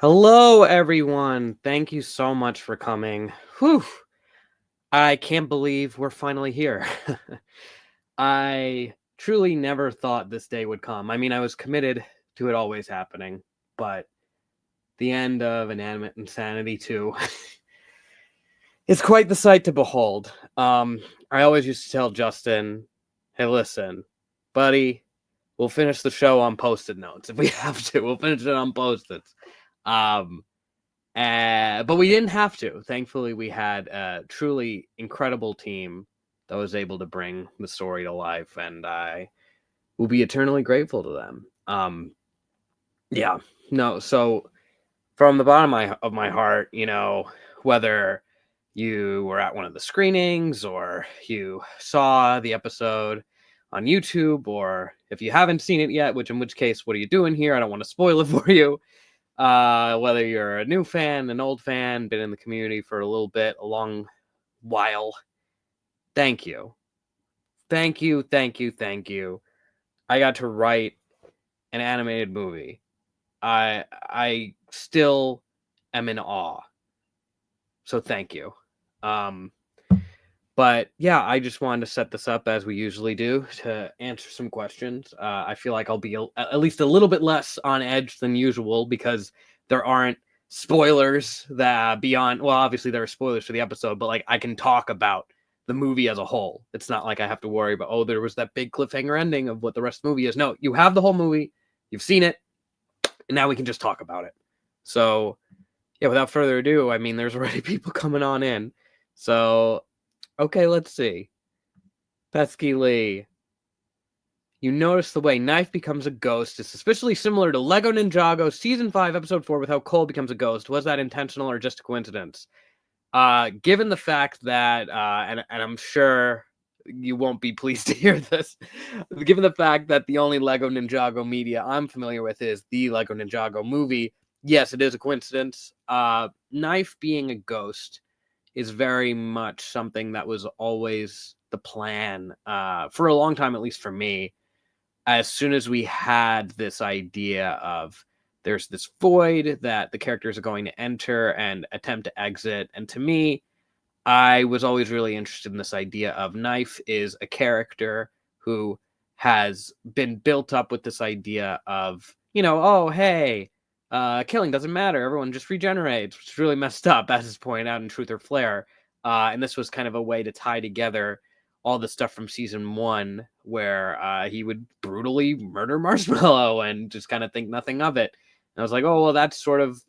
Hello, everyone. Thank you so much for coming. Whew. I can't believe we're finally here. I truly never thought this day would come. I mean, I was committed to it always happening, but the end of Inanimate Insanity 2 is quite the sight to behold. I always used to tell Justin, hey, listen, buddy, we'll finish the show on Post-it notes. If we have to, we'll finish it on Post-its. But we didn't have to. Thankfully, we had a truly incredible team that was able to bring the story to life, and I will be eternally grateful to them. So from the bottom of my heart, whether you were at one of the screenings or you saw the episode on YouTube, or if you haven't seen it yet, in which case, what are you doing here? I don't want to spoil it for you. Whether you're a new fan, an old fan, been in the community for a little bit, a long while, thank you. Thank you. I got to write an animated movie. I still am in awe. So thank you. But yeah, I just wanted to set this up as we usually do to answer some questions. I feel like I'll be at least a little bit less on edge than usual because there aren't spoilers that beyond. Well, obviously there are spoilers for the episode, but like I can talk about the movie as a whole. It's not like I have to worry about, there was that big cliffhanger ending of what the rest of the movie is. No, you have the whole movie, you've seen it, and now we can just talk about it. So yeah, without further ado, I mean, there's already people coming on in. So okay, let's see. Pesky Lee. You notice the way Knife becomes a ghost is suspiciously similar to Lego Ninjago Season 5, Episode 4 with how Cole becomes a ghost. Was that intentional or just a coincidence? Given the fact that, and I'm sure you won't be pleased to hear this, given the fact that the only Lego Ninjago media I'm familiar with is the Lego Ninjago movie, yes, it is a coincidence. Knife being a ghost is very much something that was always the plan for a long time, at least for me. As soon as we had this idea of there's this void that the characters are going to enter and attempt to exit, and to me, I was always really interested in this idea of Knife is a character who has been built up with this idea of, oh, hey, killing doesn't matter. Everyone just regenerates. It's really messed up, as is pointed out in Truth or Flare. And this was kind of a way to tie together all the stuff from season 1 where he would brutally murder Marshmallow and just kind of think nothing of it. And I was like, oh, well, that's sort of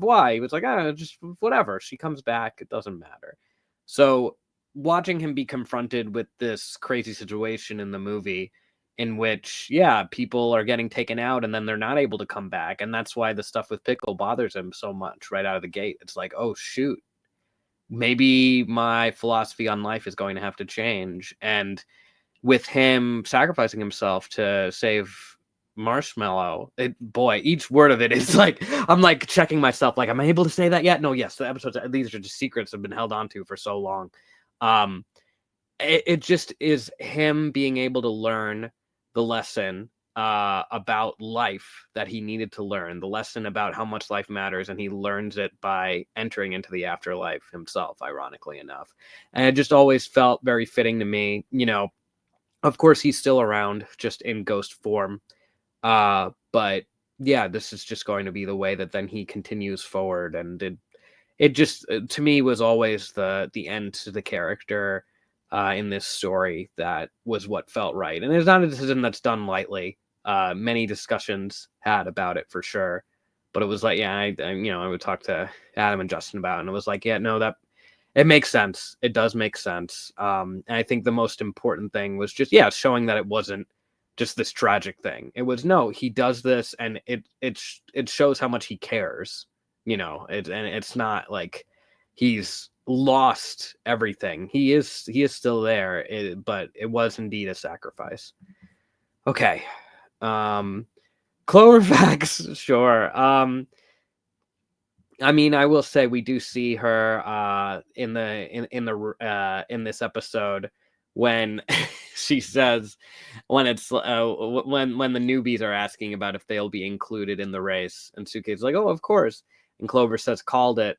why. He was like, just whatever. She comes back. It doesn't matter. So watching him be confronted with this crazy situation in the movie in which, people are getting taken out and then they're not able to come back. And that's why the stuff with Pickle bothers him so much right out of the gate. It's like, oh, shoot, maybe my philosophy on life is going to have to change. And with him sacrificing himself to save Marshmallow, each word of it is like, I'm like checking myself, like, am I able to say that yet? No, yes, the episodes, these are just secrets that have been held onto for so long. It just is him being able to learn the lesson about life that he needed to learn, the lesson about how much life matters, and he learns it by entering into the afterlife himself, ironically enough. And it just always felt very fitting to me. Of course, he's still around, just in ghost form. But yeah, this is just going to be the way that then he continues forward. And it just, to me, was always the end to the character in this story that was what felt right. And it's not a decision that's done lightly. Many discussions had about it for sure. But it was like, I would talk to Adam and Justin about it, and it was like, that it makes sense. It does make sense. And I think the most important thing was just, showing that it wasn't just this tragic thing. It was, no, he does this, and it shows how much he cares. And it's not like he's lost everything. He is still there, but it was indeed a sacrifice. Okay. Clover facts, sure. I mean, I will say we do see her in this episode when she says when it's when the newbies are asking about if they'll be included in the race, and Suitcase is like, oh, of course, and Clover says, called it.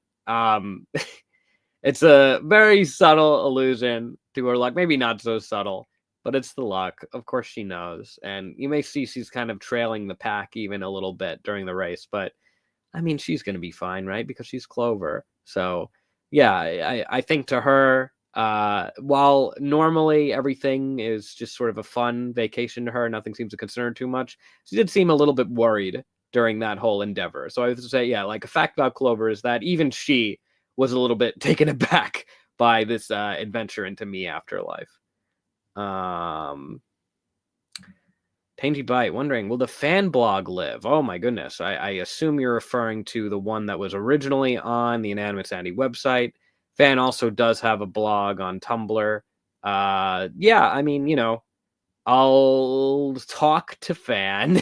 It's a very subtle allusion to her luck, maybe not so subtle, but it's the luck. Of course she knows, and you may see she's kind of trailing the pack even a little bit during the race, but I mean, she's going to be fine, right? Because she's Clover. So, yeah, I think to her, while normally everything is just sort of a fun vacation to her, nothing seems to concern her too much, she did seem a little bit worried during that whole endeavor. So I would say, yeah, like a fact about Clover is that even she was a little bit taken aback by this adventure into Me Afterlife. Tangy Bite wondering, will the fan blog live? Oh my goodness. I assume you're referring to the one that was originally on the Inanimate Insanity website. Fan also does have a blog on Tumblr. Yeah, I mean, you know, I'll talk to Fan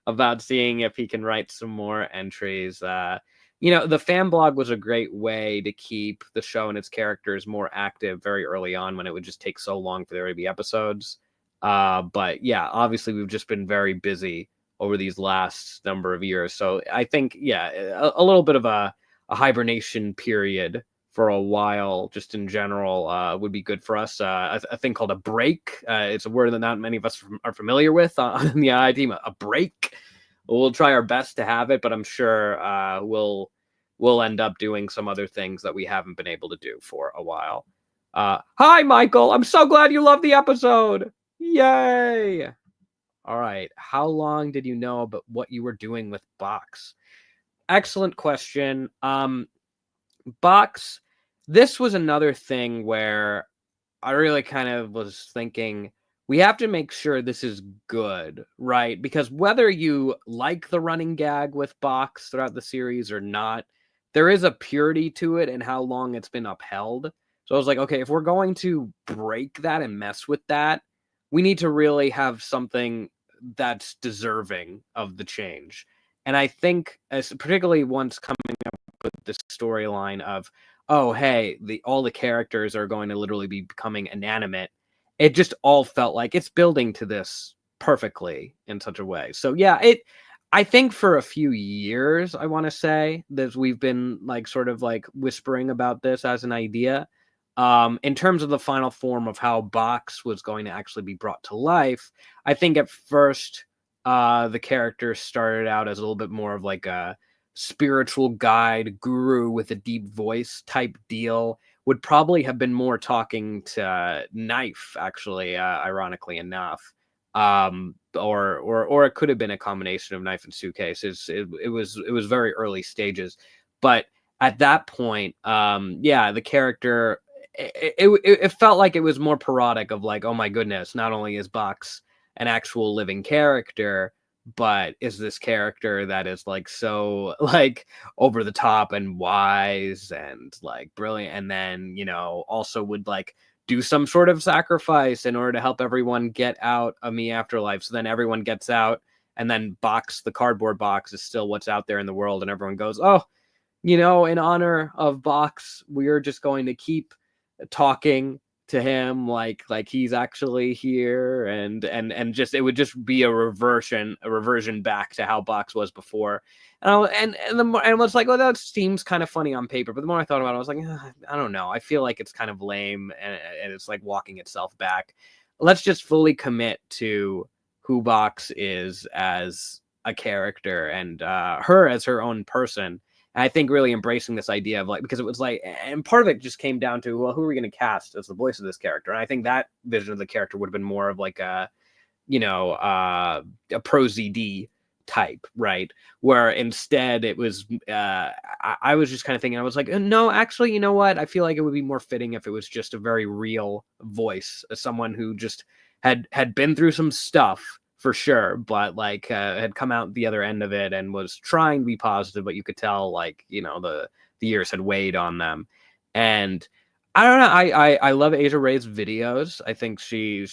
about seeing if he can write some more entries. You know, the fan blog was a great way to keep the show and its characters more active very early on when it would just take so long for there to be episodes. But yeah, obviously we've just been very busy over these last number of years. So I think, yeah, a little bit of a hibernation period for a while, just in general, would be good for us. A thing called a break. It's a word that not many of us are familiar with on the I team. A break. We'll try our best to have it, but I'm sure we'll end up doing some other things that we haven't been able to do for a while. Hi, Michael. I'm so glad you loved the episode. Yay! All right. How long did you know about what you were doing with Box? Excellent question. Box, this was another thing where I really kind of was thinking we have to make sure this is good, right? Because whether you like the running gag with Box throughout the series or not, there is a purity to it and how long it's been upheld. So I was like, okay, if we're going to break that and mess with that, we need to really have something that's deserving of the change. And I think, as particularly once coming up with this storyline of, oh, hey, all the characters are going to literally be becoming inanimate, it just all felt like it's building to this perfectly in such a way. So yeah, I think for a few years, I want to say that we've been like sort of like whispering about this as an idea. In terms of the final form of how Box was going to actually be brought to life, I think at first the character started out as a little bit more of like a spiritual guide guru with a deep voice type deal. Would probably have been more talking to Knife, actually, ironically enough. Or it could have been a combination of Knife and Suitcase. It was very early stages, but at that point, yeah, the character, it felt like it was more parodic of like, oh my goodness, not only is Box an actual living character, but is this character that is like so like over the top and wise and like brilliant, and then, you know, also would like do some sort of sacrifice in order to help everyone get out of Me Afterlife. So then everyone gets out, and then Box, the cardboard box, is still what's out there in the world, and everyone goes, oh, you know, in honor of Box, we're just going to keep talking to him like he's actually here, and just it would just be a reversion back to how Box was before. And the more, and I was like, well, that seems kind of funny on paper, but the more I thought about it, I was like, I don't know, I feel like it's kind of lame, and it's like walking itself back. Let's just fully commit to who Box is as a character, and her as her own person. And I think really embracing this idea of like, because it was like, and part of it just came down to, well, who are we going to cast as the voice of this character? And I think that vision of the character would have been more of like a, you know, a pro ZD type, right? Where instead it was, I was just kind of thinking, I was like, no, actually, you know what? I feel like it would be more fitting if it was just a very real voice, as someone who just had been through some stuff, for sure, but like had come out the other end of it and was trying to be positive, but you could tell like, you know, the years had weighed on them. And I don't know, I love Asia Ray's videos. I think she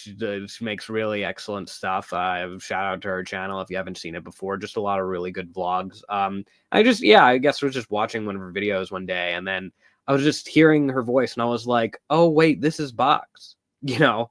makes really excellent stuff. Shout out to her channel if you haven't seen it before. Just a lot of really good vlogs. I guess I was just watching one of her videos one day, and then I was just hearing her voice, and I was like, oh wait, this is Box. you know,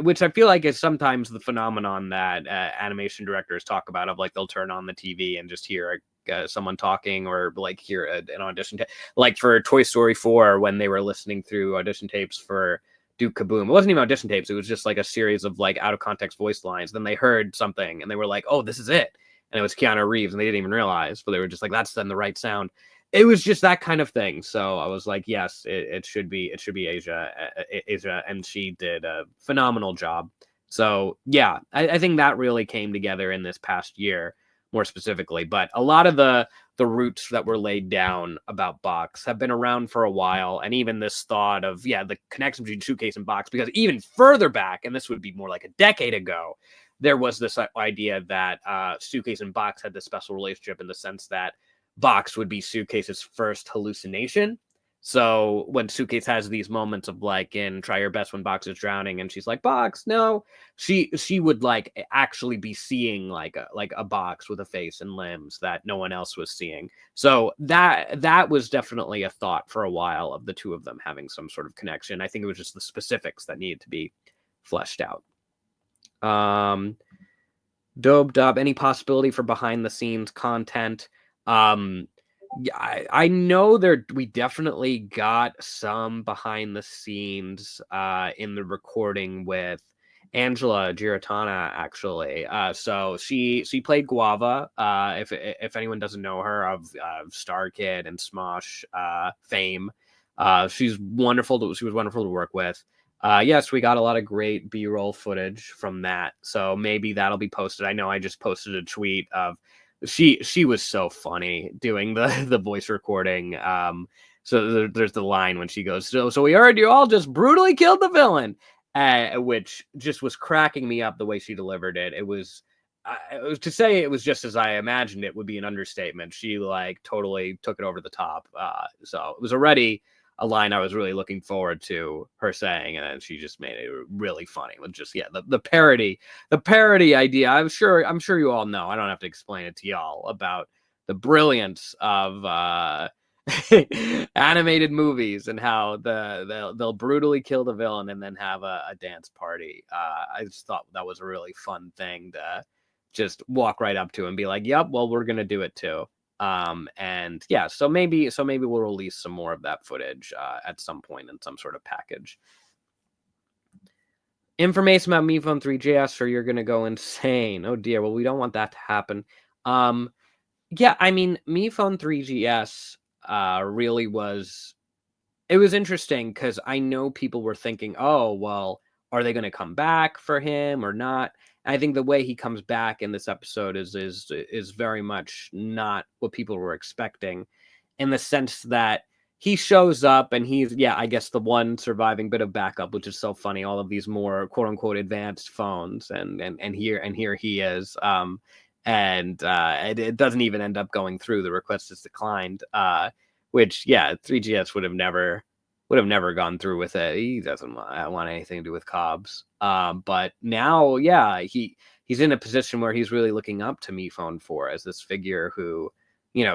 which I feel like is sometimes the phenomenon that animation directors talk about, of like they'll turn on the TV and just hear someone talking, or like hear an audition like for Toy Story 4, when they were listening through audition tapes for Duke Kaboom. It wasn't even audition tapes, it was just like a series of like out of context voice lines. Then they heard something and they were like, oh, this is it, and it was Keanu Reeves, and they didn't even realize, but they were just like, that's then the right sound. It was just that kind of thing. So I was like, yes, it should be Asia, and she did a phenomenal job. So yeah, I think that really came together in this past year, more specifically. But a lot of the roots that were laid down about Box have been around for a while, and even this thought of the connection between Suitcase and Box, because even further back, and this would be more like a decade ago, there was this idea that Suitcase and Box had this special relationship, in the sense that Box would be Suitcase's first hallucination. So when Suitcase has these moments of like in Try Your Best, when Box is drowning and she's like, Box, no, she would like actually be seeing like a box with a face and limbs that no one else was seeing. So that was definitely a thought for a while, of the two of them having some sort of connection. I think it was just the specifics that needed to be fleshed out. Dope Dub, any possibility for behind the scenes content? Yeah, I know we definitely got some behind the scenes in the recording with Angela Giratana, actually. So she played Guava. If anyone doesn't know her, of Star Kid and Smosh fame, she was wonderful to work with. Yes, we got a lot of great B-roll footage from that, so maybe that'll be posted. I know I just posted a tweet of she was so funny doing the voice recording. So there's the line when she goes, so we heard you all just brutally killed the villain, which just was cracking me up the way she delivered it. It was to say it was just as I imagined it would be an understatement. She like totally took it over the top. So it was already a line I was really looking forward to her saying, and then she just made it really funny with just the parody idea. I'm sure you all know. I don't have to explain it to y'all about the brilliance of animated movies, and how they'll brutally kill the villain and then have a dance party. I just thought that was a really fun thing to just walk right up to and be like, yep, well, we're gonna do it too. And yeah, so maybe we'll release some more of that footage at some point in some sort of package. Information about MePhone 3GS, or you're gonna go insane. Oh dear. Well, we don't want that to happen. Yeah, I mean, MePhone 3GS really was. It was interesting because I know people were thinking, oh, well, are they going to come back for him or not? I think the way he comes back in this episode is very much not what people were expecting, in the sense that he shows up and he's, I guess the one surviving bit of backup, which is so funny. All of these more quote unquote advanced phones, and here he is. And it doesn't even end up going through. The request is declined. Which 3GS would have never gone through with it. He doesn't want anything to do with Cobs. But now, he's in a position where he's really looking up to MePhone 4 as this figure who,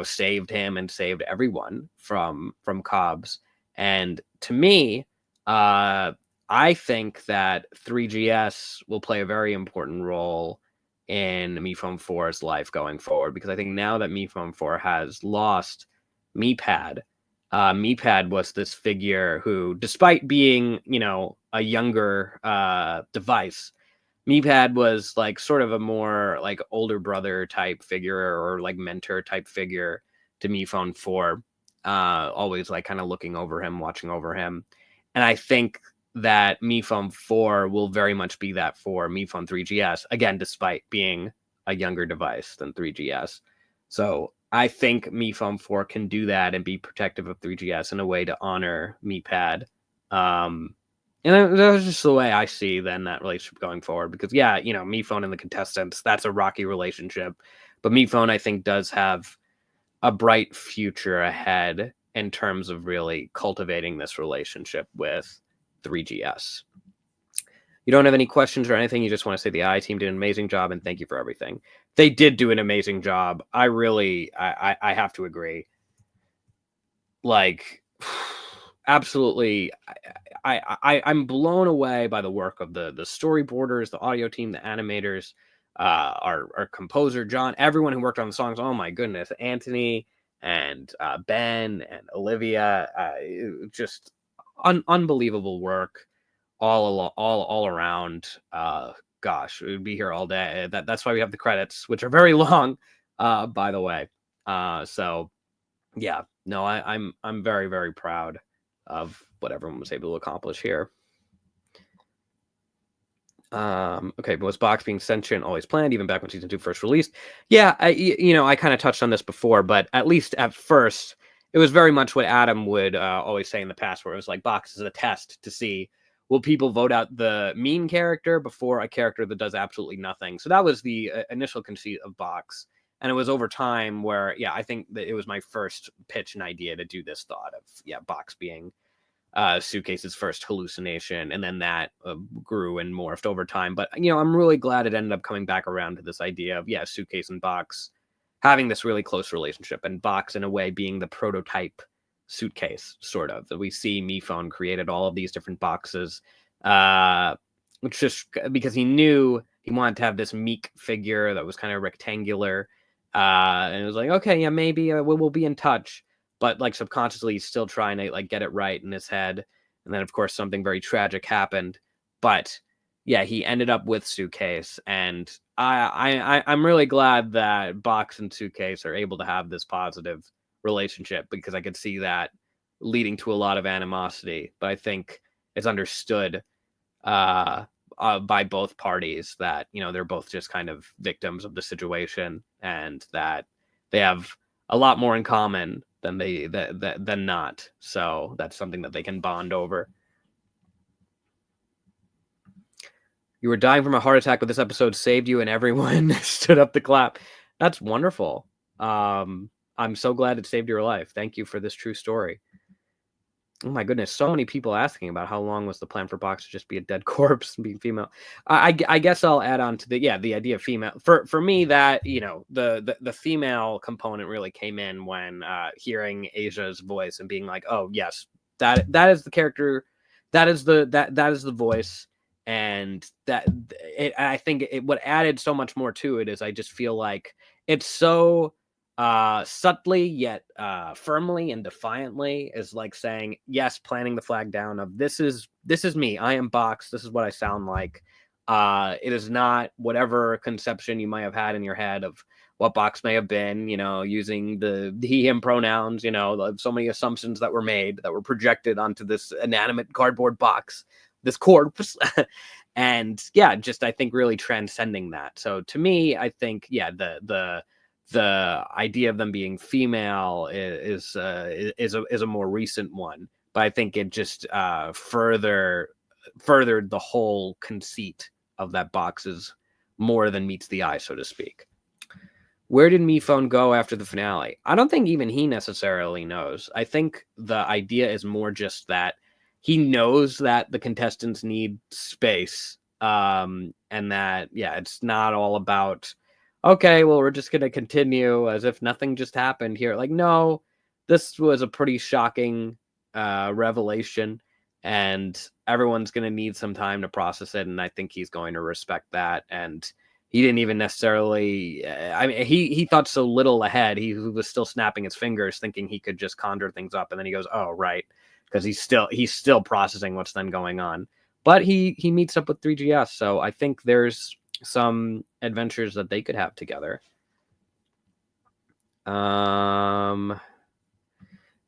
saved him and saved everyone from Cobs. And to me, I think that 3GS will play a very important role in MePhone 4's life going forward, because I think now that MePhone 4 has lost MePad, MePad was this figure who, despite being, a younger device, MePad was like sort of a more like older brother type figure, or like mentor type figure to MePhone 4, always like kind of looking over him, watching over him. And I think that MePhone 4 will very much be that for MePhone 3GS, again, despite being a younger device than 3GS. So I think MePhone 4 can do that and be protective of 3GS in a way to honor MePad. And that was just the way I see then that relationship going forward, because MePhone and the Contestants, that's a rocky relationship, but MePhone, I think, does have a bright future ahead in terms of really cultivating this relationship with 3GS. You don't have any questions or anything? You just want to say the I team did an amazing job and thank you for everything. They did do an amazing job. I have to agree. Like, absolutely, I'm blown away by the work of the storyboarders, the audio team, the animators, our composer John, everyone who worked on the songs. Oh my goodness, Anthony and Ben and Olivia, just unbelievable work all around. Gosh, we'd be here all day. That's why we have the credits, which are very long, by the way. So yeah, no, I'm very, very proud of what everyone was able to accomplish here. Okay, but was Box being sentient always planned, even back when season 2 first released? Yeah, I kind of touched on this before, but at least at first, it was very much what Adam would always say in the past, where it was like Box is a test to see will people vote out the mean character before a character that does absolutely nothing. So that was the initial conceit of Box, and it was over time where, yeah, I think that it was my first pitch and idea to do this thought of, yeah, Box being Suitcase's first hallucination, and then that grew and morphed over time. But I'm really glad it ended up coming back around to this idea of, yeah, Suitcase and Box having this really close relationship, and Box in a way being the prototype Suitcase, sort of. That we see MePhone created all of these different boxes, which just because he knew he wanted to have this meek figure that was kind of rectangular, and it was like, okay, yeah, maybe we'll be in touch. But like subconsciously he's still trying to like get it right in his head. And then of course something very tragic happened. But yeah, he ended up with Suitcase, and I'm really glad that Box and Suitcase are able to have this positive relationship, because I could see that leading to a lot of animosity. But I think it's understood by both parties that they're both just kind of victims of the situation, and that they have a lot more in common than not. So that's something that they can bond over. You were dying from a heart attack, but this episode saved you, and everyone stood up to clap. That's wonderful. I'm so glad it saved your life. Thank you for this true story. Oh my goodness, so many people asking about how long was the plan for Box to just be a dead corpse and being female. I guess I'll add on to the idea of female. For me, that the female component really came in when hearing Asia's voice and being like, oh yes, that is the character, that is the voice, and I think what added so much more to it is I just feel like it's so subtly yet firmly and defiantly is like saying, yes, planting the flag down of this is me, I am Box, this is what I sound like. It is not whatever conception you might have had in your head of what Box may have been, using the he him pronouns, so many assumptions that were made that were projected onto this inanimate cardboard box, this corpse. And yeah, just I think really transcending that. So to me, I think, yeah, the idea of them being female is a more recent one, but I think it just furthered the whole conceit of that Box is more than meets the eye, so to speak. Where did MePhone go after the finale? I don't think even he necessarily knows. I think the idea is more just that he knows that the contestants need space, and that, yeah, it's not all about, okay, well, we're just going to continue as if nothing just happened here. Like, no, this was a pretty shocking revelation, and everyone's going to need some time to process it, and I think he's going to respect that. And he didn't even necessarily, I mean, he thought so little ahead. He was still snapping his fingers, thinking he could just conjure things up, and then he goes, oh, right, because he's still processing what's then going on. But he meets up with 3GS, so I think there's some adventures that they could have together. Is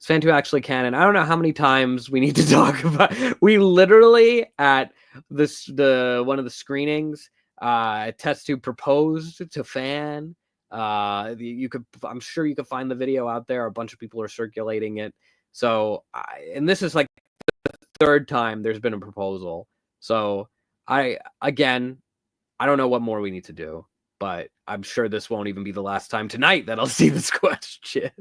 Fan 2 actually canon? I don't know how many times we need to talk about. We literally at one of the screenings, Test Tube proposed to Fan. I'm sure you could find the video out there. A bunch of people are circulating it. So, and this is like the third time there's been a proposal. So I don't know what more we need to do, but I'm sure this won't even be the last time tonight that I'll see this question.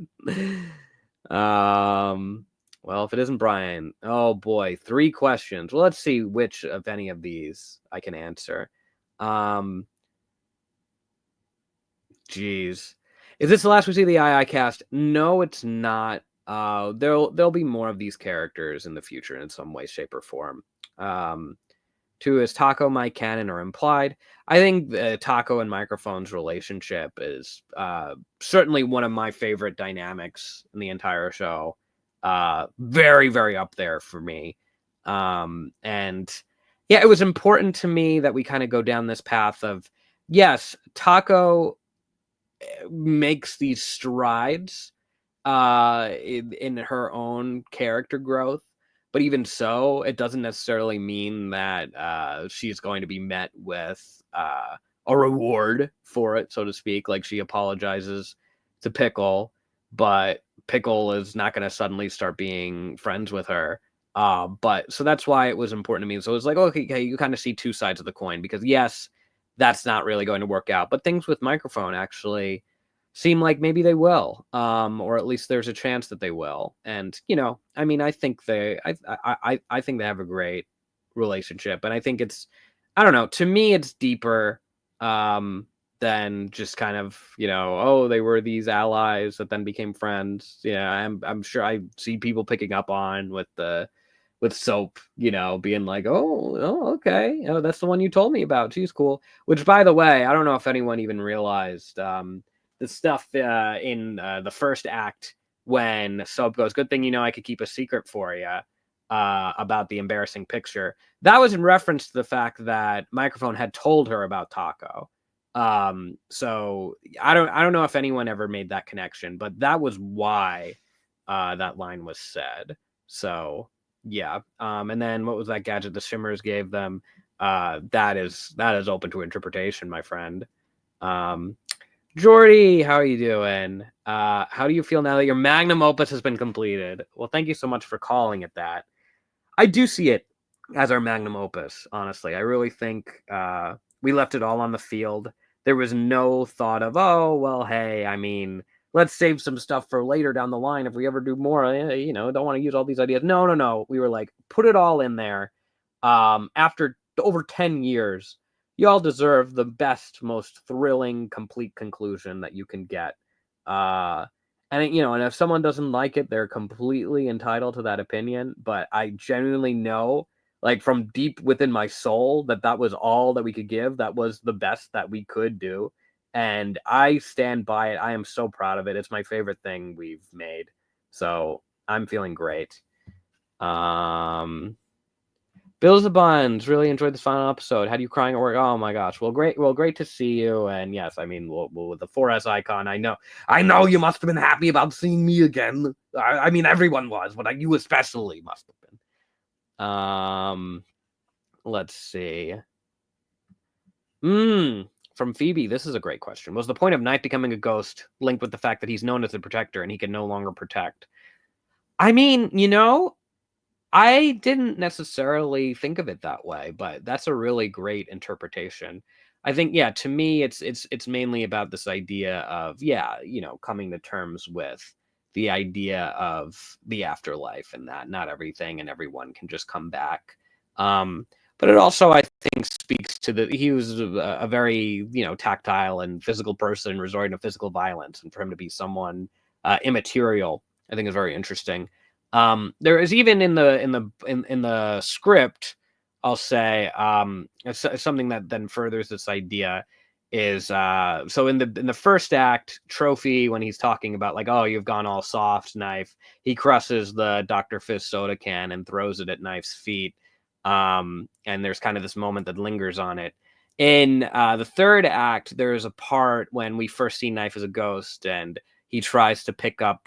Well, if it isn't Brian, oh boy, 3 questions. Well, let's see which of any of these I can answer. Geez. Is this the last we see the II cast? No, it's not. There'll be more of these characters in the future in some way, shape, or form. 2 is Taco, Mike, canon or implied. I think Taco and Microphone's relationship is certainly one of my favorite dynamics in the entire show. Very, very up there for me. And yeah, it was important to me that we kind of go down this path of, yes, Taco makes these strides in her own character growth, but even so, it doesn't necessarily mean that she's going to be met with a reward for it, so to speak. Like, she apologizes to Pickle, but Pickle is not going to suddenly start being friends with her. But so that's why it was important to me. So it was like, okay, you kind of see two sides of the coin, because yes, that's not really going to work out, but things with Microphone actually seem like maybe they will, or at least there's a chance that they will. And I mean, I think I think they have a great relationship, and I think it's, I don't know, to me it's deeper than just kind of, oh, they were these allies that then became friends. I'm sure I see people picking up on with Soap, being like, oh, okay, that's the one you told me about. She's cool. Which, by the way, I don't know if anyone even realized the stuff in the first act when Soap goes, "Good thing I could keep a secret for you," about the embarrassing picture. That was in reference to the fact that Microphone had told her about Taco. So I don't know if anyone ever made that connection, but that was why that line was said. So yeah. And then what was that gadget the Shimmers gave them? That is open to interpretation, my friend. Jordy, how are you doing? How do you feel now that your magnum opus has been completed? Well, thank you so much for calling it that. I do see it as our magnum opus, honestly. I really think we left it all on the field. There was no thought of, oh, well, hey, I mean, let's save some stuff for later down the line if we ever do more. Don't want to use all these ideas. No. We were like, put it all in there. After over 10 years, y'all deserve the best, most thrilling, complete conclusion that you can get. And if someone doesn't like it, they're completely entitled to that opinion. But I genuinely know, like, from deep within my soul, that was all that we could give. That was the best that we could do. And I stand by it. I am so proud of it. It's my favorite thing we've made. So I'm feeling great. Bills the Buns, really enjoyed this final episode. Had you crying at work? Oh my gosh. Well, great to see you. And yes, I mean, with the 4S icon, I know you must have been happy about seeing me again. I mean, everyone was, but you especially must have been. Let's see. From Phoebe, this is a great question. Was the point of Knife becoming a ghost linked with the fact that he's known as the protector and he can no longer protect? I mean, I didn't necessarily think of it that way, but that's a really great interpretation. I think, yeah, to me, it's mainly about this idea of, coming to terms with the idea of the afterlife, and that not everything and everyone can just come back. But it also, I think, speaks to he was a very, tactile and physical person resorting to physical violence, and for him to be someone immaterial, I think is very interesting. There is even in the script, I'll say, something that then furthers this idea is so in the first act, Trophy, when he's talking about like, oh, you've gone all soft, Knife, he crushes the Dr. Fist soda can and throws it at Knife's feet. And there's kind of this moment that lingers on it. In the third act, there's a part when we first see Knife as a ghost, and he tries to pick up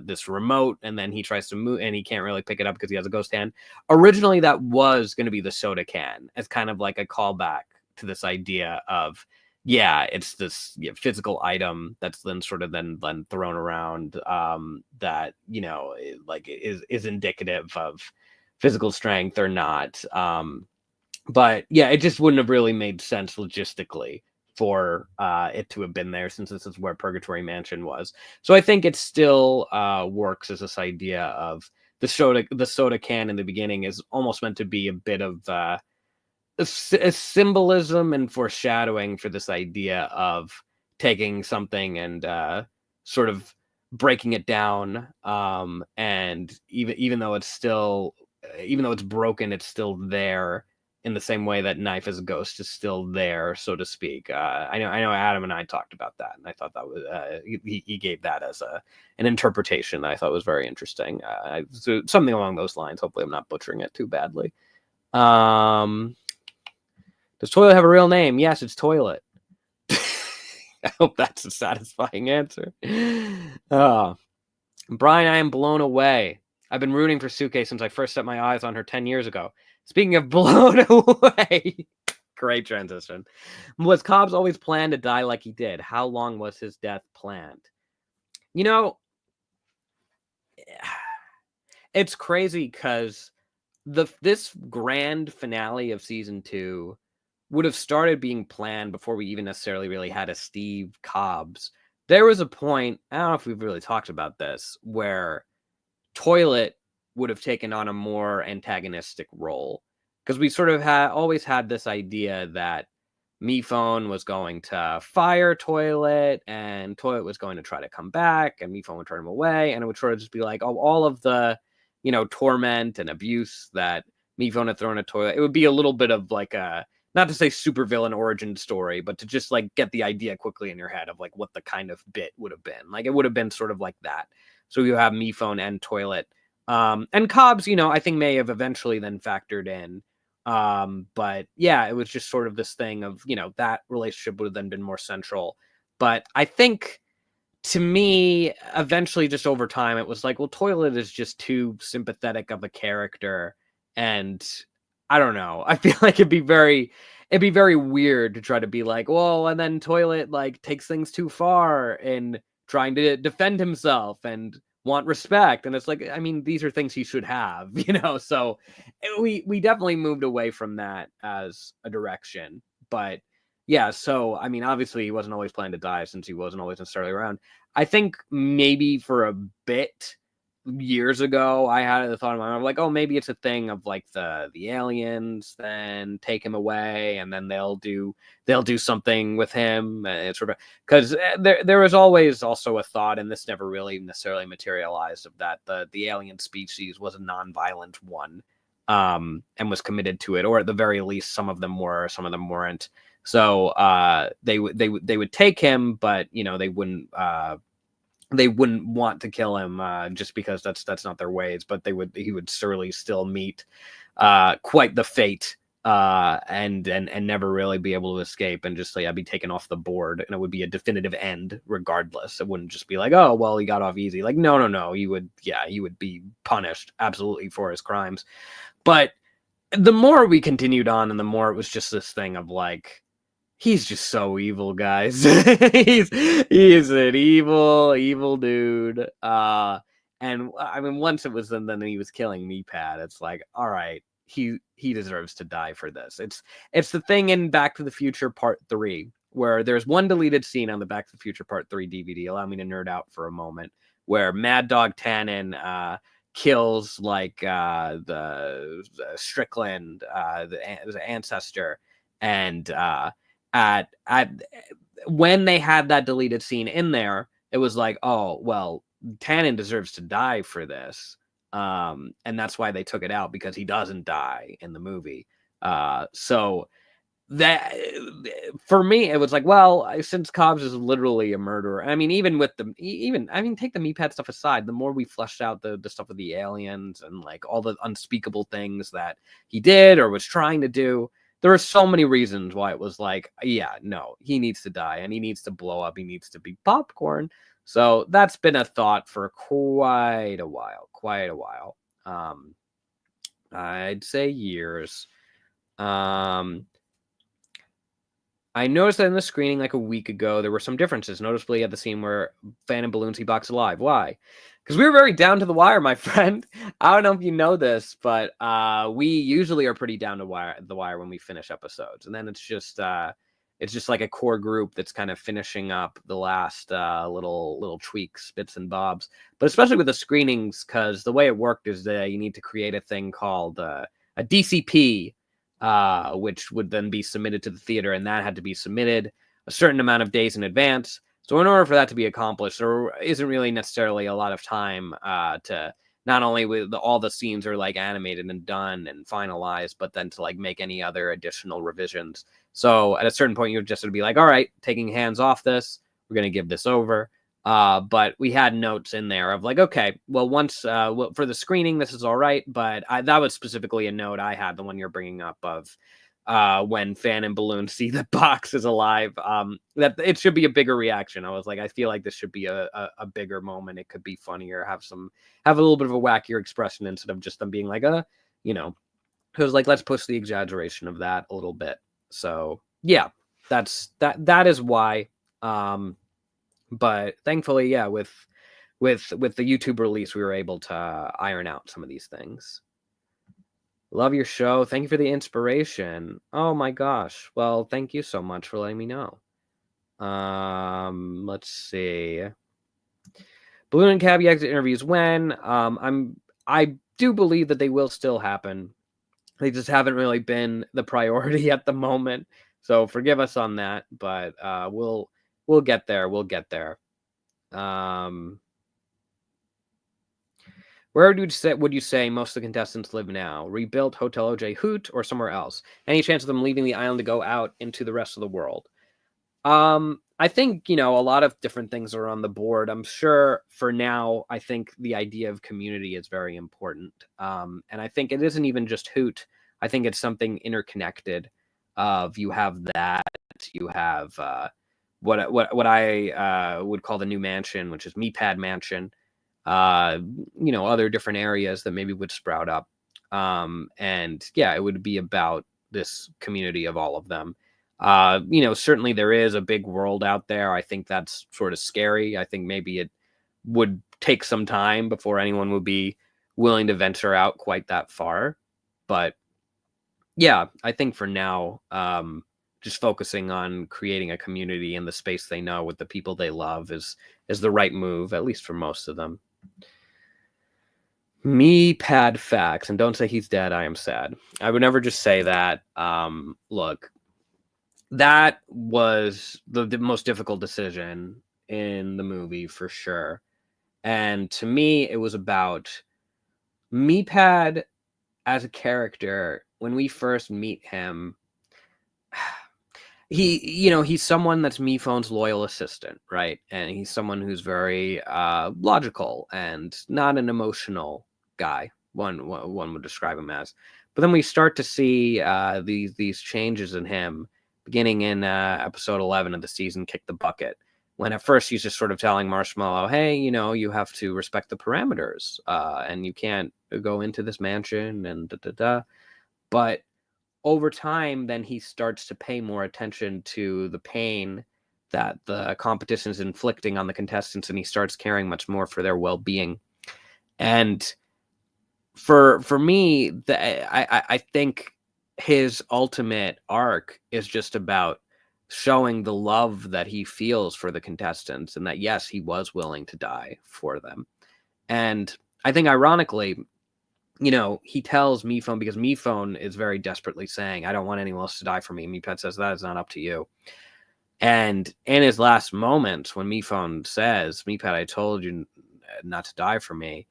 this remote, and then he tries to move, and he can't really pick it up because he has a ghost hand. Originally, that was going to be the soda can, as kind of like a callback to this idea of, it's this physical item that's then sort of then thrown around that, like is indicative of physical strength or not. But yeah, it just wouldn't have really made sense logistically for it to have been there, since this is where Purgatory Mansion was. So I think it still works as this idea of the soda can in the beginning is almost meant to be a bit of a symbolism and foreshadowing for this idea of taking something and sort of breaking it down, and even though it's still, even though it's broken, it's still there, in the same way that Knife as a ghost is still there, so to speak. I know Adam and I talked about that, and I thought that was, he gave that as an interpretation that I thought was very interesting. So something along those lines. Hopefully, I'm not butchering it too badly. Does Toilet have a real name? Yes, it's Toilet. I hope that's a satisfying answer. Brian, I am blown away. I've been rooting for Suitcase since I first set my eyes on her 10 years ago. Speaking of blown away, great transition. Was Cobs always planned to die like he did? How long was his death planned? You know, it's crazy because this grand finale of season 2 would have started being planned before we even necessarily really had a Steve Cobs. There was a point, I don't know if we've really talked about this, where Toilet would have taken on a more antagonistic role, because we sort of always had this idea that MePhone was going to fire Toilet, and Toilet was going to try to come back, and MePhone would turn him away, and it would sort of just be like, oh, all of the, torment and abuse that MePhone had thrown at Toilet. It would be a little bit of like a, not to say supervillain origin story, but to just like get the idea quickly in your head of like what the kind of bit would have been. Like it would have been sort of like that. So you have MePhone and Toilet. And Cobs, I think may have eventually then factored in. But yeah, it was just sort of this thing of, that relationship would have then been more central. But I think, to me, eventually just over time, it was like, well, Toilet is just too sympathetic of a character. And I don't know. I feel like it'd be very weird to try to be like, well, and then Toilet like takes things too far in trying to defend himself and want respect. And it's like, I mean, these are things he should have, So we definitely moved away from that as a direction. But yeah, so I mean, obviously he wasn't always planning to die since he wasn't always necessarily around. I think maybe for a bit years ago, I had the thought in my mind of like, oh, maybe it's a thing of like the aliens then take him away, and then they'll do something with him. It's sort of because there was always also a thought, and this never really necessarily materialized, of that the alien species was a nonviolent one, and was committed to it, or at the very least, some of them were, some of them weren't. So they would take him, but they wouldn't want to kill him just because that's not their ways. But he would surely still meet quite the fate and never really be able to escape, and just be taken off the board, and it would be a definitive end regardless. It wouldn't just be like, oh well, he got off easy. Like no, he would be punished absolutely for his crimes. But the more we continued on, and the more it was just this thing of like, he's just so evil, guys. he's an evil dude. And I mean, once it was then he was killing MePad, it's like, all right, he deserves to die for this. It's the thing in Back to the Future Part 3, where there's one deleted scene on the Back to the Future Part 3 DVD. Allow me to nerd out for a moment, where Mad Dog Tannen kills like the Strickland, the ancestor, and at when they had that deleted scene in there, it was like, oh well, Tannen deserves to die for this, and that's why they took it out, because he doesn't die in the movie. So that, for me, it was like, well, since Cobbs is literally a murderer, I mean, even with take the MePad stuff aside, the more we fleshed out the stuff with the aliens and like all the unspeakable things that he did or was trying to do, there are so many reasons why it was like, yeah, no, he needs to die, and he needs to blow up, he needs to be popcorn. So that's been a thought for quite a while. I'd say years. I noticed that in the screening like a week ago, there were some differences, noticeably at the scene where Phantom balloons he box alive. Why? Because we were very down to the wire, my friend. I don't know if you know this, but we usually are pretty down to the wire when we finish episodes. And then it's just like a core group that's kind of finishing up the last little tweaks, bits and bobs. But especially with the screenings, because the way it worked is that you need to create a thing called a DCP, which would then be submitted to the theater, and that had to be submitted a certain amount of days in advance. So in order for that to be accomplished, there isn't really necessarily a lot of time to not only with all the scenes are like animated and done and finalized, but then to like make any other additional revisions. So at a certain point, you're just going to be like, all right, taking hands off this, we're going to give this over. But we had notes in there of like, okay, well, once for the screening, this is all right. But that was specifically a note I had, the one you're bringing up of when Fan and Balloon see the box is alive, that it should be a bigger reaction. I was like, I feel like this should be a bigger moment. It could be funnier, have a little bit of a wackier expression instead of just them being like, because like, let's push the exaggeration of that a little bit. So yeah, that is why. But thankfully, yeah, with the YouTube release, we were able to iron out some of these things. Love your show. Thank you for the inspiration. Oh my gosh. Well, thank you so much for letting me know. Let's see. Balloon and Cabby exit interviews when? I do believe that they will still happen. They just haven't really been the priority at the moment. So forgive us on that, but we'll get there. We'll get there. Where would you say most of the contestants live now? Rebuilt Hotel OJ Hoot or somewhere else? Any chance of them leaving the island to go out into the rest of the world? I think, a lot of different things are on the board. I'm sure for now, I think the idea of community is very important. And I think it isn't even just Hoot. I think it's something interconnected of you have that, you have what I would call the new mansion, which is MePad mansion. Other different areas that maybe would sprout up. And yeah, it would be about this community of all of them. Certainly there is a big world out there. I think that's sort of scary. I think maybe it would take some time before anyone would be willing to venture out quite that far. But yeah, I think for now, just focusing on creating a community in the space they know with the people they love is the right move, at least for most of them. MePad facts, and don't say he's dead. I am sad. I would never just say that. Look, that was the most difficult decision in the movie for sure. And to me, it was about MePad as a character. When we first meet him, he's someone that's MePhone's loyal assistant, right? And he's someone who's very logical and not an emotional guy. One would describe him as. But then we start to see these changes in him, beginning in episode 11 of the season, Kick the Bucket. When at first he's just sort of telling Marshmallow, hey, you have to respect the parameters, and you can't go into this mansion and da-da-da. But over time, then he starts to pay more attention to the pain that the competition is inflicting on the contestants, and he starts caring much more for their well-being. And for me, I think his ultimate arc is just about showing the love that he feels for the contestants, and that yes, he was willing to die for them. And I think ironically, he tells MePhone, because MePhone is very desperately saying, I don't want anyone else to die for me. MePad says, that is not up to you. And in his last moments, when MePhone says, MePad, I told you not to die for me,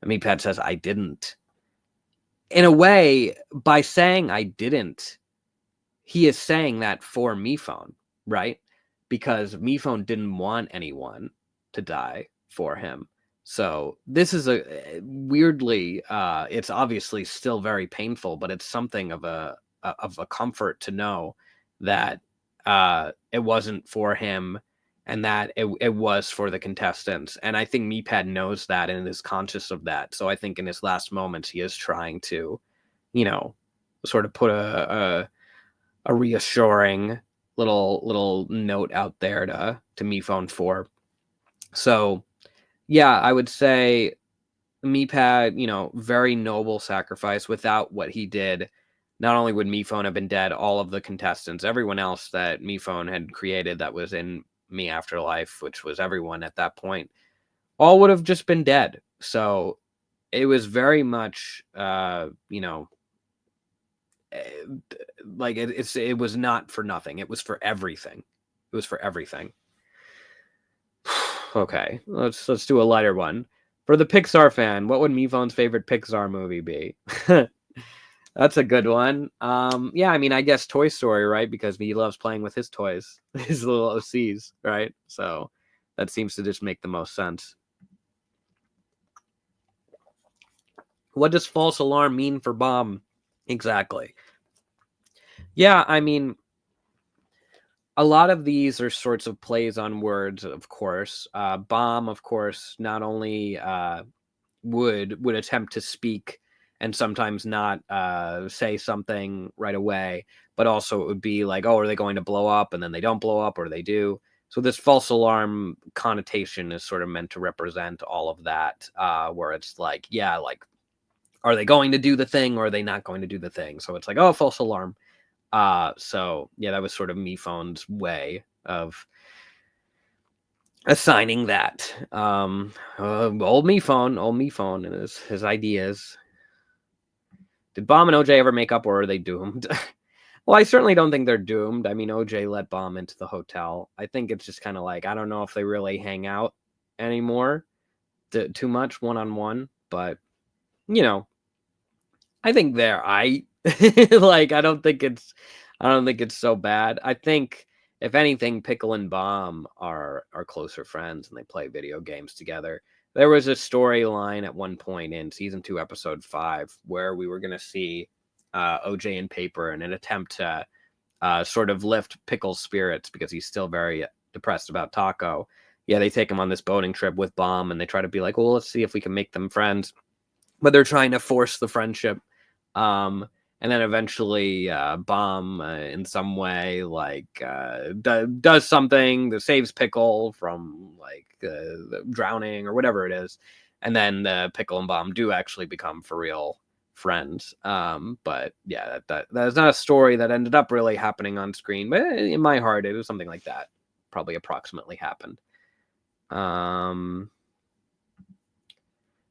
and MePad says, I didn't. In a way, by saying I didn't, he is saying that for MePhone, right? Because MePhone didn't want anyone to die for him. So this is a weirdly, it's obviously still very painful, but it's something of a comfort to know that it wasn't for him, and that it was for the contestants. And I think MePad knows that and is conscious of that. So I think in his last moments, he is trying to, sort of put a reassuring little note out there to MePhone 4. So yeah, I would say MePad, very noble sacrifice. Without what he did, not only would MePhone have been dead, all of the contestants, everyone else that MePhone had created that was in Me Afterlife, which was everyone at that point, all would have just been dead. So it was very much, like it was not for nothing. It was for everything. It was for everything. Okay, let's do a lighter one. For the Pixar fan, what would MePhone's favorite Pixar movie be? That's a good one. Yeah, I mean, I guess Toy Story, right? Because he loves playing with his toys, his little OCs, right? So that seems to just make the most sense. What does false alarm mean for bomb? Exactly. Yeah, I mean, a lot of these are sorts of plays on words, of course. Bomb, of course, not only would attempt to speak and sometimes not say something right away, but also it would be like, oh, are they going to blow up? And then they don't blow up, or they do. So this false alarm connotation is sort of meant to represent all of that, where it's like, yeah, like, are they going to do the thing or are they not going to do the thing? So it's like, oh, false alarm. So yeah, that was sort of MePhone's way of assigning that. Old MePhone and his ideas. Did Bomb and OJ ever make up, or are they doomed? Well, I certainly don't think they're doomed. I mean, OJ let Bomb into the hotel. I think it's just kind of like, I don't know if they really hang out anymore too much one-on-one, but you know, I think they're like, I don't think it's so bad. I think if anything, Pickle and Bomb are closer friends and they play video games together. There was a storyline at one point in season 2, episode 5, where we were going to see OJ and Paper in an attempt to sort of lift Pickle's spirits because he's still very depressed about Taco. Yeah, they take him on this boating trip with Bomb and they try to be like, well, let's see if we can make them friends. But they're trying to force the friendship. And then eventually Bomb in some way like does something that saves Pickle from like drowning or whatever it is, and then Pickle and Bomb do actually become for real friends. But yeah, that's not a story that ended up really happening on screen, but in my heart it was something like that probably approximately happened.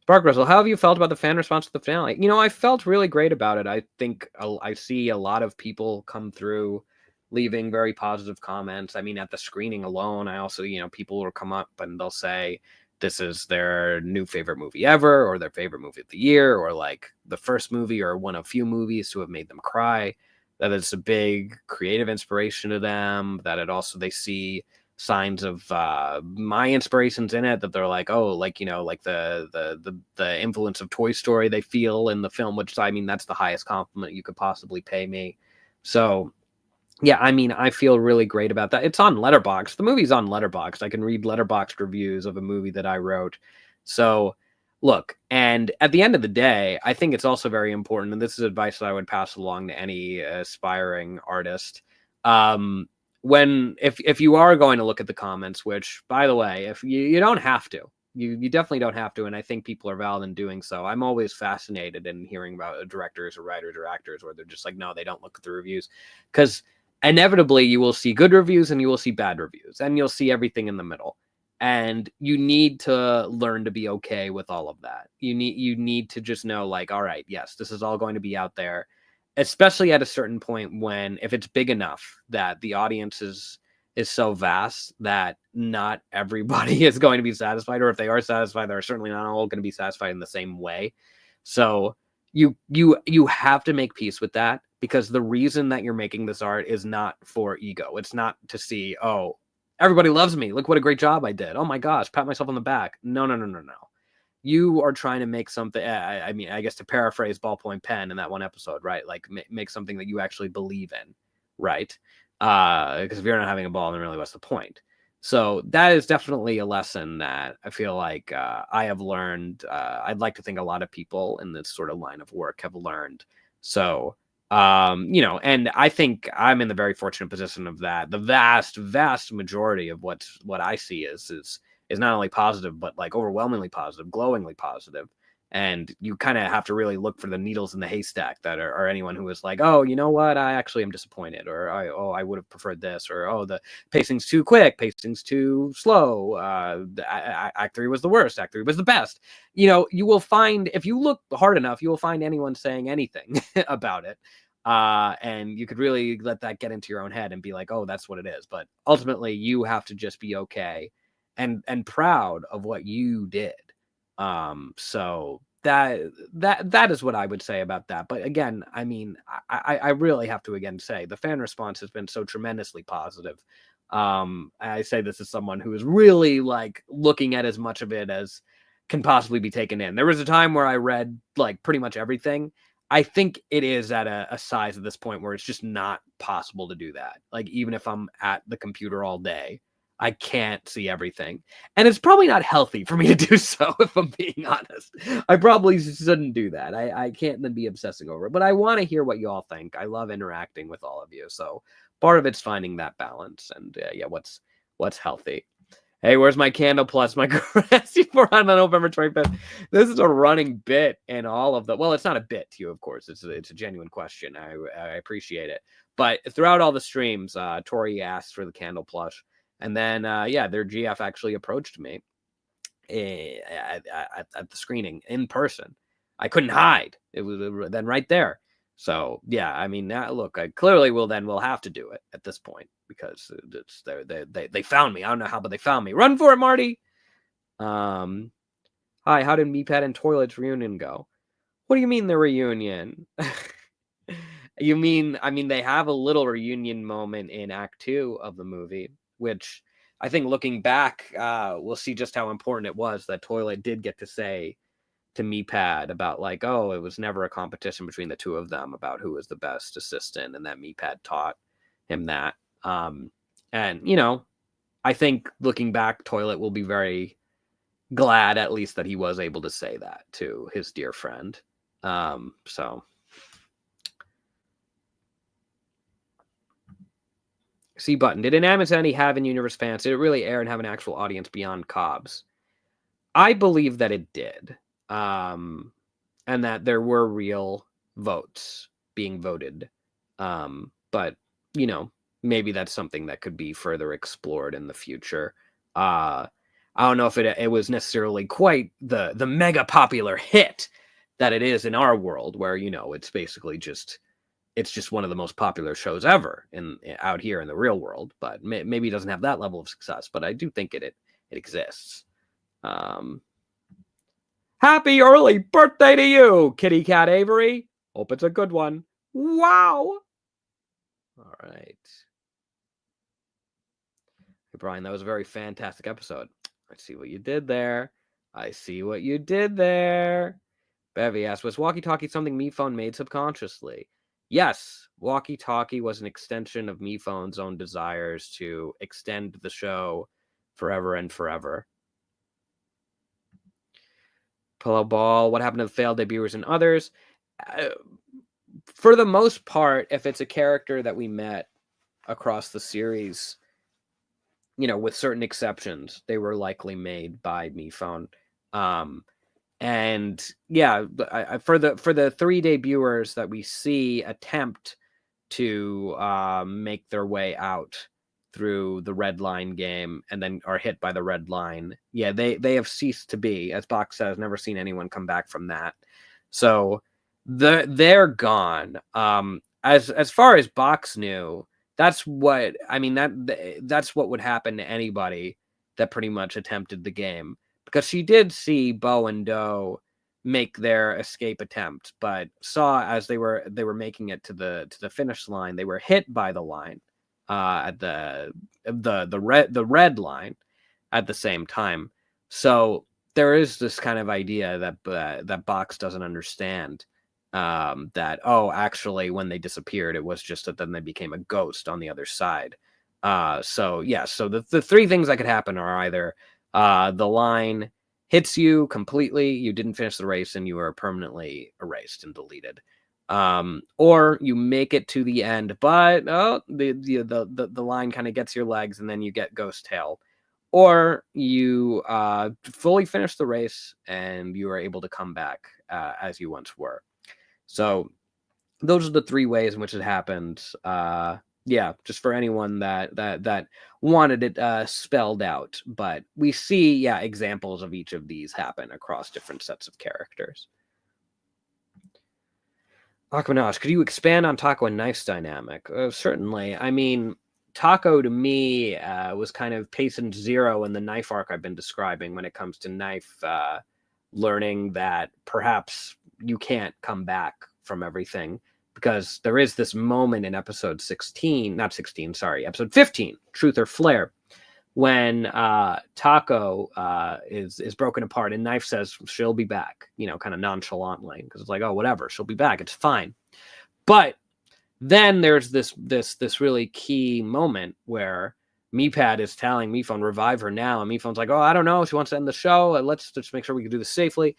Spark Russell, how have you felt about the fan response to the finale? You know, I felt really great about it. I think I see a lot of people come through leaving very positive comments. I mean, at the screening alone, I also, people will come up and they'll say this is their new favorite movie ever, or their favorite movie of the year, or like the first movie or one of few movies to have made them cry. That it's a big creative inspiration to them, that it also, they see signs of my inspirations in it, that they're like, oh, like, like the influence of Toy Story they feel in the film, which, I mean, that's the highest compliment you could possibly pay me. So yeah, I mean, I feel really great about that. It's on Letterboxd. The movie's on Letterboxd. I can read Letterboxd reviews of a movie that I wrote. So look, and at the end of the day, I think it's also very important, and this is advice that I would pass along to any aspiring artist. If you are going to look at the comments, which, by the way, if you don't have to, you definitely don't have to, and I think people are valid in doing so. I'm always fascinated in hearing about directors or writers or actors where they're just like, no, they don't look at the reviews, because inevitably you will see good reviews and you will see bad reviews, and you'll see everything in the middle. And you need to learn to be okay with all of that. You need to just know, like, all right, yes, this is all going to be out there, especially at a certain point, when if it's big enough that the audience is so vast that not everybody is going to be satisfied, or if they are satisfied, they're certainly not all going to be satisfied in the same way. So you have to make peace with that, because the reason that you're making this art is not for ego. It's not to see, oh, everybody loves me, look what a great job I did, oh my gosh, pat myself on the back. No. You are trying to make something, I mean, I guess to paraphrase Ballpoint Pen in that one episode, right? Like make something that you actually believe in, right? Because if you're not having a ball, then really what's the point? So that is definitely a lesson that I feel like I have learned. I'd like to think a lot of people in this sort of line of work have learned. So, and I think I'm in the very fortunate position of that. The vast majority of what I see is not only positive, but like overwhelmingly positive, glowingly positive. And you kind of have to really look for the needles in the haystack that are anyone who is like, oh, you know what, I actually am disappointed, or I would have preferred this, or oh, the pacing's too quick, pacing's too slow, act 3 was the worst, act 3 was the best. You will find, if you look hard enough, you will find anyone saying anything about it. And you could really let that get into your own head and be like, oh, that's what it is. But ultimately, you have to just be okay and proud of what you did. So that is what I would say about that. But again, I mean, I really have to again say the fan response has been so tremendously positive. I say this as someone who is really like looking at as much of it as can possibly be taken in. There was a time where I read like pretty much everything. I think it is at a size at this point where it's just not possible to do that. Like, even if I'm at the computer all day, I can't see everything. And it's probably not healthy for me to do so, if I'm being honest. I probably shouldn't do that. I can't then be obsessing over it. But I want to hear what you all think. I love interacting with all of you. So part of it's finding that balance. And yeah, what's healthy. Hey, where's my candle plus my grassy for on November 25th? This is a running bit in all of the. Well, it's not a bit to you, of course. It's a genuine question. I appreciate it. But throughout all the streams, Tori asked for the candle plush, and then yeah, their GF actually approached me at the screening in person. I couldn't hide. It was then right there. So yeah, I mean, look, I clearly will have to do it at this point because it's they found me. I don't know how, but they found me. Run for it, Marty. Hi, how did MePad and Toilets reunion go? What do you mean the reunion? You mean, I mean, they have a little reunion moment in Act 2 of the movie, which I think looking back, we'll see just how important it was that Toilet did get to say to MePad about like, oh, it was never a competition between the two of them about who was the best assistant, and that MePad taught him that. And you know, I think looking back, Toilet will be very glad at least that he was able to say that to his dear friend. So C button. Did Inanimate Insanity have an universe fans? Did it really air and have an actual audience beyond Cobs? I believe that it did. And that there were real votes being voted. But, you know, maybe that's something that could be further explored in the future. I don't know if it was necessarily quite the mega popular hit that it is in our world, where, you know, it's basically just one of the most popular shows ever out here in the real world. But maybe it doesn't have that level of success, but I do think it exists. Happy early birthday to you, Kitty Cat Avery. Hope it's a good one. Wow. All right. Hey, Brian, that was a very fantastic episode. I see what you did there. Bevy asked, was Walkie-talkie something MePhone made subconsciously? Yes, Walkie-talkie was an extension of MePhone's own desires to extend the show forever and forever. Pillow Ball, what happened to the failed debuters and others? For the most part, if it's a character that we met across the series, you know, with certain exceptions, they were likely made by MePhone. And yeah, for the 3 debuters that we see attempt to make their way out through the red line game and then are hit by the red line, yeah, they have ceased to be, as Box says, never seen anyone come back from that. So they're gone. As far as Box knew, that's what I mean. That's what would happen to anybody that pretty much attempted the game, because she did see Bo and Doe make their escape attempt, but saw as they were making it to the finish line, they were hit by the line at the red line at the same time. So there is this kind of idea that Box doesn't understand, that, oh, actually when they disappeared, it was just that then they became a ghost on the other side. So yeah, so the 3 things that could happen are either the line hits you completely, you didn't finish the race, and you are permanently erased and deleted. Or you make it to the end, but the line kind of gets your legs, and then you get ghost tail. Or you fully finish the race, and you are able to come back as you once were. So those are the 3 ways in which it happened. Yeah, just for anyone that wanted it spelled out. But we see, yeah, examples of each of these happen across different sets of characters. Aquanash, could you expand on Taco and Knife's dynamic? Certainly. I mean, Taco to me was kind of patient zero in the Knife arc I've been describing when it comes to Knife learning that perhaps you can't come back from everything, because there is this moment in episode 16, not 16, sorry, episode 15, Truth or Flare, when Taco is broken apart and Knife says she'll be back, kind of nonchalantly, because it's like, oh, whatever, she'll be back, it's fine. But then there's this really key moment where MePad is telling MePhone, revive her now, and MePhone's like, oh, I don't know, she wants to end the show, let's just make sure we can do this safely.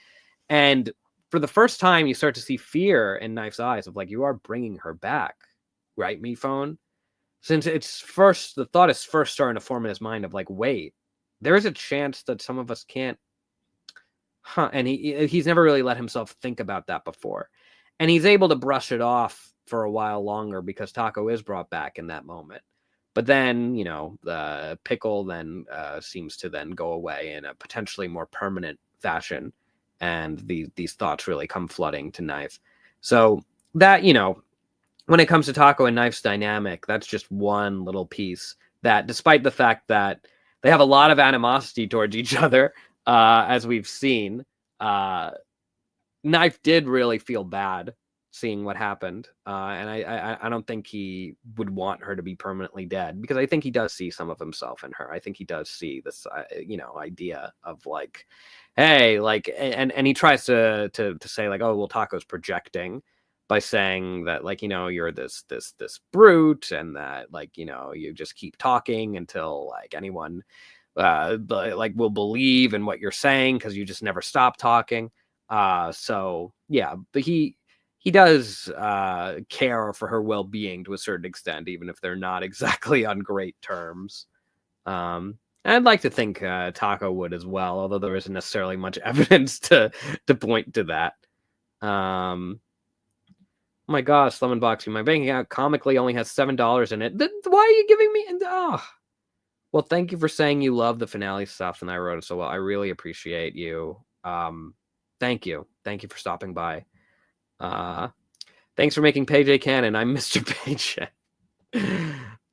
And for the first time, you start to see fear in Knife's eyes of like, you are bringing her back, right, MePhone? Since the thought is first starting to form in his mind of like, wait, there is a chance that some of us can't, and he's never really let himself think about that before. And he's able to brush it off for a while longer because Taco is brought back in that moment. But then, the pickle then seems to then go away in a potentially more permanent fashion. And these thoughts really come flooding to Knife. So that, when it comes to Taco and Knife's dynamic, that's just one little piece that, despite the fact that they have a lot of animosity towards each other, as we've seen, Knife did really feel bad seeing what happened, and I don't think he would want her to be permanently dead, because I think he does see some of himself in her. I think he does see this, idea of like, hey, like, and he tries to say like, oh, well, Taco's projecting by saying that, like, you're this brute, and that, like, you just keep talking until like anyone like will believe in what you're saying because you just never stop talking. So yeah, but he does care for her well-being to a certain extent, even if they're not exactly on great terms. I'd like to think Taco would as well, although there isn't necessarily much evidence to point to that. Oh my gosh, Lemon Boxy, my bank account comically only has $7 in it. Why are you giving me? Oh. Well, thank you for saying you love the finale stuff, and I wrote it so well. I really appreciate you. Thank you. Thank you for stopping by. Thanks for making PayJay canon. I'm Mr. PayJay.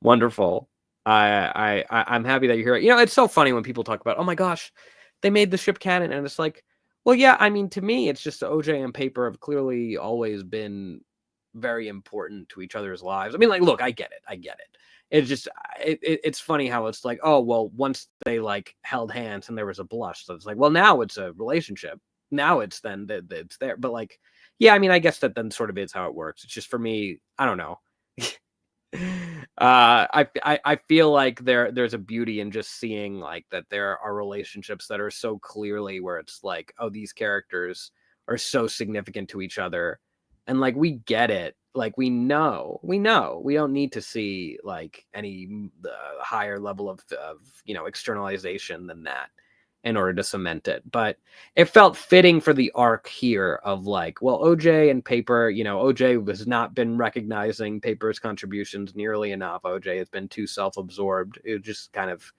Wonderful. I'm happy that you're here. It's so funny when people talk about, oh my gosh, they made the ship canon, and it's like, well, yeah, I mean, to me, it's just OJ and Paper have clearly always been very important to each other's lives. I mean, like, look, I get it. It's just, it's funny how it's like, oh, well, once they like held hands and there was a blush, so it's like, well, now it's a relationship. Now it's then that it's there. But like, yeah, I mean, I guess that then sort of is how it works. It's just, for me, I don't know. I feel like there's a beauty in just seeing like that there are relationships that are so clearly where it's like, oh, these characters are so significant to each other, and like we get it, like we know we don't need to see like any higher level of externalization than that in order to cement it. But it felt fitting for the arc here of like, well, OJ and Paper, OJ has not been recognizing Paper's contributions nearly enough. OJ has been too self-absorbed. It just kind of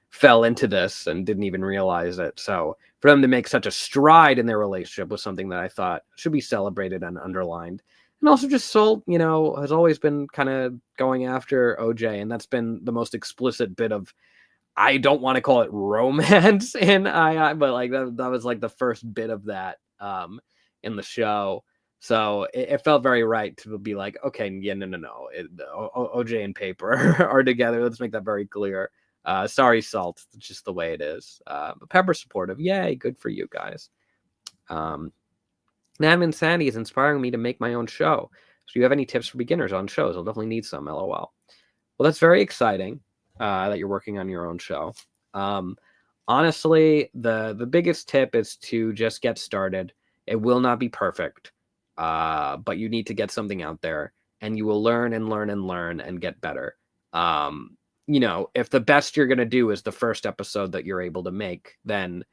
fell into this and didn't even realize it. So for them to make such a stride in their relationship was something that I thought should be celebrated and underlined. And also just Soul, has always been kind of going after OJ, and that's been the most explicit bit of, I don't want to call it romance in II, but like that was like the first bit of that in the show. So it felt very right to be like, okay, yeah, no. OJ and Paper are together. Let's make that very clear. Sorry, Salt. It's just the way it is. But Pepper's supportive. Yay, good for you guys. Inanimate Insanity is inspiring me to make my own show. So do you have any tips for beginners on shows? I'll definitely need some, LOL. Well, that's very exciting. That you're working on your own show. Honestly, the biggest tip is to just get started. It will not be perfect, but you need to get something out there, and you will learn and get better. If the best you're going to do is the first episode that you're able to make, then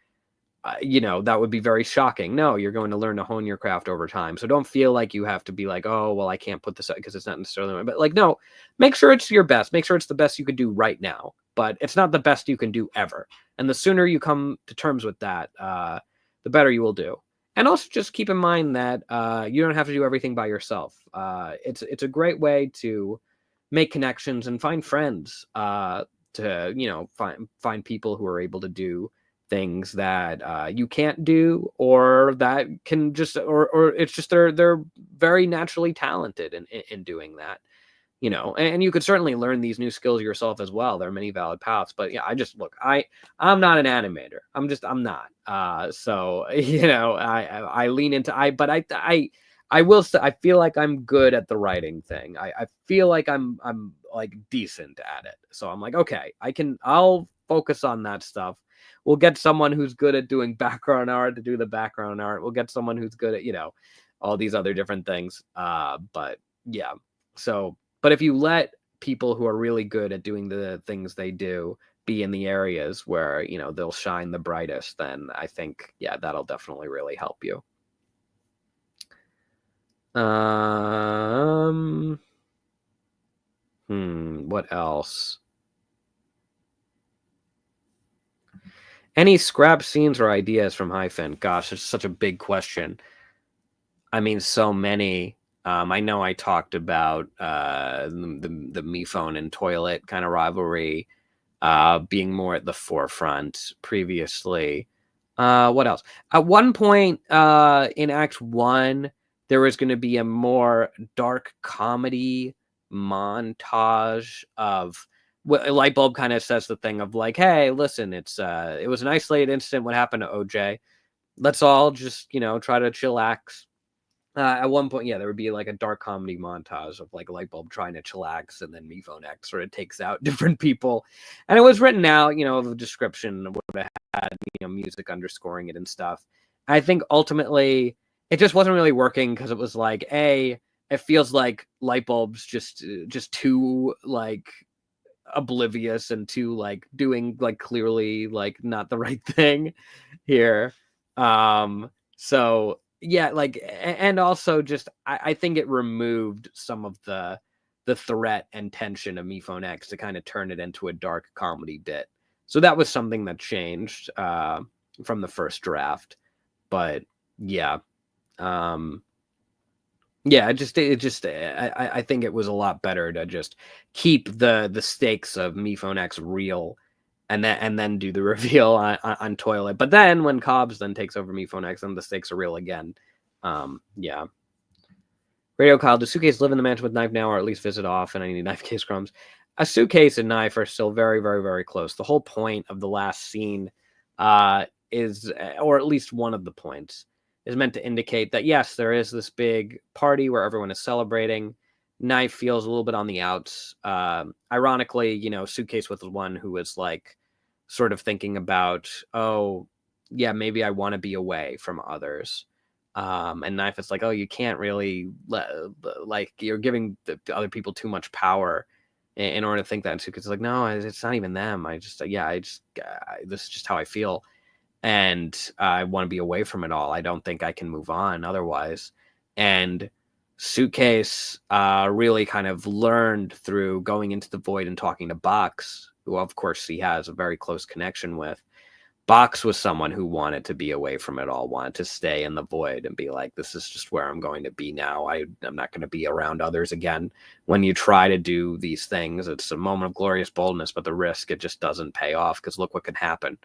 that would be very shocking. No, you're going to learn to hone your craft over time. So don't feel like you have to be like, oh, well, I can't put this out because it's not necessarily, but like, no, make sure it's your best. Make sure it's the best you could do right now, but it's not the best you can do ever. And the sooner you come to terms with that, the better you will do. And also just keep in mind that you don't have to do everything by yourself. It's a great way to, make connections and find friends, to, you know, find people who are able to do things that you can't do, or that can just, or it's just they're very naturally talented in doing that, you know. And you could certainly learn these new skills yourself as well. There are many valid paths, but yeah, I just look, I'm not an animator. I'm not. So you know, I lean into, but I will say I feel like I'm good at the writing thing. I feel like I'm like decent at it. So I'm like, okay, I'll focus on that stuff. We'll get someone who's good at doing background art to do the background art. We'll get someone who's good at, you know, all these other different things. But yeah. So, but if you let people who are really good at doing the things they do be in the areas where, you know, they'll shine the brightest, then I think, yeah, that'll definitely really help you. What else? Any scrap scenes or ideas from Hyphen? Gosh, it's such a big question. I mean, so many. I know I talked about the MePhone and toilet kind of rivalry being more at the forefront previously. What else? At one point in Act 1, there was going to be a more dark comedy montage of Lightbulb kind of says the thing of like, hey, listen, it was an isolated incident. What happened to OJ? Let's all just, you know, try to chillax. At one point, yeah, there would be like a dark comedy montage of like Lightbulb trying to chillax, and then MePhone X sort of takes out different people. And it was written out, you know, of a description of what it had, you know, music underscoring it and stuff. I think ultimately it just wasn't really working because it was like, it feels like Lightbulb's just too like oblivious and too like doing like clearly like not the right thing here. So yeah, like, and also just I think it removed some of the threat and tension of MePhone X to kind of turn it into a dark comedy bit. So that was something that changed from the first draft. But yeah, yeah, I think it was a lot better to just keep the stakes of MePhone X real, and then do the reveal on toilet. But then when Cobs then takes over MePhone X, then the stakes are real again. Yeah. Radio Kyle, does Suitcase live in the mansion with Knife now, or at least visit often? I need Knife case crumbs. A Suitcase and Knife are still very, very, very close. The whole point of the last scene is, or at least one of the points, is meant to indicate that, yes, there is this big party where everyone is celebrating. Knife feels a little bit on the outs. Ironically, you know, Suitcase was the one who was like sort of thinking about, oh, yeah, maybe I want to be away from others. And Knife is like, oh, you can't really like, you're giving the other people too much power in order to think that. And Suitcase is like, no, it's not even them. This is just how I feel. And I want to be away from it all. I don't think I can move on otherwise. And Suitcase really kind of learned through going into the void and talking to Box, who of course he has a very close connection with. Box was someone who wanted to be away from it all, wanted to stay in the void and be like, this is just where I'm going to be now. I'm not going to be around others again. When you try to do these things, it's a moment of glorious boldness, but the risk, it just doesn't pay off, because look what can happen.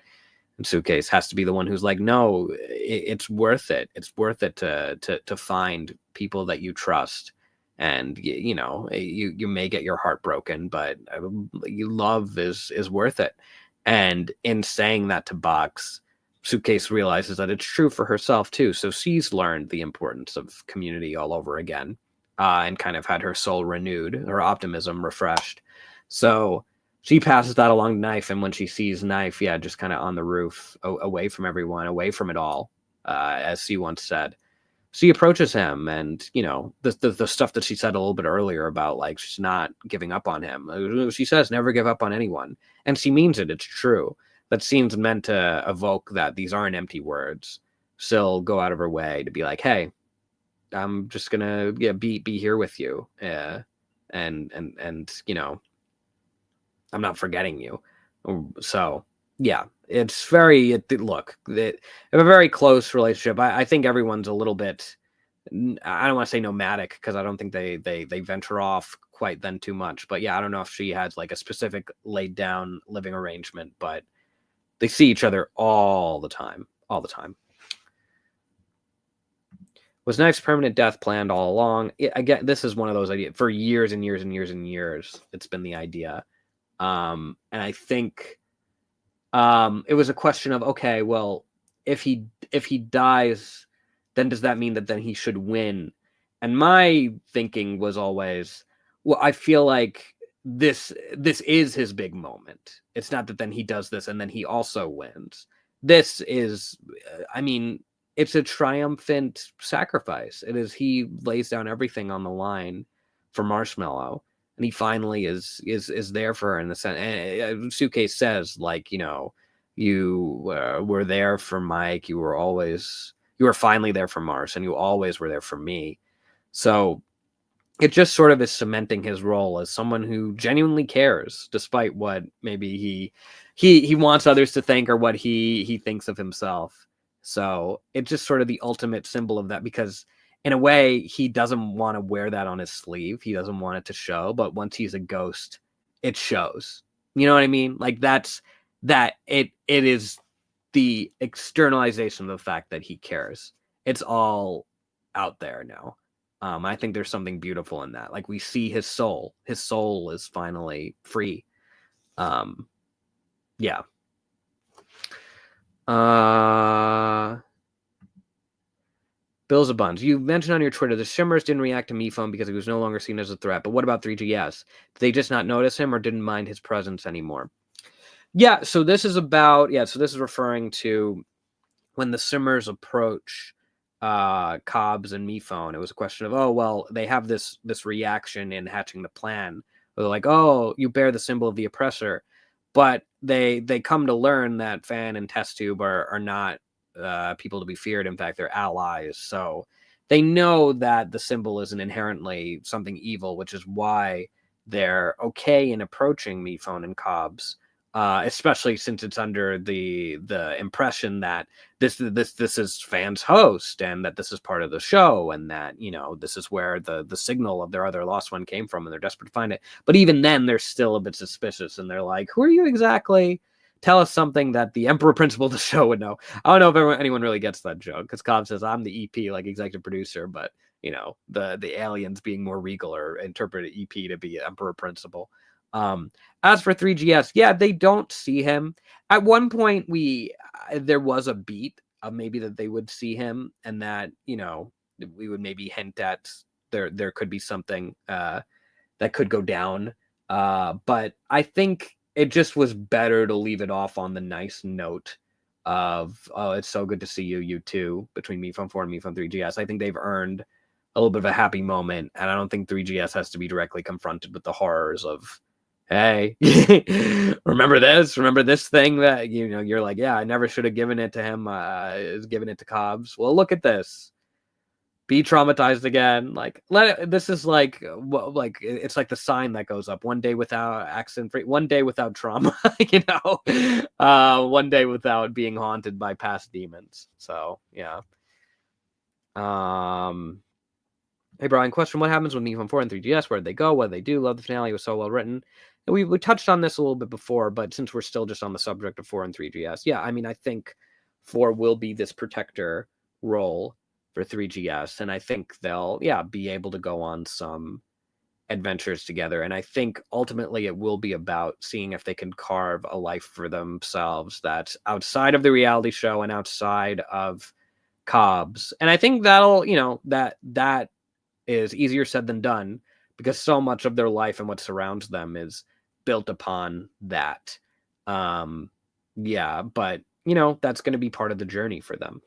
And Suitcase has to be the one who's like, no, it's worth it. It's worth it to find people that you trust. And, you know, you may get your heart broken, but love is worth it. And in saying that to Box, Suitcase realizes that it's true for herself too. So she's learned the importance of community all over again, and kind of had her soul renewed, her optimism refreshed. So she passes that along to Knife, and when she sees Knife, yeah, just kind of on the roof, away from everyone, away from it all, as she once said, she approaches him, and, you know, the stuff that she said a little bit earlier about, like, she's not giving up on him. She says, never give up on anyone. And she means it. It's true. That seems meant to evoke that these aren't empty words. She'll go out of her way to be like, hey, I'm just going to be here with you. And you know, I'm not forgetting you. So, yeah, it's very, look, they have a very close relationship. I think everyone's a little bit I don't want to say nomadic because I don't think they venture off quite then too much. But yeah, I don't know if she has like a specific laid down living arrangement, but they see each other all the time. All the time. Was Knife's permanent death planned all along? Again, this is one of those ideas for years and years and years and years. It's been the idea. And I think it was a question of, okay, well, if he dies, then does that mean that then he should win? And my thinking was always, well, I feel like this is his big moment. It's not that then he does this and then he also wins. This is, I mean, it's a triumphant sacrifice. It is, he lays down everything on the line for Marshmallow, and he finally is there for her in the sense. And Suitcase says, like, you know, you were there for Mike. You were finally there for Mars, and you always were there for me. So it just sort of is cementing his role as someone who genuinely cares, despite what maybe he wants others to think or what he thinks of himself. So it's just sort of the ultimate symbol of that, because in a way he doesn't want to wear that on his sleeve. He doesn't want it to show, but once he's a ghost, it shows. You know what I mean? Like it is the externalization of the fact that he cares. It's all out there now. I think there's something beautiful in that. Like, we see his soul. His soul is finally free. Yeah. Bills of Buns. You mentioned on your Twitter the Shimmers didn't react to MePhone because he was no longer seen as a threat. But what about 3GS? Did they just not notice him or didn't mind his presence anymore? Yeah, so this is referring to when the Shimmers approach Cobs and MePhone. It was a question of, oh, well, they have this reaction in hatching the plan. They're like, oh, you bear the symbol of the oppressor. But they come to learn that Fan and Test Tube are not people to be feared. In fact, they're allies. So they know that the symbol isn't inherently something evil, which is why they're okay in approaching MePhone and Cobs. Especially since it's under the impression that this is Fan's host, and that this is part of the show, and that, you know, this is where the signal of their other lost one came from, and they're desperate to find it. But even then, they're still a bit suspicious, and they're like, "Who are you exactly? Tell us something that the Emperor Principal of the show would know." I don't know if anyone really gets that joke, because Cobb says, "I'm the EP, like executive producer," but you know, the aliens being more regal or interpret EP to be Emperor Principal. As for 3GS, yeah, they don't see him. At one point, there was a beat of maybe that they would see him, and that, you know, we would maybe hint at there could be something that could go down. But I think it just was better to leave it off on the nice note of, oh, it's so good to see you too, between MePhone 4 and MePhone 3GS. I think they've earned a little bit of a happy moment, and I don't think 3GS has to be directly confronted with the horrors of, hey, remember this thing that, you know, you're like, yeah, I never should have given it to him, is giving it to Cobs. Well, look at this. Be traumatized again. Like, this is like it's like the sign that goes up: one day without accident free, one day without trauma, you know, one day without being haunted by past demons. So yeah. Hey, Brian, question: what happens when MePhone 4 and 3GS? Where did they go? What did they do? Love the finale. It was so well written. And we touched on this a little bit before, but since we're still just on the subject of 4 and 3GS, yeah, I mean, I think 4 will be this protector role for 3GS, and I think they'll, yeah, be able to go on some adventures together. And I think ultimately it will be about seeing if they can carve a life for themselves that's outside of the reality show and outside of Cobs. And I think that'll, you know, that is easier said than done, because so much of their life and what surrounds them is built upon that. Yeah, but you know, that's going to be part of the journey for them.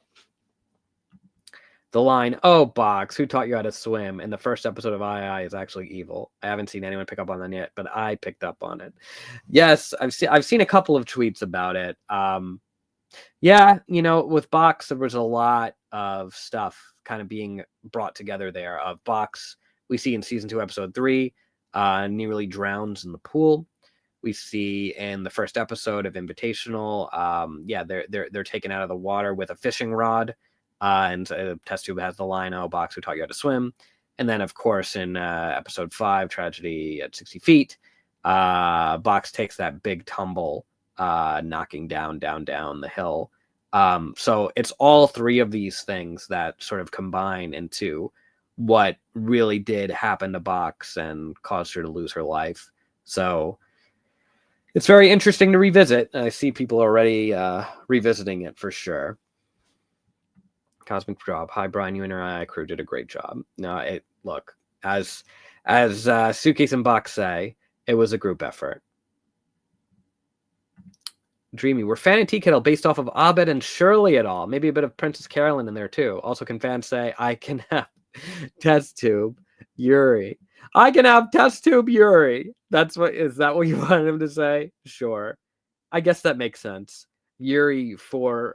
The line, "Oh, Box, who taught you how to swim?" in the first episode of II is actually evil. I haven't seen anyone pick up on that yet, but I picked up on it. Yes, I've seen a couple of tweets about it. Yeah, you know, with Box, there was a lot of stuff kind of being brought together there. Of Box, we see in season 2, episode 3, nearly drowns in the pool. We see in the first episode of Invitational, yeah, they're taken out of the water with a fishing rod. And Test Tube has the line, "Oh, Box, who taught you how to swim?" And then, of course, in episode 5, Tragedy at 60 Feet, Box takes that big tumble, knocking down the hill. So it's all three of these things that sort of combine into what really did happen to Box and caused her to lose her life. So it's very interesting to revisit. I see people already revisiting it for sure. Cosmic Job. Hi, Brian. You and our crew did a great job. No, look, as Suitcase and Box say, it was a group effort. Dreamy. We're fan and Tea Kettle based off of Abed and Shirley at all. Maybe a bit of Princess Carolyn in there too. Also, can fans say I can have Test Tube Yuri? I can have Test Tube Yuri. Is that what you wanted him to say? Sure. I guess that makes sense. Yuri for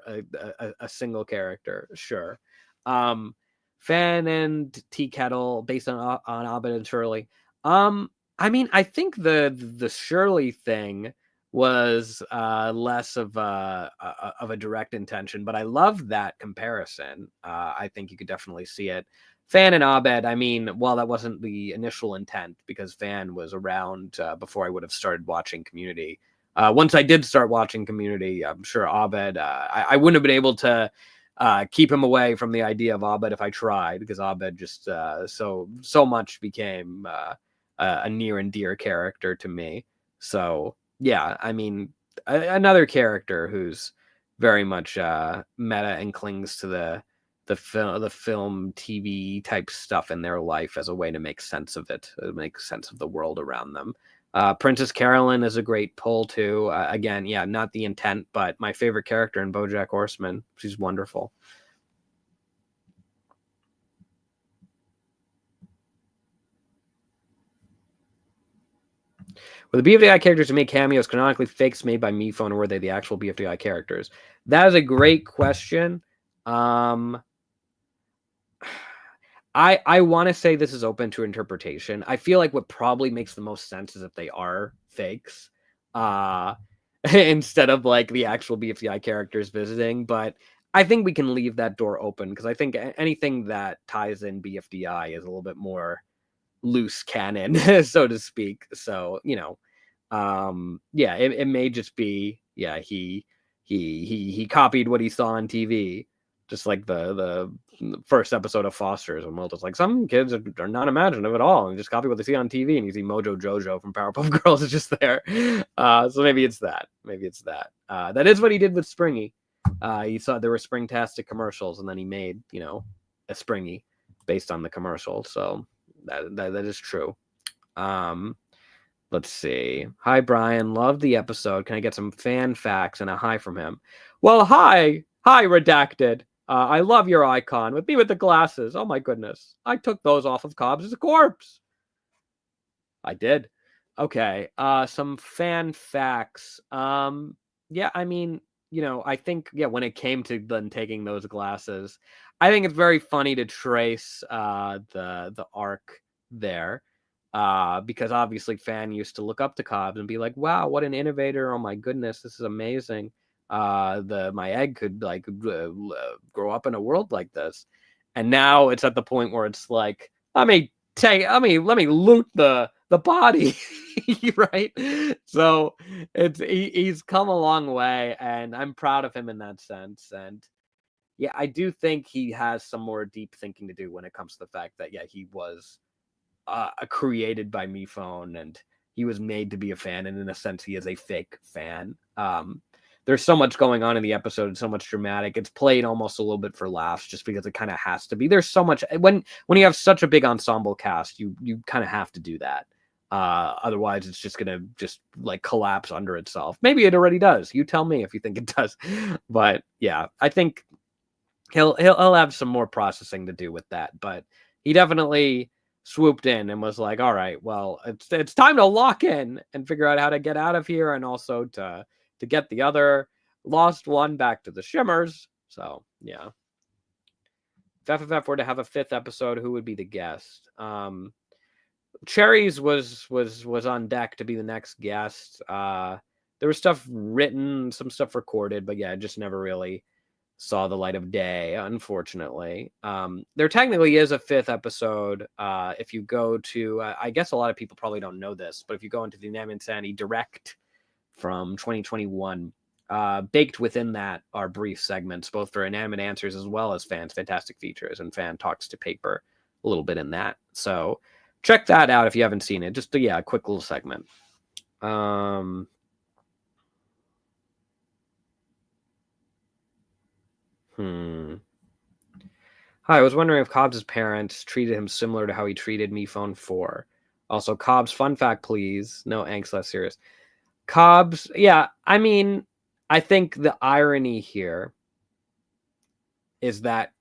a single character. Sure. Fan and Tea Kettle based on Abed and Shirley. I mean, I think the Shirley thing was less of a direct intention, but I love that comparison. I think you could definitely see it. Fan and Abed, I mean, well, that wasn't the initial intent because Fan was around before I would have started watching Community. Once I did start watching Community, I'm sure Abed, I wouldn't have been able to keep him away from the idea of Abed if I tried, because Abed just so much became a near and dear character to me. So yeah, I mean, another character who's very much meta and clings to the film TV type stuff in their life as a way to make sense of it, make sense of the world around them. Princess Carolyn is a great pull too. Again, yeah, not the intent, but my favorite character in BoJack Horseman. She's wonderful. Were the BFDI characters who make cameos canonically fakes made by MePhone, or were they the actual BFDI characters? That is a great question. I want to say this is open to interpretation. I feel like what probably makes the most sense is if they are fakes, instead of like the actual BFDI characters visiting. But I think we can leave that door open because I think anything that ties in BFDI is a little bit more loose canon, so to speak. So, you know, yeah, it may just be, yeah, he copied what he saw on TV, just like the first episode of Foster's, when Mulder's like, some kids are not imaginative at all and just copy what they see on TV, and you see Mojo Jojo from Powerpuff Girls is just there. So maybe it's that. That is what he did with Springy. He saw there were Springtastic commercials, and then he made, you know, a Springy based on the commercial. So that is true. Let's see. Hi, Brian. Love the episode. Can I get some fan facts and a hi from him? Well, hi, Redacted. I love your icon with me with the glasses. Oh my goodness, I took those off of Cobs as a corpse. I did. Okay. Some fan facts. Yeah, I mean, you know, I think, yeah, when it came to then taking those glasses, I think it's very funny to trace the arc there. Because obviously Fan used to look up to Cobbs and be like, wow, what an innovator. Oh my goodness, this is amazing. My egg could like grow up in a world like this. And now it's at the point where it's like, let me loot the body. Right? So he's come a long way, and I'm proud of him in that sense. And yeah, I do think he has some more deep thinking to do when it comes to the fact that, yeah, he was created by MePhone, and he was made to be a fan, and in a sense he is a fake fan. There's so much going on in the episode, so much dramatic. It's played almost a little bit for laughs, just because it kind of has to be. There's so much when you have such a big ensemble cast, you kind of have to do that. Otherwise it's just gonna like collapse under itself. Maybe it already does. You tell me if you think it does. But yeah, I think he'll have some more processing to do with that. But he definitely swooped in and was like, all right, well, it's time to lock in and figure out how to get out of here, and also to get the other lost one back to the Shimmers. So yeah, if FFF were to have a 5th episode, who would be the guest? Cherries was on deck to be the next guest. There was stuff written, some stuff recorded, but yeah, it just never really saw the light of day, unfortunately. There technically is a 5th episode. If you go to, I guess a lot of people probably don't know this, but if you go into the Inanimate Insanity Direct from 2021, baked within that are brief segments, both for inanimate answers as well as fans' fantastic features, and fan talks to paper a little bit in that. So check that out if you haven't seen it. Just a quick little segment. Hi, I was wondering if Cobbs' parents treated him similar to how he treated MePhone 4. Also, Cobbs, fun fact, please. No angst, less serious. Cobbs, yeah, I mean, I think the irony here is that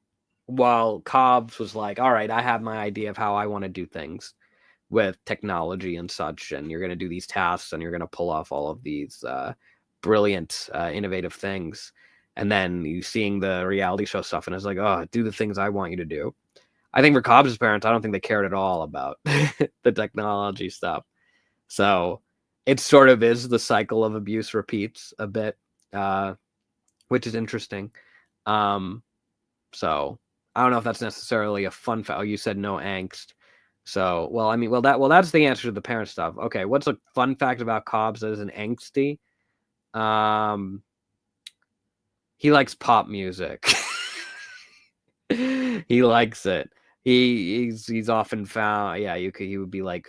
while Cobbs was like, all right, I have my idea of how I want to do things with technology and such, and you're going to do these tasks, and you're going to pull off all of these brilliant, innovative things. And then you seeing the reality show stuff, and it's like, oh, do the things I want you to do. I think for Cobbs' parents, I don't think they cared at all about the technology stuff. So it sort of is the cycle of abuse repeats a bit, which is interesting. So I don't know if that's necessarily a fun fact. Oh, you said no angst. So, well, I mean, that's the answer to the parent stuff. Okay, what's a fun fact about Cobbs that isn't angsty? He likes pop music. He likes it. He's often found, yeah, he would be like,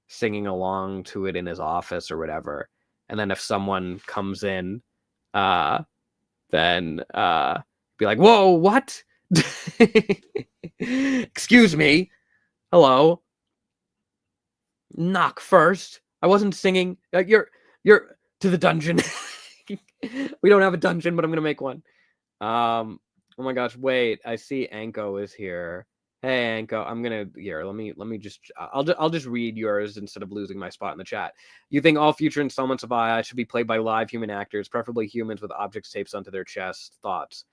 singing along to it in his office or whatever. And then if someone comes in, then be like, whoa, what? Excuse me. Hello. Knock first. I wasn't singing. You're to the dungeon. We don't have a dungeon, but I'm gonna make one. Oh my gosh, wait. I see Anko is here. Hey Anko, I'm gonna let me just I'll just read yours instead of losing my spot in the chat. You think all future installments of II should be played by live human actors, preferably humans with objects taped onto their chests? Thoughts?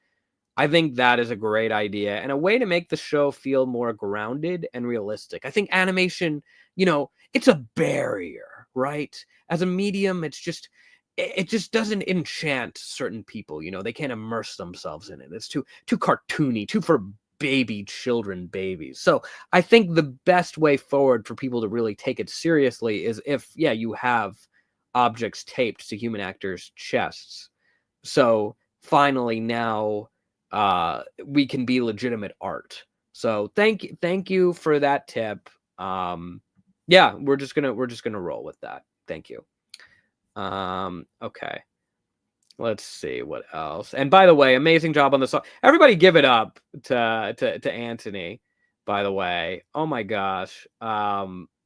I think that is a great idea and a way to make the show feel more grounded and realistic. I think animation, it's a barrier, right? As a medium, it just doesn't enchant certain people. They can't immerse themselves in it. It's too cartoony, too for babies. So I think the best way forward for people to really take it seriously is if, you have objects taped to human actors' chests. So finally now we can be legitimate art. So thank you for that tip. We're just gonna roll with that. Thank you. Okay. Let's see what else. And by the way, amazing job on the song. Everybody give it up to Anthony, by the way. Oh my gosh.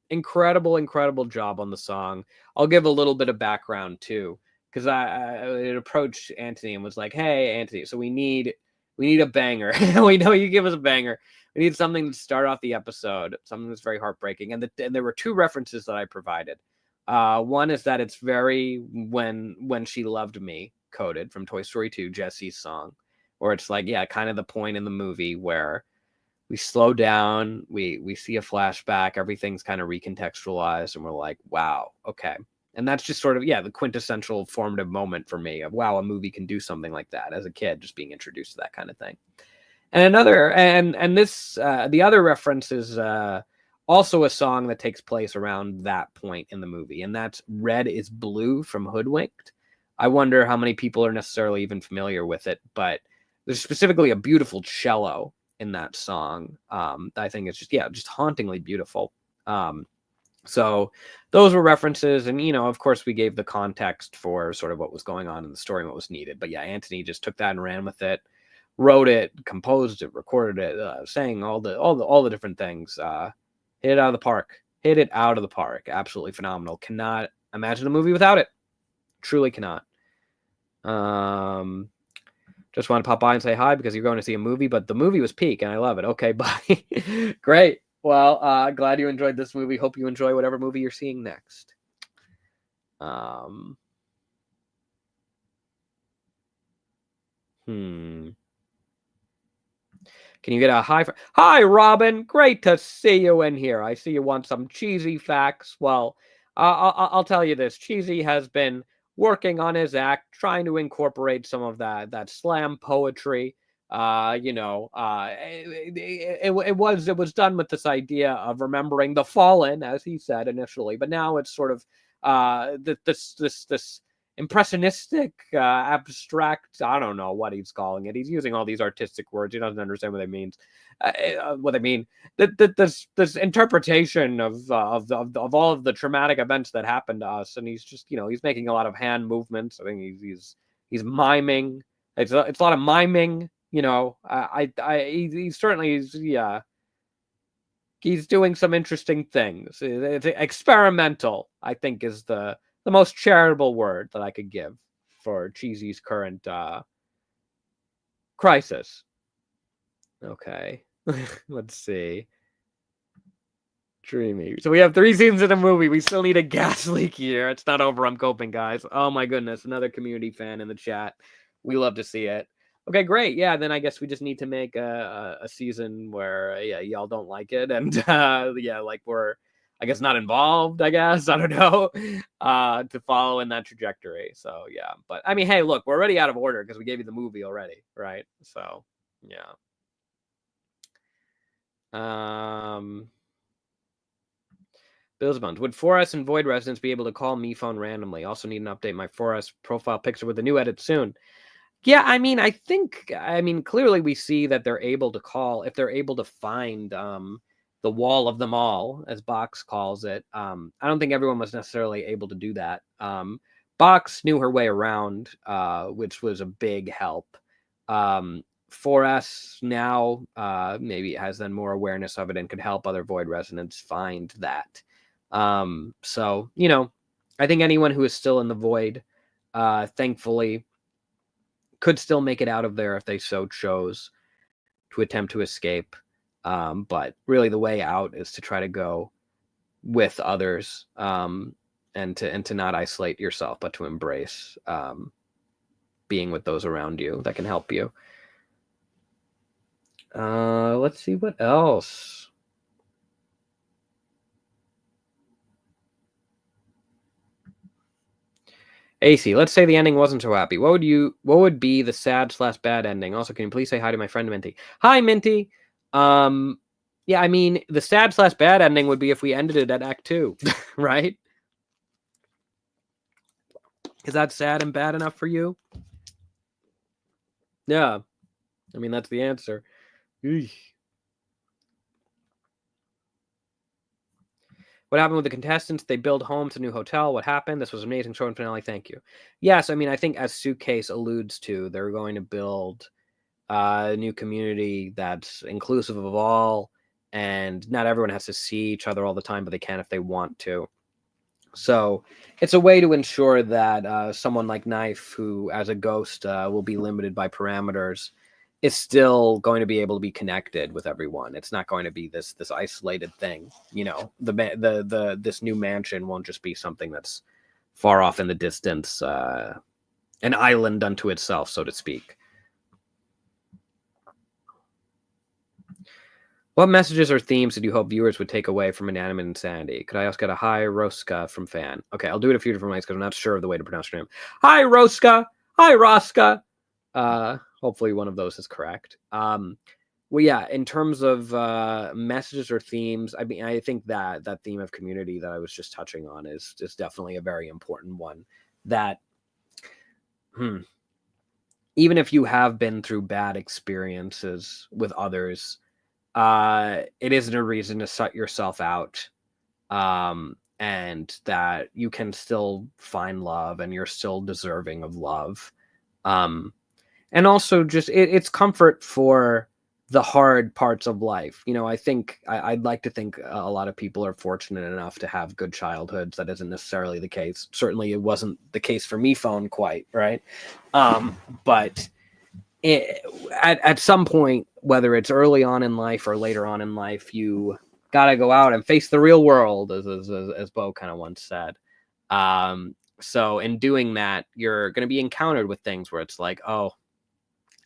Incredible job on the song. I'll give a little bit of background too, because I approached Anthony and was like, hey, Anthony, so we need a banger. We know you give us a banger. We need something to start off the episode, something that's very heartbreaking. And there were 2 references that I provided. One is that it's very when she loved me coded from Toy Story 2, Jesse's song, or it's like, kind of the point in the movie where we slow down, we see a flashback, everything's kind of recontextualized, and we're like, wow, okay. And that's just sort of, the quintessential formative moment for me of, wow, a movie can do something like that as a kid, just being introduced to that kind of thing. And the other reference is also a song that takes place around that point in the movie, and that's Red is Blue from Hoodwinked. I wonder how many people are necessarily even familiar with it, but there's specifically a beautiful cello in that song. I think it's just hauntingly beautiful. So those were references, and of course we gave the context for sort of what was going on in the story and what was needed. But Anthony just took that and ran with it, wrote it, composed it, recorded it, sang all the different things. Hit it out of the park. Absolutely phenomenal. Cannot imagine a movie without it. Truly cannot. Just want to pop by and say hi because you're going to see a movie, but the movie was peak and I love it. Okay, bye. Great. Well, glad you enjoyed this movie. Hope you enjoy whatever movie you're seeing next. Can you get a high? Hi, Robin. Great to see you in here. I see you want some cheesy facts. Well, I'll tell you this. Cheesy has been working on his act, trying to incorporate some of that slam poetry. It was done with this idea of remembering the fallen, as he said initially, but now it's sort of this impressionistic, abstract. I don't know what he's calling it. He's using all these artistic words. He doesn't understand what they mean. What they mean. This interpretation of all of the traumatic events that happened to us, and he's just he's making a lot of hand movements. I think he's miming. It's a lot of miming. He certainly he's doing some interesting things. It's experimental, I think, is the most charitable word that I could give for Cheesy's current crisis. Okay, let's see. Dreamy. So we have 3 scenes in the movie. We still need a gas leak here. It's not over. I'm coping, guys. Oh my goodness, another community fan in the chat. We love to see it. Okay, great. Yeah, then I guess we just need to make a season where y'all don't like it, and like we're I guess not involved. I guess I don't know to follow in that trajectory. So yeah, but I mean, hey, look, we're already out of order because we gave you the movie already, right? So yeah. Bill's Buns. Would 4S and Void residents be able to call MePhone randomly? Also need an update my 4S profile picture with a new edit soon. Yeah, I mean, clearly we see that they're able to call if they're able to find the wall of them all, as Box calls it. I don't think everyone was necessarily able to do that. Box knew her way around, which was a big help. 4S now maybe it has then more awareness of it and could help other Void residents find that. So, I think anyone who is still in the Void, thankfully, could still make it out of there if they so chose to attempt to escape. But really the way out is to try to go with others, and to not isolate yourself, but to embrace being with those around you that can help you. Let's see what else. AC, let's say the ending wasn't so happy. What would be the sad/bad ending? Also, can you please say hi to my friend Minty? Hi, Minty. Yeah, I mean, the sad/bad ending would be if we ended it at Act 2, right? Is that sad and bad enough for you? Yeah. I mean, that's the answer. Eesh. What happened with the contestants? They build homes, a new hotel. What happened? This was an amazing show and finale. Thank you. Yes, I mean, I think as Suitcase alludes to, they're going to build a new community that's inclusive of all, and not everyone has to see each other all the time, but they can if they want to. So it's a way to ensure that someone like Knife, who as a ghost will be limited by parameters, is still going to be able to be connected with everyone. It's not going to be this isolated thing. This new mansion won't just be something that's far off in the distance, an island unto itself, so to speak. What messages or themes did you hope viewers would take away from Inanimate Insanity? Could I also get a hi, Roska from fan? Okay, I'll do it a few different ways because I'm not sure of the way to pronounce your name. Hi, Roska. Hi, Roska. Hopefully one of those is correct. Well, yeah, in terms of messages or themes, I mean, I think that theme of community that I was just touching on is definitely a very important one. That, even if you have been through bad experiences with others, it isn't a reason to shut yourself out, and that you can still find love and you're still deserving of love. And also just it's comfort for the hard parts of life. I think I'd like to think a lot of people are fortunate enough to have good childhoods. That isn't necessarily the case. Certainly it wasn't the case for MePhone quite, right? But at some point, whether it's early on in life or later on in life, you gotta go out and face the real world, as Bo kind of once said. So in doing that, you're going to be encountered with things where it's like, oh,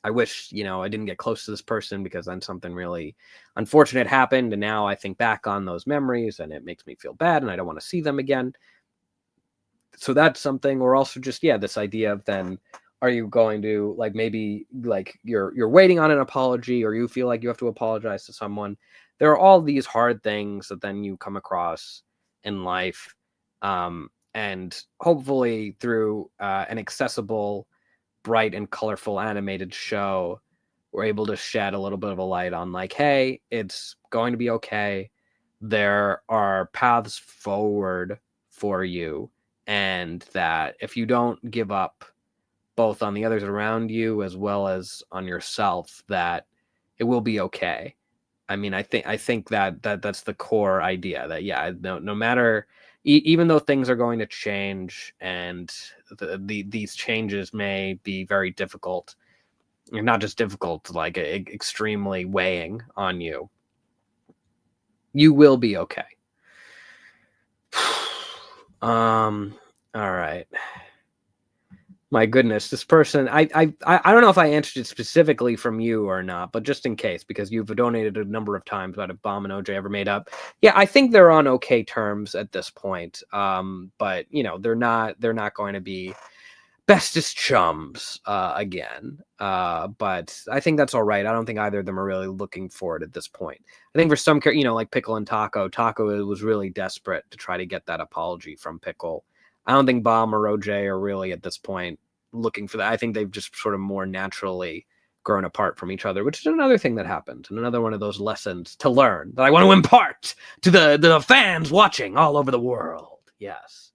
I wish, I didn't get close to this person because then something really unfortunate happened. And now I think back on those memories and it makes me feel bad and I don't want to see them again. So that's something. Or also just, yeah, this idea of then, are you going to, like, maybe like you're waiting on an apology, or you feel like you have to apologize to someone. There are all these hard things that then you come across in life, and hopefully through an accessible, bright and colorful animated show, we're able to shed a little bit of a light on, like, hey, it's going to be okay. There are paths forward for you, and that if you don't give up both on the others around you as well as on yourself, that it will be okay. I mean, I think that's the core idea, that, yeah, no matter, even though things are going to change, and these changes may be very difficult, not just difficult, like extremely weighing on you, you will be okay. All right. My goodness, this person, I don't know if I answered it specifically from you or not, but just in case, because you've donated a number of times about if Bomb and OJ ever made up. Yeah, I think they're on okay terms at this point. But they're not going to be bestest chums again. But I think that's all right. I don't think either of them are really looking for it at this point. I think for some, like Pickle and Taco was really desperate to try to get that apology from Pickle. I don't think Bomb or OJ are really at this point looking for that. I think they've just sort of more naturally grown apart from each other, which is another thing that happened, and another one of those lessons to learn that I want to impart to the fans watching all over the world. Yes.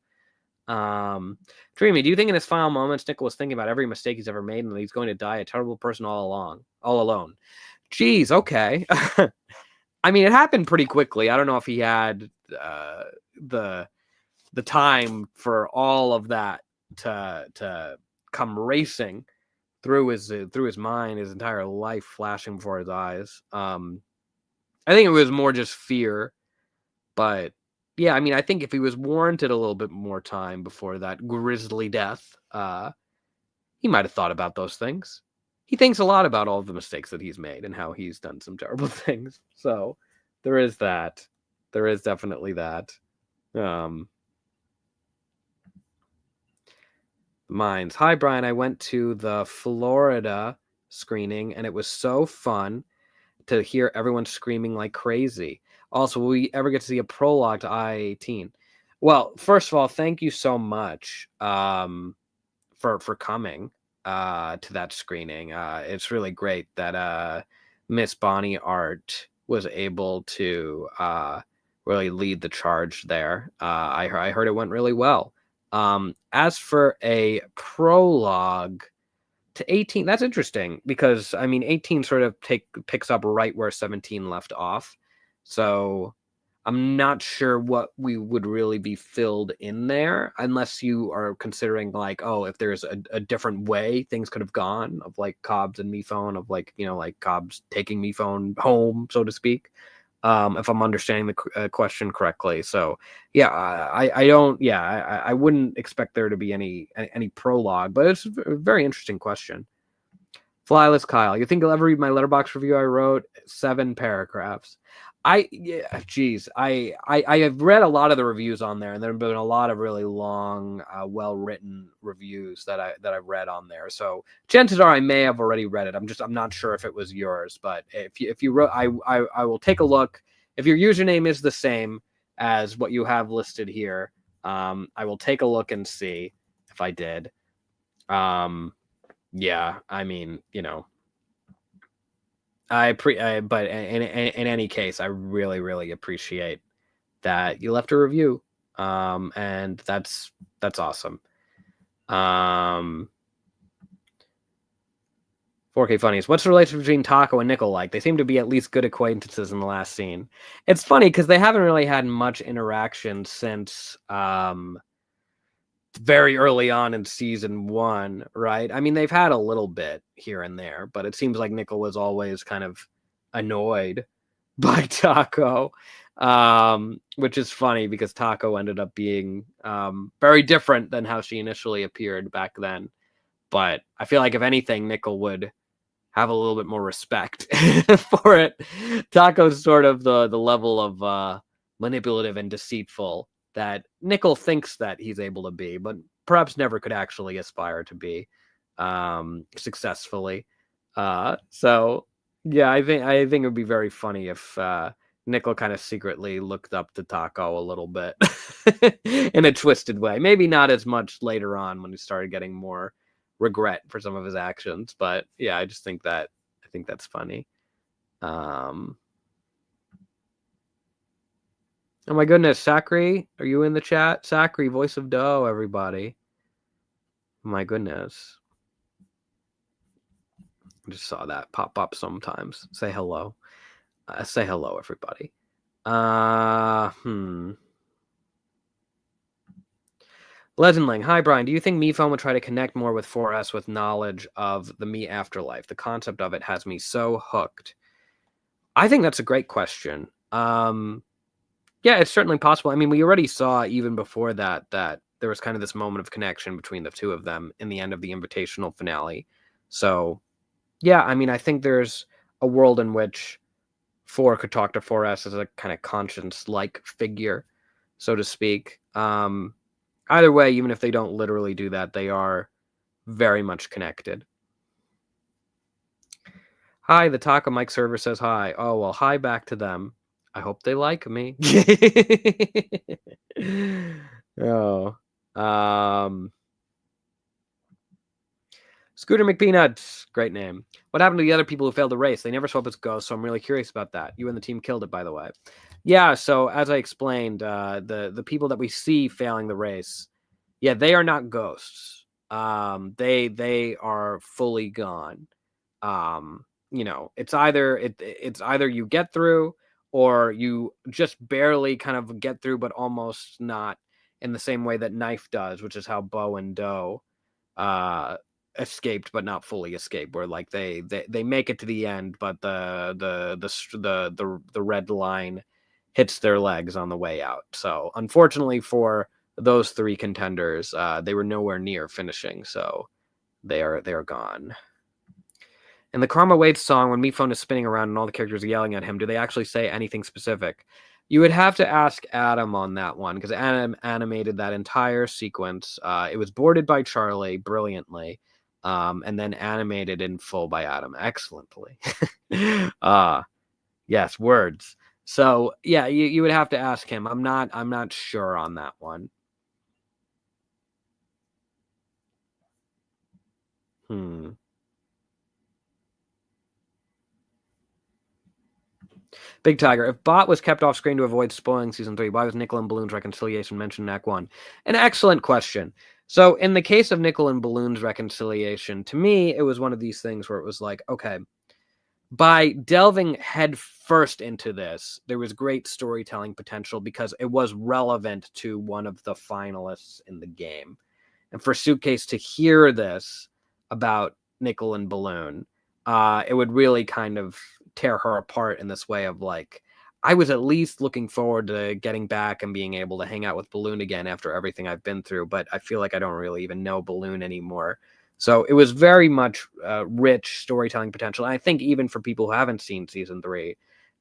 Dreamy, do you think in his final moments Nickel was thinking about every mistake he's ever made, and that he's going to die a terrible person all alone? Geez, okay. I mean, it happened pretty quickly. I don't know if he had the time for all of that to come racing through his mind, his entire life flashing before his eyes. I think it was more just fear, but yeah, I mean, I think if he was warranted a little bit more time before that grisly death, he might have thought about those things. He thinks a lot about all of the mistakes that he's made and how he's done some terrible things. So there is that. There is definitely that. Mines. Hi, Brian. I went to the Florida screening, and it was so fun to hear everyone screaming like crazy. Also, will we ever get to see a prologue to I-18? Well, first of all, thank you so much for coming to that screening. It's really great that Miss Bonnie Art was able to really lead the charge there. I heard it went really well. As for a prologue to 18, that's interesting, because I mean 18 sort of picks up right where 17 left off. So I'm not sure what we would really be filled in there, unless you are considering, like, oh, if there's a different way things could have gone, of like Cobs and MePhone, of like, like Cobs taking MePhone home, so to speak. If I'm understanding the question correctly. So yeah, I wouldn't expect there to be any prologue, but it's a very interesting question. Flyless Kyle, you think you'll ever read my letterbox review I wrote? 7 paragraphs. I have read a lot of the reviews on there, and there have been a lot of really long, well-written reviews that I've read on there. So chances are I may have already read it. I'm not sure if it was yours, but if you wrote, I will take a look. If your username is the same as what you have listed here, I will take a look and see if I did. Yeah, I mean, but in any case, I really, really appreciate that you left a review. And that's awesome. 4K Funnies. What's the relationship between Taco and Nickel like? They seem to be at least good acquaintances in the last scene. It's funny because they haven't really had much interaction since very early on in season 1, right? I mean, they've had a little bit here and there, but it seems like Nickel was always kind of annoyed by Taco, which is funny because Taco ended up being very different than how she initially appeared back then. But I feel like if anything, Nickel would have a little bit more respect for it. Taco's sort of the level of manipulative and deceitful that Nickel thinks that he's able to be, but perhaps never could actually aspire to be successfully. So yeah, I think it would be very funny if Nickel kind of secretly looked up to Taco a little bit in a twisted way. Maybe not as much later on when he started getting more regret for some of his actions, but yeah, I think that's funny. Oh my goodness, Sakri, are you in the chat? Sakri, voice of Doe, everybody. My goodness. I just saw that pop up sometimes. Say hello. Say hello, everybody. Legendling, hi Brian. Do you think MePhone would try to connect more with 4S with knowledge of the Me afterlife? The concept of it has me so hooked. I think that's a great question. Yeah, it's certainly possible. I mean, we already saw even before that there was kind of this moment of connection between the two of them in the end of the Invitational finale. So, yeah, I mean, I think there's a world in which 4 could talk to 4S as a kind of conscience-like figure, so to speak. Either way, even if they don't literally do that, they are very much connected. Hi, the Taco Mike server says hi. Oh, well, hi back to them. I hope they like me. Oh. Scooter McPeanuts, great name. What happened to the other people who failed the race? They never swapped as ghosts, so I'm really curious about that. You and the team killed it, by the way. Yeah, so as I explained, the people that we see failing the race, yeah, they are not ghosts. They are fully gone. You know, it's either you get through or you just barely kind of get through, but almost not in the same way that Knife does, which is how Bo and Doe escaped but not fully escaped, where like they make it to the end, but the red line hits their legs on the way out. So unfortunately for those 3 contenders, they were nowhere near finishing, so they are gone. In the Karma Waits song, when MePhone is spinning around and all the characters are yelling at him, do they actually say anything specific? You would have to ask Adam on that one, because Adam animated that entire sequence. It was boarded by Charlie brilliantly, and then animated in full by Adam excellently. Yes, words. So yeah, you would have to ask him. I'm not sure on that one. Big Tiger, if Bot was kept off screen to avoid spoiling season 3, why was Nickel and Balloon's reconciliation mentioned in Act 1? An excellent question. So in the case of Nickel and Balloon's reconciliation, to me, it was one of these things where it was like, okay, by delving head first into this, there was great storytelling potential because it was relevant to one of the finalists in the game. And for Suitcase to hear this about Nickel and Balloon, it would really kind of tear her apart in this way of like, I was at least looking forward to getting back and being able to hang out with Balloon again after everything I've been through, but I feel like I don't really even know Balloon anymore. So it was very much rich storytelling potential. And I think even for people who haven't seen season 3,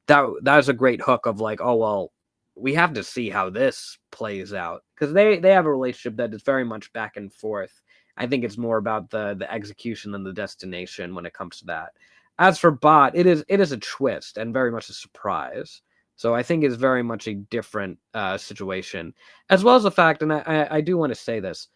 that was a great hook of like, oh, well, we have to see how this plays out, because they have a relationship that is very much back and forth. I think it's more about the execution than the destination when it comes to that. As for Bot, it is a twist and very much a surprise. So I think it's very much a different situation, as well as the fact, and I do want to say this,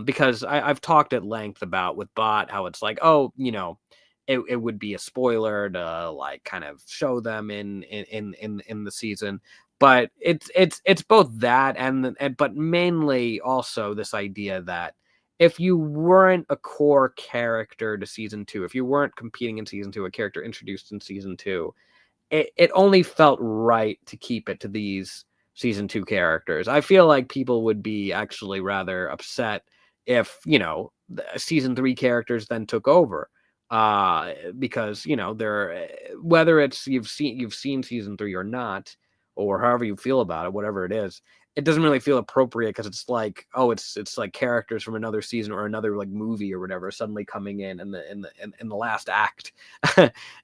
because I've talked at length about with Bot how it's like, oh, you know, it would be a spoiler to like kind of show them in the season, but it's both that and but mainly also this idea that if you weren't a core character to season 2, if you weren't competing in season 2, a character introduced in season 2, it only felt right to keep it to these season 2 characters. I feel like people would be actually rather upset if, you know, the season 3 characters then took over. Because, you know, they're, whether it's you've seen season 3 or not, or however you feel about it, whatever it is, it doesn't really feel appropriate because it's like, oh, it's like characters from another season or another like movie or whatever suddenly coming in the last act,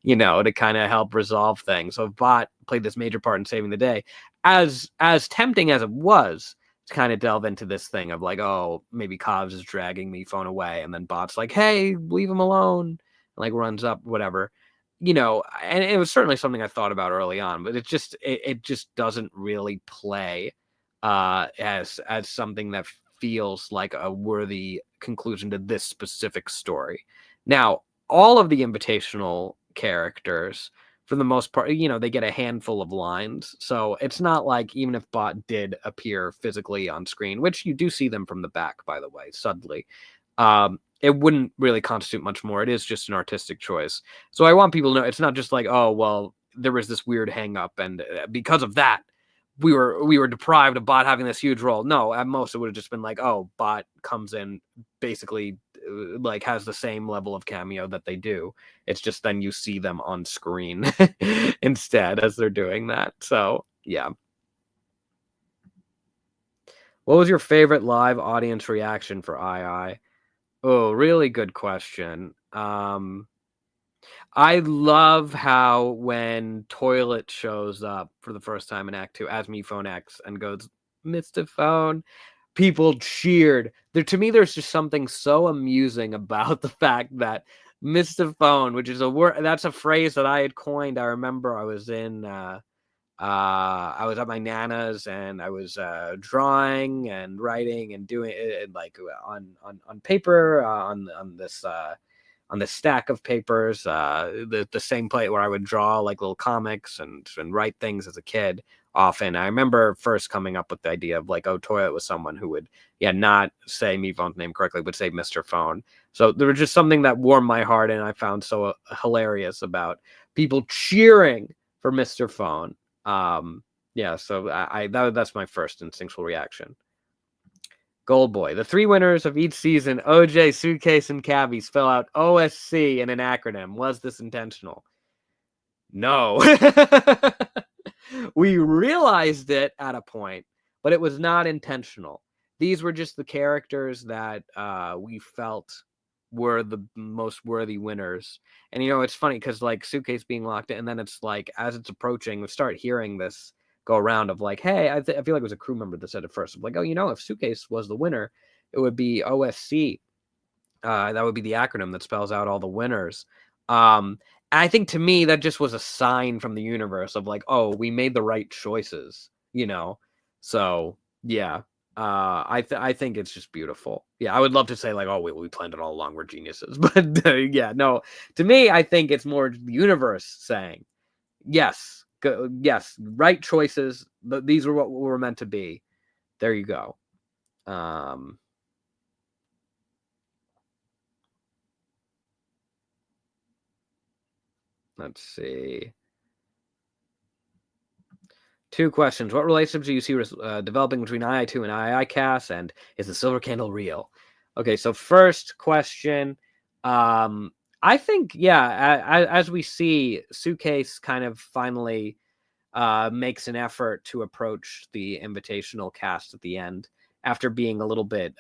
you know, to kind of help resolve things. So Bot played this major part in saving the day. As tempting as it was, kind of delve into this thing of like, oh, maybe Cobs is dragging MePhone away, and then Bot's like, hey, leave him alone, and like runs up, whatever. And it was certainly something I thought about early on, but it just doesn't really play as something that feels like a worthy conclusion to this specific story. Now, all of the invitational characters, for the most part, they get a handful of lines. So it's not like, even if Bot did appear physically on screen, which you do see them from the back, by the way, subtly, it wouldn't really constitute much more. It is just an artistic choice. So I want people to know it's not just like, oh, well, there was this weird hang up, and because of that, we were deprived of Bot having this huge role. No, at most it would have just been like, oh, Bot comes in, basically like has the same level of cameo that they do. It's just then you see them on screen instead as they're doing that. So yeah. What was your favorite live audience reaction for II? Oh, really good question. I love how when Toilet shows up for the first time in Act 2 as MePhone X and goes, Mr. Phone, people cheered. To me, there's just something so amusing about the fact that Mr. Phone, which is a word, that's a phrase that I had coined. I remember I was I was at my nana's, and I was drawing and writing and doing it like on paper, on this stack of papers, the same plate where I would draw like little comics and write things as a kid often. I remember first coming up with the idea of like, oh, Toilet was someone who would, not say MePhone's name correctly, but say Mr. Phone. So there was just something that warmed my heart, and I found so hilarious about people cheering for Mr. Phone. So that's my first instinctual reaction. Gold Boy. The three winners of each season, OJ, Suitcase, and Cabby, spell out OSC in an acronym. Was this intentional? No. We realized it at a point, but it was not intentional. These were just the characters that we felt were the most worthy winners. And it's funny because like Suitcase being locked in, and then it's like as it's approaching, we start hearing this go around of like, hey, I feel like it was a crew member that said it first. Of like, oh, if Suitcase was the winner, it would be OSC. That would be the acronym that spells out all the winners. I think to me that just was a sign from the universe of like, oh, we made the right choices, So yeah, I think it's just beautiful. Yeah, I would love to say like, oh, we planned it all along, we're geniuses, but yeah, no. To me, I think it's more the universe saying, yes, yes, right choices. These are what we're meant to be. There you go. Let's see. 2 questions. What relationships do you see developing between II2 and II Cast, and is the silver candle real? Okay, so first question. I think, as we see, Suitcase kind of finally makes an effort to approach the invitational cast at the end after being a little bit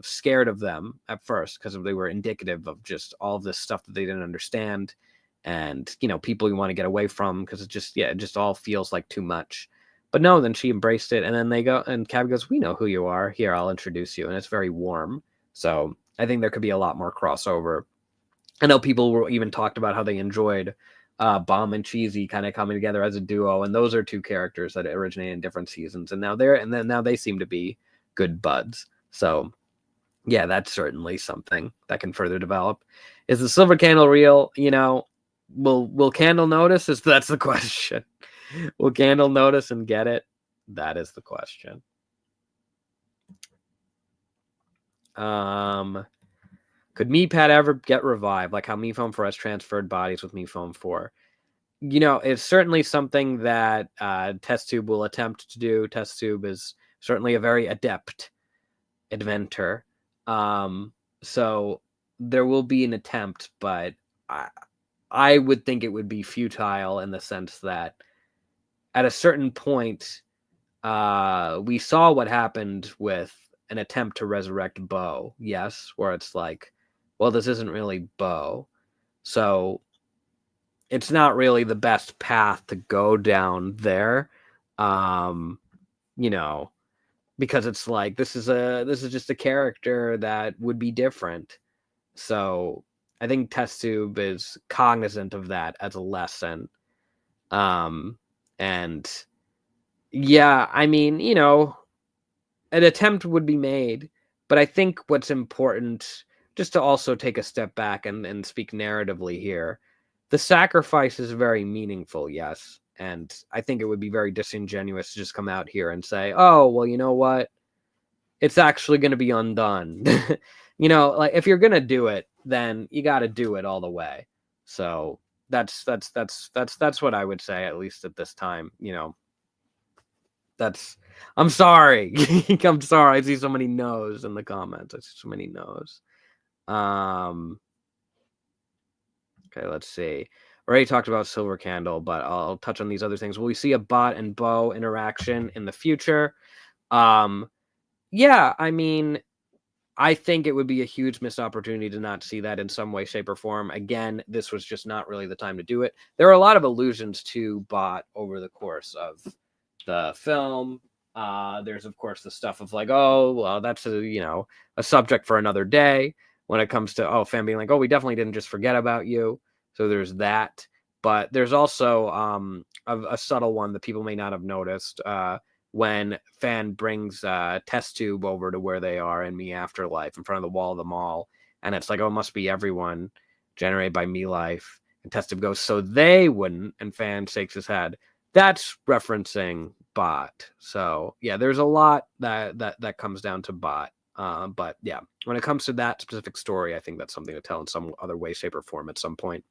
scared of them at first because they were indicative of just all of this stuff that they didn't understand, and people you want to get away from because it just all feels like too much. But no, then she embraced it, and then they go, and Cabby goes, we know who you are, here, I'll introduce you, and it's very warm. So I think there could be a lot more crossover. I know people were even talked about how they enjoyed Bomb and Cheesy kind of coming together as a duo, and those are 2 characters that originate in different seasons, and now they seem to be good buds. So yeah, that's certainly something that can further develop. Is the silver candle real? Will Candle notice? That's the question. Will Candle notice and get it? That is the question. Could MePad ever get revived, like how MePhone 4 has transferred bodies with MePhone 4? It's certainly something that Test Tube will attempt to do. Test Tube is certainly a very adept inventor. So there will be an attempt, but I would think it would be futile in the sense that at a certain point, we saw what happened with an attempt to resurrect Bo. Yes, where it's like, well, this isn't really Bo. So it's not really the best path to go down there. because it's like this is just a character that would be different. So I think test tube is cognizant of that as a lesson. And yeah, I mean, an attempt would be made, but I think what's important, just to also take a step back and speak narratively here, the sacrifice is very meaningful, yes. And I think it would be very disingenuous to just come out here and say, oh, well, you know what? It's actually going to be undone. Like if you're going to do it, then you got to do it all the way. So that's what I would say, at least at this time. I'm sorry. I'm sorry. I see so many no's in the comments. I see so many no's. Okay, let's see. Already talked about Silver Candle, but I'll touch on these other things. Will we see a bot and Bo interaction in the future? Yeah, I mean, I think it would be a huge missed opportunity to not see that in some way, shape, or form. Again, this was just not really the time to do it. There are a lot of allusions to bot over the course of the film. There's of course the stuff of like, oh, well, that's a subject for another day when it comes to fan being like, oh, we definitely didn't just forget about you. So there's that, but there's also a subtle one that people may not have noticed when fan brings test tube over to where they are in Me Afterlife in front of the wall of the mall, and it's like, oh, it must be everyone generated by Me Life, and test tube goes, so they wouldn't, and fan shakes his head. That's referencing bot. So yeah, there's a lot that comes down to bot. But yeah, when it comes to that specific story, I think that's something to tell in some other way, shape, or form at some point.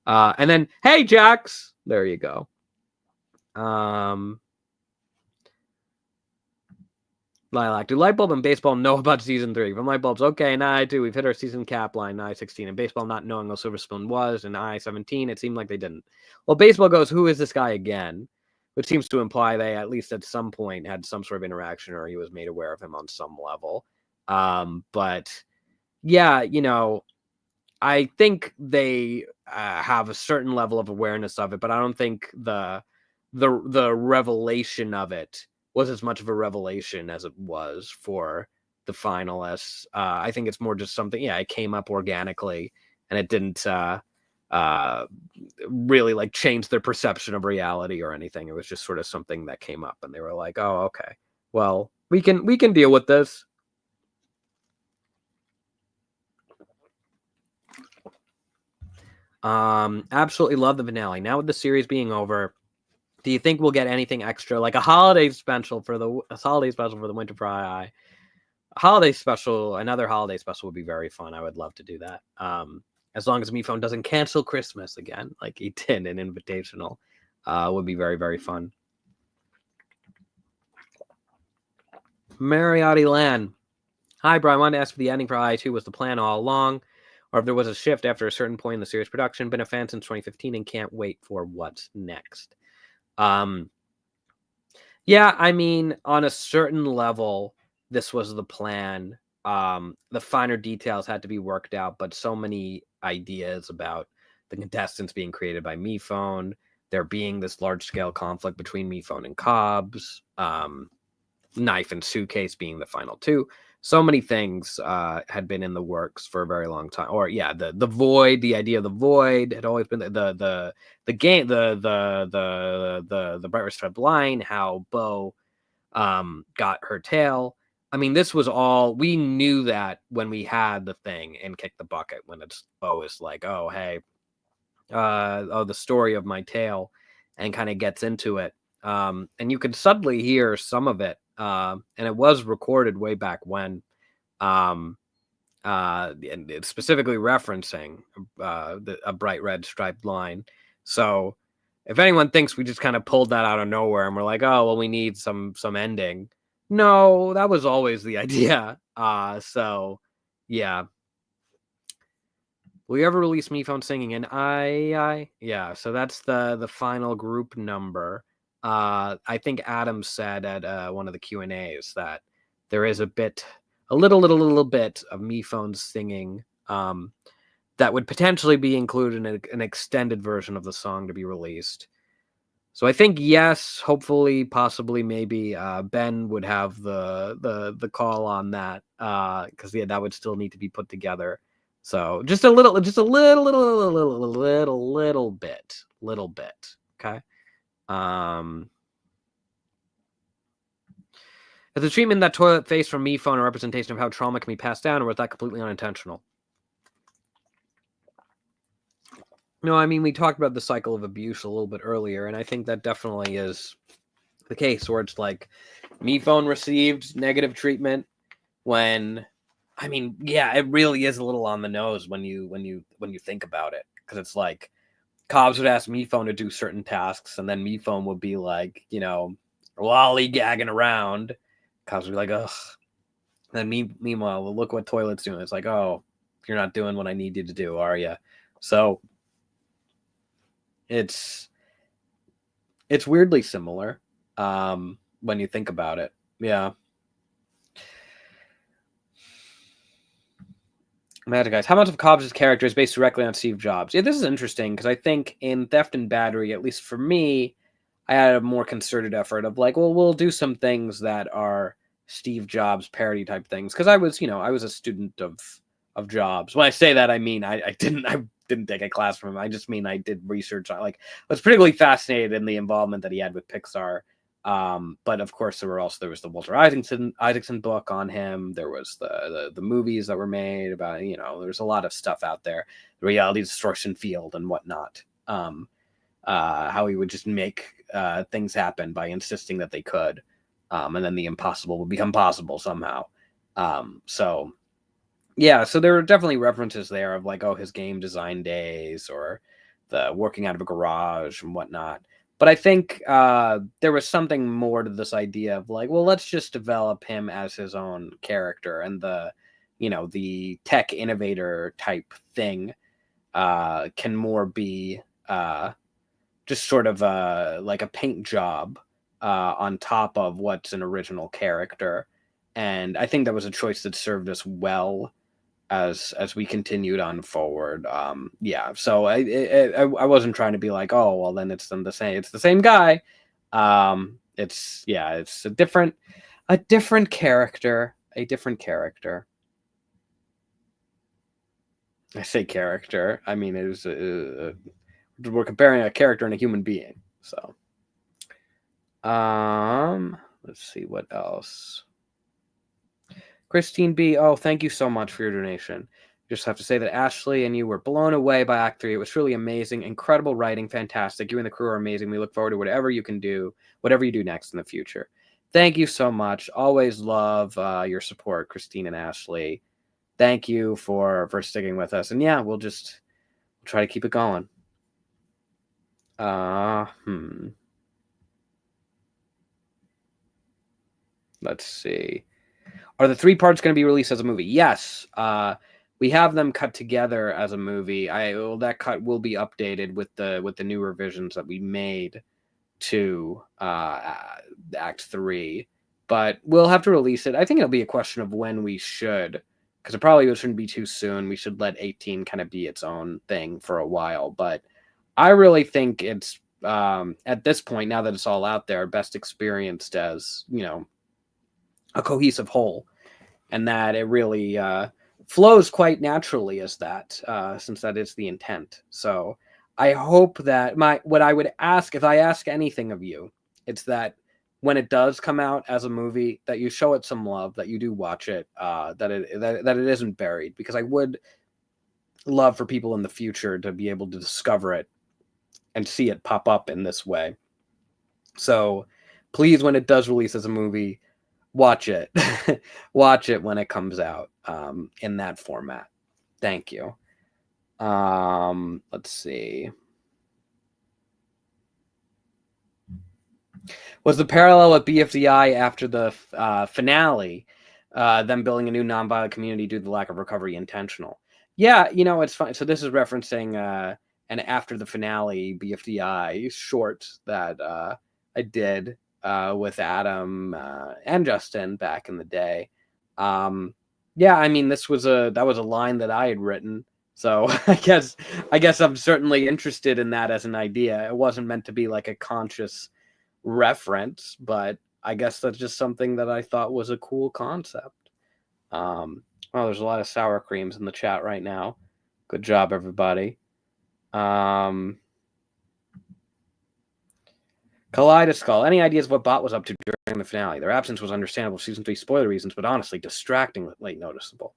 And then, hey, Jax, there you go. Lilac, do Lightbulb and Baseball know about season 3? From Lightbulb's, okay, nah, I do. We've hit our season cap line, I 16, and Baseball not knowing who Silver Spoon was, and I 17, it seemed like they didn't. Well, Baseball goes, who is this guy again? Which seems to imply they at least at some point had some sort of interaction, or he was made aware of him on some level. But yeah, I think they have a certain level of awareness of it, but I don't think the revelation of it was as much of a revelation as it was for the finalists. I think it's more just something, it came up organically, and it didn't really like change their perception of reality or anything. It was just sort of something that came up, and they were like, oh, okay, well, we can deal with this. Absolutely love the finale. Now with the series being over, do you think we'll get anything extra, like a holiday special for the Winter Fry? Another holiday special would be very fun. I would love to do that. As long as MePhone doesn't cancel Christmas again, like he did in Invitational, would be very, very fun. Mariotti Lan. Hi, Brian. I wanted to ask if the ending for I2 was the plan all along, or if there was a shift after a certain point in the series production. Been a fan since 2015 and can't wait for what's next. Yeah, I mean, on a certain level, this was the plan. The finer details had to be worked out, but so many ideas about the contestants being created by MePhone, there being this large-scale conflict between MePhone and Cobs, Knife and Suitcase being the final two. So many things had been in the works for a very long time. Or yeah, the void, the idea of the void had always been the game, the Bright Red Striped Line, how Bo got her tail. I mean, this was all, we knew that when we had the thing in Kick the Bucket, when it's Bo is like, oh hey, the story of my tail, and kind of gets into it. And you could subtly hear some of it. And it was recorded way back when, and it's specifically referencing a bright red striped line. So if anyone thinks we just kind of pulled that out of nowhere and we're like, oh, well, we need some ending. No, that was always the idea. So yeah. Will you ever release MePhone singing? And yeah, so that's the final group number. I think Adam said at one of the Q&As that there is a little bit of MePhone singing that would potentially be included in an extended version of the song to be released. So I think yes, hopefully, possibly, maybe Ben would have the call on that, because yeah, that would still need to be put together. So just a little bit. Okay. Is the treatment that toilet face from MePhone a representation of how trauma can be passed down, or was that completely unintentional? No, I mean, we talked about the cycle of abuse a little bit earlier, and I think that definitely is the case where it's like MePhone received negative treatment when, I mean, yeah, it really is a little on the nose when you think about it, because it's like Cobs would ask MePhone to do certain tasks, and then MePhone would be like, lollygagging around. Cobs would be like, ugh. And then meanwhile, well, look what toilet's doing. It's like, oh, you're not doing what I need you to do, are you? So it's weirdly similar, when you think about it. Yeah. Magic guys, how much of Cobbs' character is based directly on Steve Jobs? Yeah, this is interesting because I think in Theft and Battery, at least for me, I had a more concerted effort of like, well, we'll do some things that are Steve Jobs parody type things, because I was a student of Jobs. When I say that, I mean I didn't take a class from him. I just mean I did research on, like, I was particularly fascinated in the involvement that he had with Pixar. But of course, there was the Walter Isaacson book on him. There was the movies that were made about, there's a lot of stuff out there, the reality distortion field and whatnot. How he would just make things happen by insisting that they could, and then the impossible would become possible somehow. So yeah, so there are definitely references there of like, oh, his game design days or the working out of a garage and whatnot. But I think there was something more to this idea of like, well, let's just develop him as his own character, and the tech innovator type thing can more be just sort of like a paint job on top of what's an original character. And I think that was a choice that served us well as we continued on forward. Yeah, so I wasn't trying to be like, oh, well, then it's the same guy. It's a different character, I say character, I mean, it was we're comparing a character and a human being. So let's see what else. Christine B. Oh, thank you so much for your donation. Just have to say that Ashley and you were blown away by Act 3. It was truly amazing. Incredible writing. Fantastic. You and the crew are amazing. We look forward to whatever you do next in the future. Thank you so much. Always love your support, Christine and Ashley. Thank you for sticking with us. And yeah, we'll try to keep it going. Let's see. Are the 3 parts going to be released as a movie? Yes. We have them cut together as a movie. That cut will be updated with the new revisions that we made to Act 3. But we'll have to release it. I think it'll be a question of when we should, because it probably shouldn't be too soon. We should let 18 kind of be its own thing for a while. But I really think it's, at this point, now that it's all out there, best experienced as, a cohesive whole, and that it really flows quite naturally as that, since that is the intent. So I hope that what I would ask, if I ask anything of you, it's that when it does come out as a movie, that you show it some love, that you do watch it, that it isn't buried, because I would love for people in the future to be able to discover it and see it pop up in this way. So please, when it does release as a movie, watch it. Watch it when it comes out in that format. Thank you. Let's see. Was the parallel with BFDI after the finale, them building a new nonviolent community due to the lack of recovery, intentional? Yeah, it's fine. So this is referencing an after the finale BFDI short that I did with Adam and Justin back in the day. Yeah, I mean, that was a line that I had written So I guess I'm certainly interested in that as an idea. It wasn't meant to be like a conscious reference, but I guess that's just something that I thought was a cool concept. Oh, there's a lot of sour creams in the chat right now. Good job, everybody. Kaleidoskull, any ideas what Bot was up to during the finale? Their absence was understandable for season 3 spoiler reasons, but honestly, distractingly noticeable.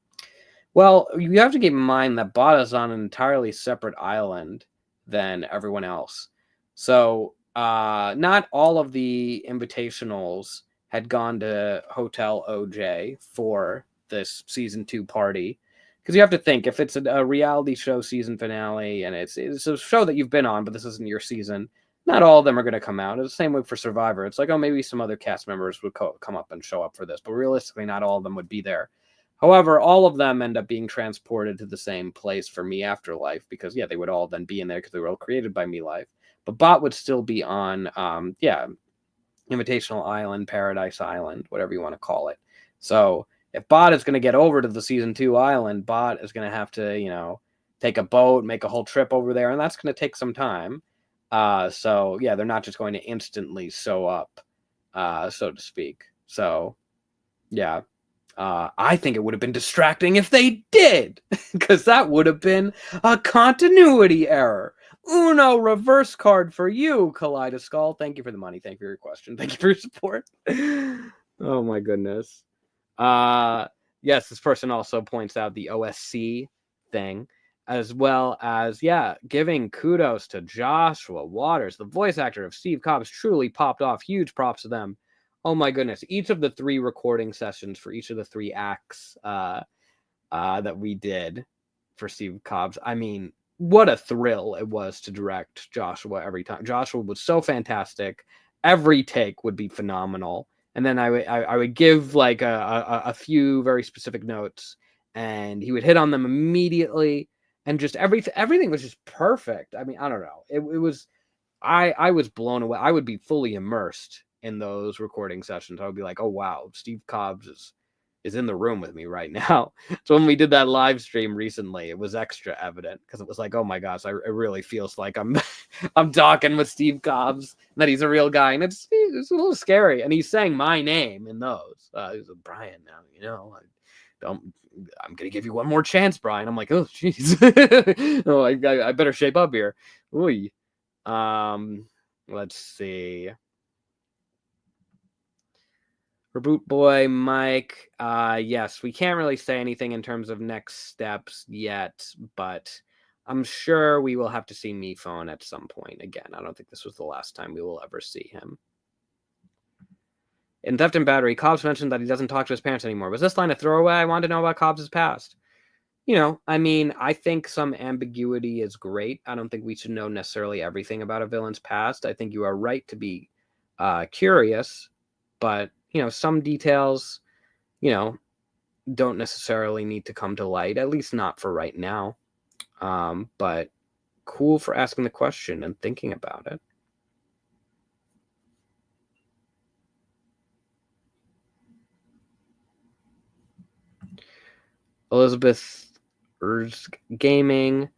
Well, you have to keep in mind that Bot is on an entirely separate island than everyone else. So, not all of the invitationals had gone to Hotel OJ for this season 2 party. Because you have to think, if it's a reality show season finale and it's a show that you've been on, but this isn't your season, not all of them are going to come out. It's the same way for Survivor. It's like, oh, maybe some other cast members would come up and show up for this, but realistically, not all of them would be there. However, all of them end up being transported to the same place for Me Afterlife because, yeah, they would all then be in there because they were all created by Me Life. But Bot would still be on, Invitational Island, Paradise Island, whatever you want to call it. So if Bot is going to get over to the season 2 island, Bot is going to have to, take a boat, make a whole trip over there, and that's going to take some time. So yeah, they're not just going to instantly sew up, so to speak. So yeah, I think it would have been distracting if they did, because that would have been a continuity error. Uno reverse card for you, Kaleidoskull. Thank you for the money. Thank you for your question. Thank you for your support. Oh my goodness. Yes, this person also points out the OSC thing, as well as, giving kudos to Joshua Waters, the voice actor of Steve Cobbs, truly popped off. Huge props to them. Oh my goodness. Each of the 3 recording sessions for each of the 3 acts that we did for Steve Cobbs. I mean, what a thrill it was to direct Joshua every time. Joshua was so fantastic. Every take would be phenomenal. And then I would give like a few very specific notes, and he would hit on them immediately. And just everything was just perfect. I mean, I don't know. It was, I was blown away. I would be fully immersed in those recording sessions. I would be like, oh wow, Steve Cobbs is in the room with me right now. So when we did that live stream recently, it was extra evident because it was like, oh my gosh, it really feels like I'm I'm talking with Steve Cobbs, and that he's a real guy, and it's a little scary. And he's saying my name in those. He's like, Brian, now I'm gonna give you one more chance, Brian. I'm like, oh jeez. Oh, I better shape up here. Ooh. Let's see. Reboot Boy, Mike. Yes, we can't really say anything in terms of next steps yet, but I'm sure we will have to see MePhone at some point again. I don't think this was the last time we will ever see him. In Theft and Battery, Cobbs mentioned that he doesn't talk to his parents anymore. Was this line a throwaway? I wanted to know about Cobbs' past. I mean, I think some ambiguity is great. I don't think we should know necessarily everything about a villain's past. I think you are right to be curious, but, some details, don't necessarily need to come to light, at least not for right now. But cool for asking the question and thinking about it. Elizabeth Gaming.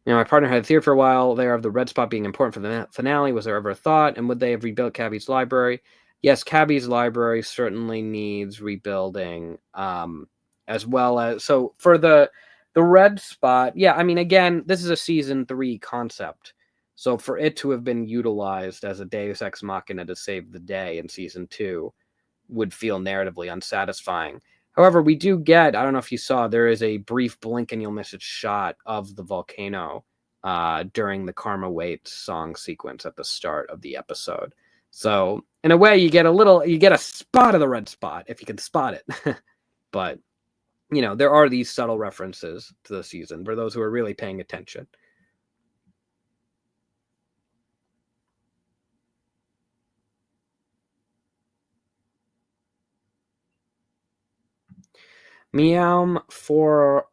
My partner had a theory for a while there of the red spot being important for the finale. Was there ever a thought? And would they have rebuilt Cabby's library? Yes, Cabby's library certainly needs rebuilding, as well as... So for the red spot, I mean, again, this is a season 3 concept. So for it to have been utilized as a Deus Ex Machina to save the day in season 2 would feel narratively unsatisfying. However, we do get, I don't know if you saw, there is a brief blink and you'll miss it shot of the volcano during the Karma Waits song sequence at the start of the episode. So in a way, you get a spot of the red spot if you can spot it. But, there are these subtle references to the season for those who are really paying attention. Meow for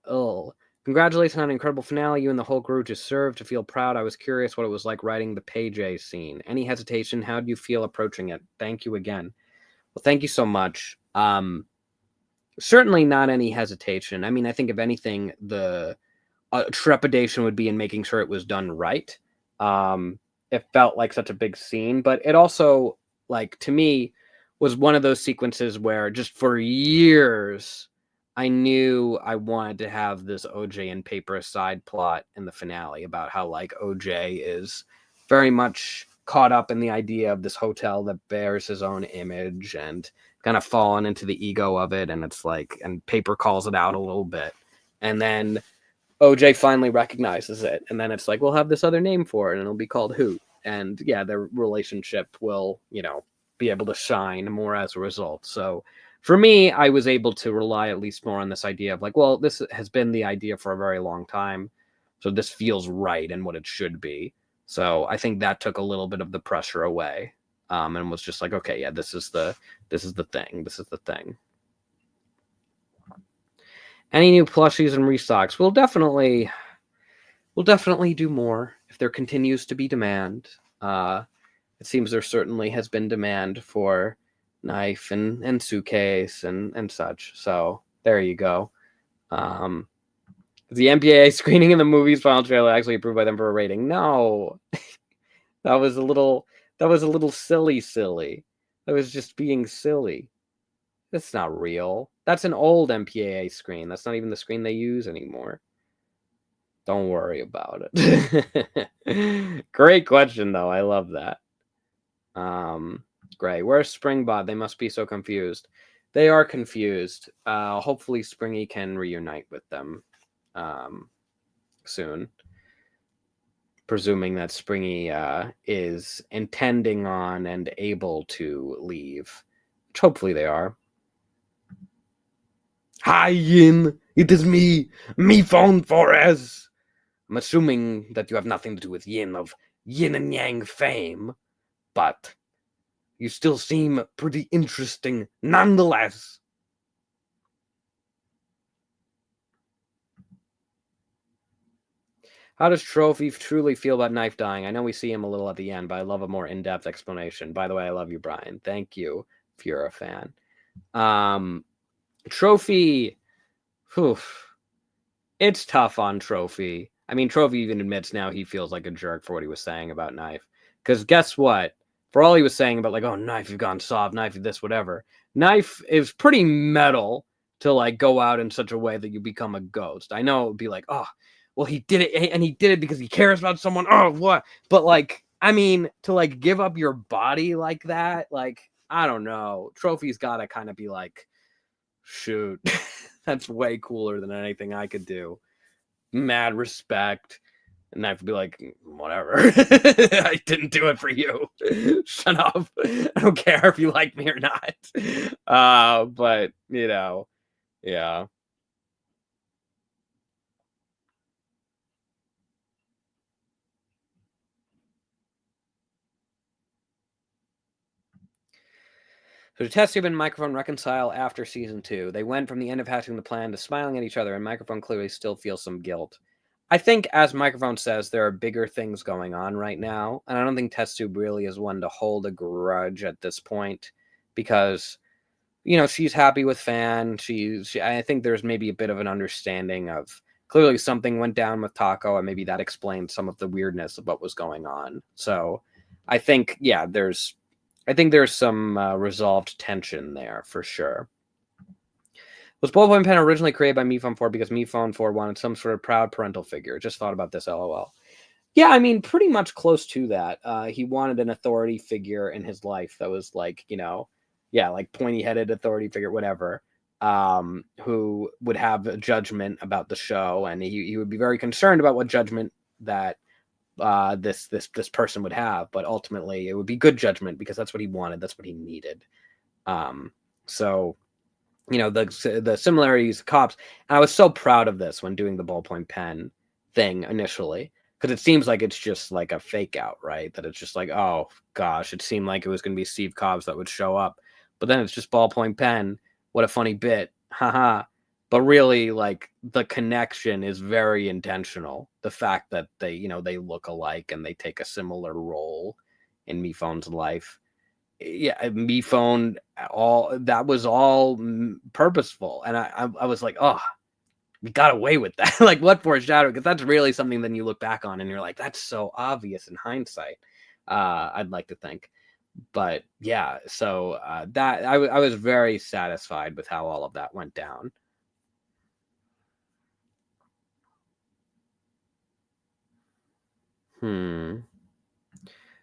Congratulations on an incredible finale. You and the whole crew just served to feel proud. I was curious what it was like writing the PayJay scene. Any hesitation? How do you feel approaching it? Thank you again. Well, thank you so much. Certainly not any hesitation. I mean, I think if anything, the trepidation would be in making sure it was done right. It felt like such a big scene, but it also, like, to me, was one of those sequences where just for years I knew I wanted to have this OJ and Paper side plot in the finale about how, like, OJ is very much caught up in the idea of this hotel that bears his own image and kind of fallen into the ego of it. And it's like, and Paper calls it out a little bit. And then OJ finally recognizes it. And then it's like, we'll have this other name for it and it'll be called Hoot. And yeah, their relationship will, be able to shine more as a result. So for me, I was able to rely at least more on this idea of like, well, this has been the idea for a very long time. So this feels right and what it should be. So I think that took a little bit of the pressure away. And was just like, okay, yeah, this is the thing. This is the thing. Any new plushies and restocks? We'll definitely do more if there continues to be demand. It seems there certainly has been demand for Knife and Suitcase and such. So there you go. The MPAA screening in the movie's final trailer actually approved by them for a rating? No. that was a little silly. That was just being silly. That's not real. That's an old MPAA screen. That's not even the screen they use anymore. Don't worry about it. Great question, though. I love that. Gray. Where's Springbot? They must be so confused. They are confused. Hopefully Springy can reunite with them soon. Presuming that Springy is intending on and able to leave. Which hopefully they are. Hi, Yin. It is me, MePhone Forez. I'm assuming that you have nothing to do with Yin of Yin and Yang fame, but you still seem pretty interesting nonetheless. How does Trophy truly feel about Knife dying? I know we see him a little at the end, but I love a more in-depth explanation. By the way, I love you, Brian. Thank you if you're a fan. Trophy, it's tough on Trophy. I mean, Trophy even admits now he feels like a jerk for what he was saying about Knife. Because guess what? For all he was saying about, like, oh, Knife, you've gone soft, Knife, this, whatever. Knife is pretty metal to, like, go out in such a way that you become a ghost. I know it would be like, oh, well, he did it, and he did it because he cares about someone. Oh, what? But, like, I mean, to, like, give up your body like that, like, I don't know. Trophy's got to kind of be like, shoot, that's way cooler than anything I could do. Mad respect. And I have to be like, whatever. I didn't do it for you. Shut up. I don't care if you like me or not. But, yeah. So Detective and Microphone reconcile after season 2. They went from the end of hatching the plan to smiling at each other, and Microphone clearly still feels some guilt. I think, as Microphone says, there are bigger things going on right now, and I don't think Test Tube really is one to hold a grudge at this point, because, she's happy with Fan. I think there's maybe a bit of an understanding of clearly something went down with Taco, and maybe that explains some of the weirdness of what was going on. So I think, yeah, there's some resolved tension there for sure. Was Ballpoint Pen originally created by MePhone 4 because MePhone 4 wanted some sort of proud parental figure? Just thought about this, LOL. Yeah, I mean, pretty much close to that. He wanted an authority figure in his life that was like, like pointy-headed authority figure, whatever, who would have a judgment about the show, and he would be very concerned about what judgment that this person would have, but ultimately it would be good judgment because that's what he wanted, that's what he needed. So the similarities, Cops, and I was so proud of this when doing the ballpoint pen thing initially, because it seems like it's just like a fake out, right? That it's just like, oh gosh, it seemed like it was going to be Steve Cobbs that would show up, but then it's just ballpoint pen. What a funny bit, haha. But really, like, the connection is very intentional. The fact that they look alike and they take a similar role in MePhone's life. Yeah, MePhone, that was all purposeful. And I was like, oh, we got away with that. Like, what foreshadowing? Because that's really something then you look back on and you're like, that's so obvious in hindsight. I'd like to think. But yeah, so that I was very satisfied with how all of that went down.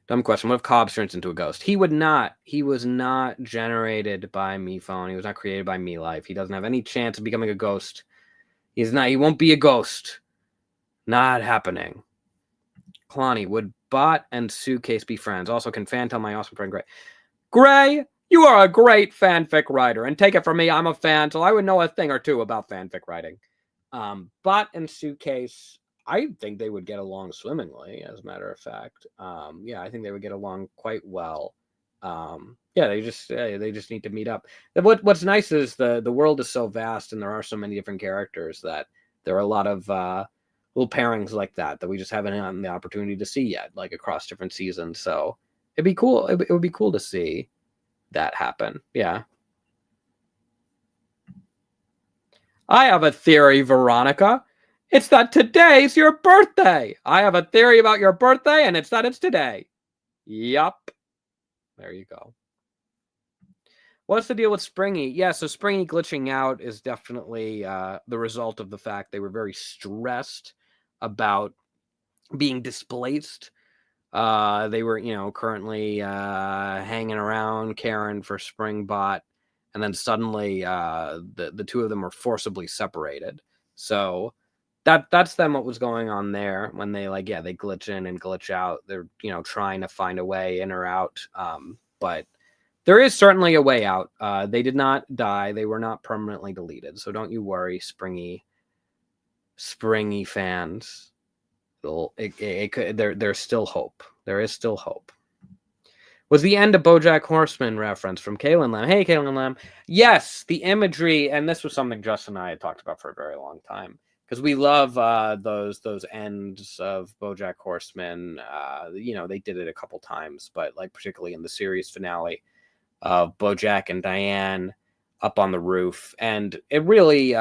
Dumb question. What if Cobs turns into a ghost? He would not. He was not generated by MePhone. He was not created by MeLife. He doesn't have any chance of becoming a ghost. He's not. He won't be a ghost. Not happening. Kalani, would Bot and Suitcase be friends? Also, can Fan tell my awesome friend Gray? Gray, you are a great fanfic writer. And take it from me, I'm a fan, so I would know a thing or two about fanfic writing. Bot and Suitcase, I think they would get along swimmingly, as a matter of fact. Yeah, I think they would get along quite well. Yeah, they just need to meet up. What's nice is the world is so vast and there are so many different characters that there are a lot of little pairings like that we just haven't had the opportunity to see yet, like across different seasons. So it'd be cool. It would be cool to see that happen. Yeah. I have a theory, Veronica. It's that today's your birthday. I have a theory about your birthday, and it's that it's today. Yup. There you go. What's the deal with Springy? Yeah, so Springy glitching out is definitely the result of the fact they were very stressed about being displaced. They were, currently hanging around Karen for Springbot, and then suddenly the two of them were forcibly separated. So that's them. What was going on there when they they glitch in and glitch out. They're trying to find a way in or out. But there is certainly a way out. They did not die. They were not permanently deleted. So don't you worry, Springy fans. There's still hope. There is still hope. Was the end of BoJack Horseman reference from Kaylin Lamb? Hey, Kaylin Lamb. Yes, the imagery, and this was something Justin and I had talked about for a very long time, because we love those ends of BoJack Horseman. They did it a couple times, but like particularly in the series finale of BoJack and Diane up on the roof, and it really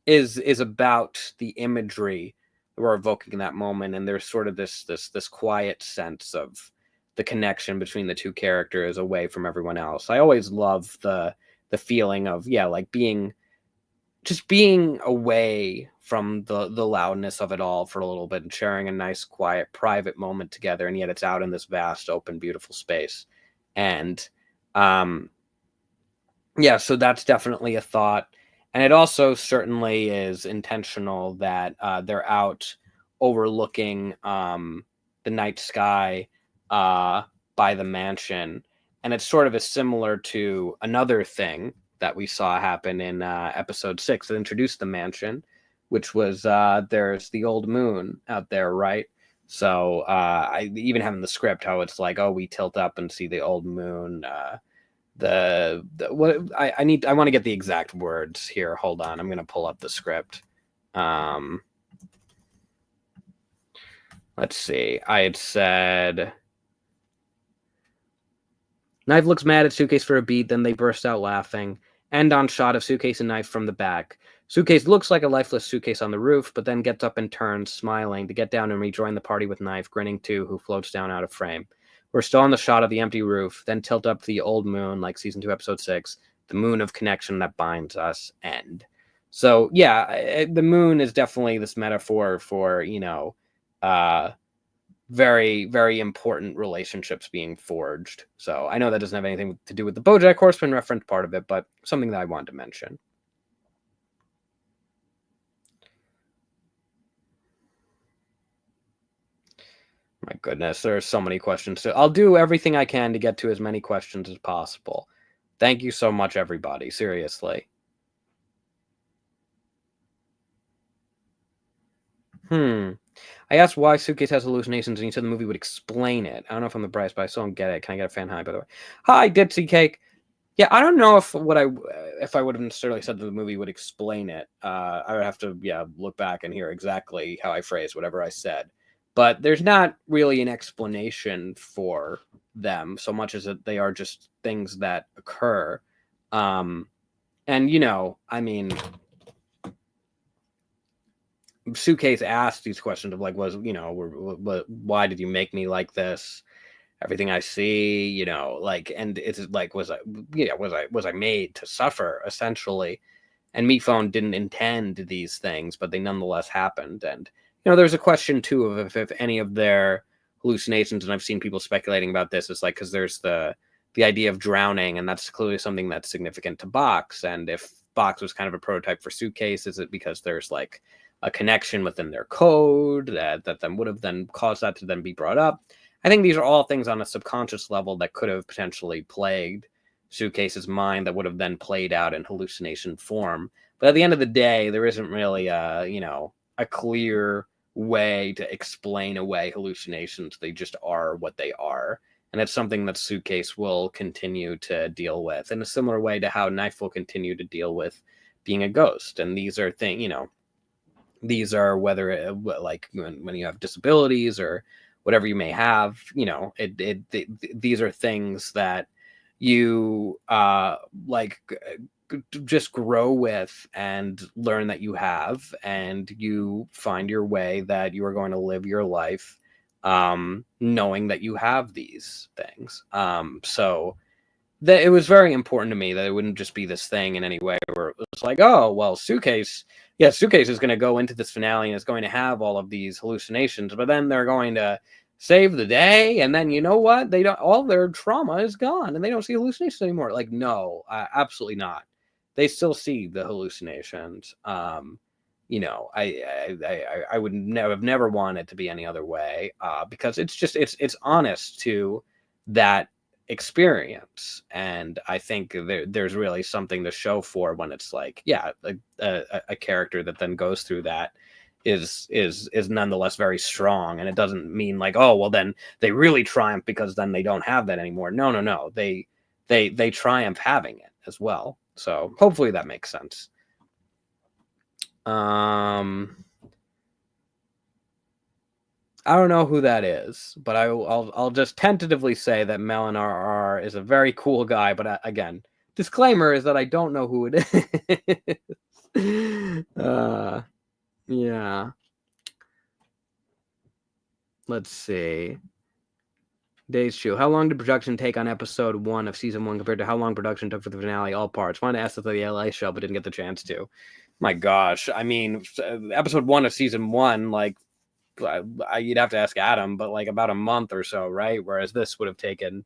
is about the imagery that we're evoking in that moment, and there's sort of this quiet sense of the connection between the two characters away from everyone else. I always love the feeling of being away from the loudness of it all for a little bit and sharing a nice quiet private moment together, and yet it's out in this vast open beautiful space. And so that's definitely a thought. And it also certainly is intentional that they're out overlooking the night sky by the mansion. And it's sort of similar to another thing that we saw happen in episode 6 that introduced the mansion, which was there's the old moon out there, right? So I even have in the script how it's like, we tilt up and see the old moon. I want to get the exact words here. Hold on, I'm gonna pull up the script. Let's see. I had said Knife looks mad at Suitcase for a beat, then they burst out laughing. End on shot of Suitcase and Knife from the back. Suitcase looks like a lifeless Suitcase on the roof, but then gets up and turns, smiling, to get down and rejoin the party with Knife, grinning too, who floats down out of frame. We're still on the shot of the empty roof, then tilt up the old moon, like season 2, episode 6, the moon of connection that binds us, end. So, yeah, the moon is definitely this metaphor for, very, very important relationships being forged. So I know that doesn't have anything to do with the BoJack Horseman reference part of it, but something that I wanted to mention. My goodness, there are so many questions. I'll do everything I can to get to as many questions as possible. Thank you so much, everybody. Seriously. I asked why Suitcase has hallucinations, and he said the movie would explain it. I don't know if I'm the brightest, but I still don't get it. Can I get a fan high, by the way? Hi, Dipsy Cake. Yeah, I don't know if I would have necessarily said that the movie would explain it. I would have to look back and hear exactly how I phrased whatever I said. But there's not really an explanation for them so much as that they are just things that occur. And I mean, Suitcase asked these questions of like, why did you make me like this? Everything I see, like, and it's like, was I made to suffer, essentially? And MePhone didn't intend these things, but they nonetheless happened. And there's a question too of if any of their hallucinations, and I've seen people speculating about this, is like, because there's the idea of drowning, and that's clearly something that's significant to Box. And if Box was kind of a prototype for Suitcase, is it because there's like a connection within their code that then would have then caused that to then be brought up? I think these are all things on a subconscious level that could have potentially plagued Suitcase's mind that would have then played out in hallucination form. But at the end of the day, there isn't really a clear way to explain away hallucinations. They just are what they are. And it's something that Suitcase will continue to deal with in a similar way to how Knife will continue to deal with being a ghost. And these are things, these are whether like when you have disabilities or whatever you may have, these are things that you just grow with and learn that you have, and you find your way that you are going to live your life knowing that you have these things. So it was very important to me that it wouldn't just be this thing in any way where it was like, oh, well, Suitcase is going to go into this finale and is going to have all of these hallucinations, but then they're going to save the day, and then they don't, all their trauma is gone and they don't see hallucinations anymore. Like, no, absolutely not. They still see the hallucinations. I would have never wanted it to be any other way, because it's honest to that experience. And I think there's really something to show for when it's like, a character that then goes through that is nonetheless very strong. And it doesn't mean like, oh, well, then they really triumph because then they don't have that anymore. No. They triumph having it as well. So hopefully that makes sense. I don't know who that is, but I'll just tentatively say that Melon RR is a very cool guy. But again, disclaimer is that I don't know who it is. Yeah. Let's see. Days Shoe. How long did production take on episode 1 of season 1 compared to how long production took for the finale, all parts? Wanted to ask that the LA show, but didn't get the chance to. My gosh. I mean, episode 1 of season 1, like, you'd have to ask Adam, but like about a month or so, right? Whereas this would have taken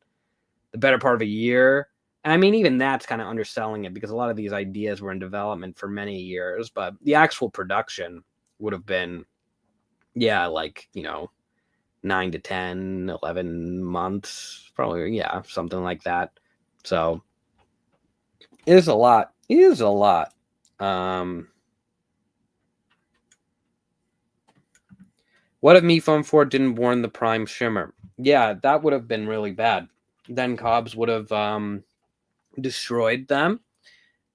the better part of a year. And I mean, even that's kind of underselling it, because a lot of these ideas were in development for many years, but the actual production would have been, 9 to 10, 11 months, probably, something like that. So it is a lot. What if MePhone 4 didn't warn the Prime Shimmer? Yeah, that would have been really bad. Then Cobs would have destroyed them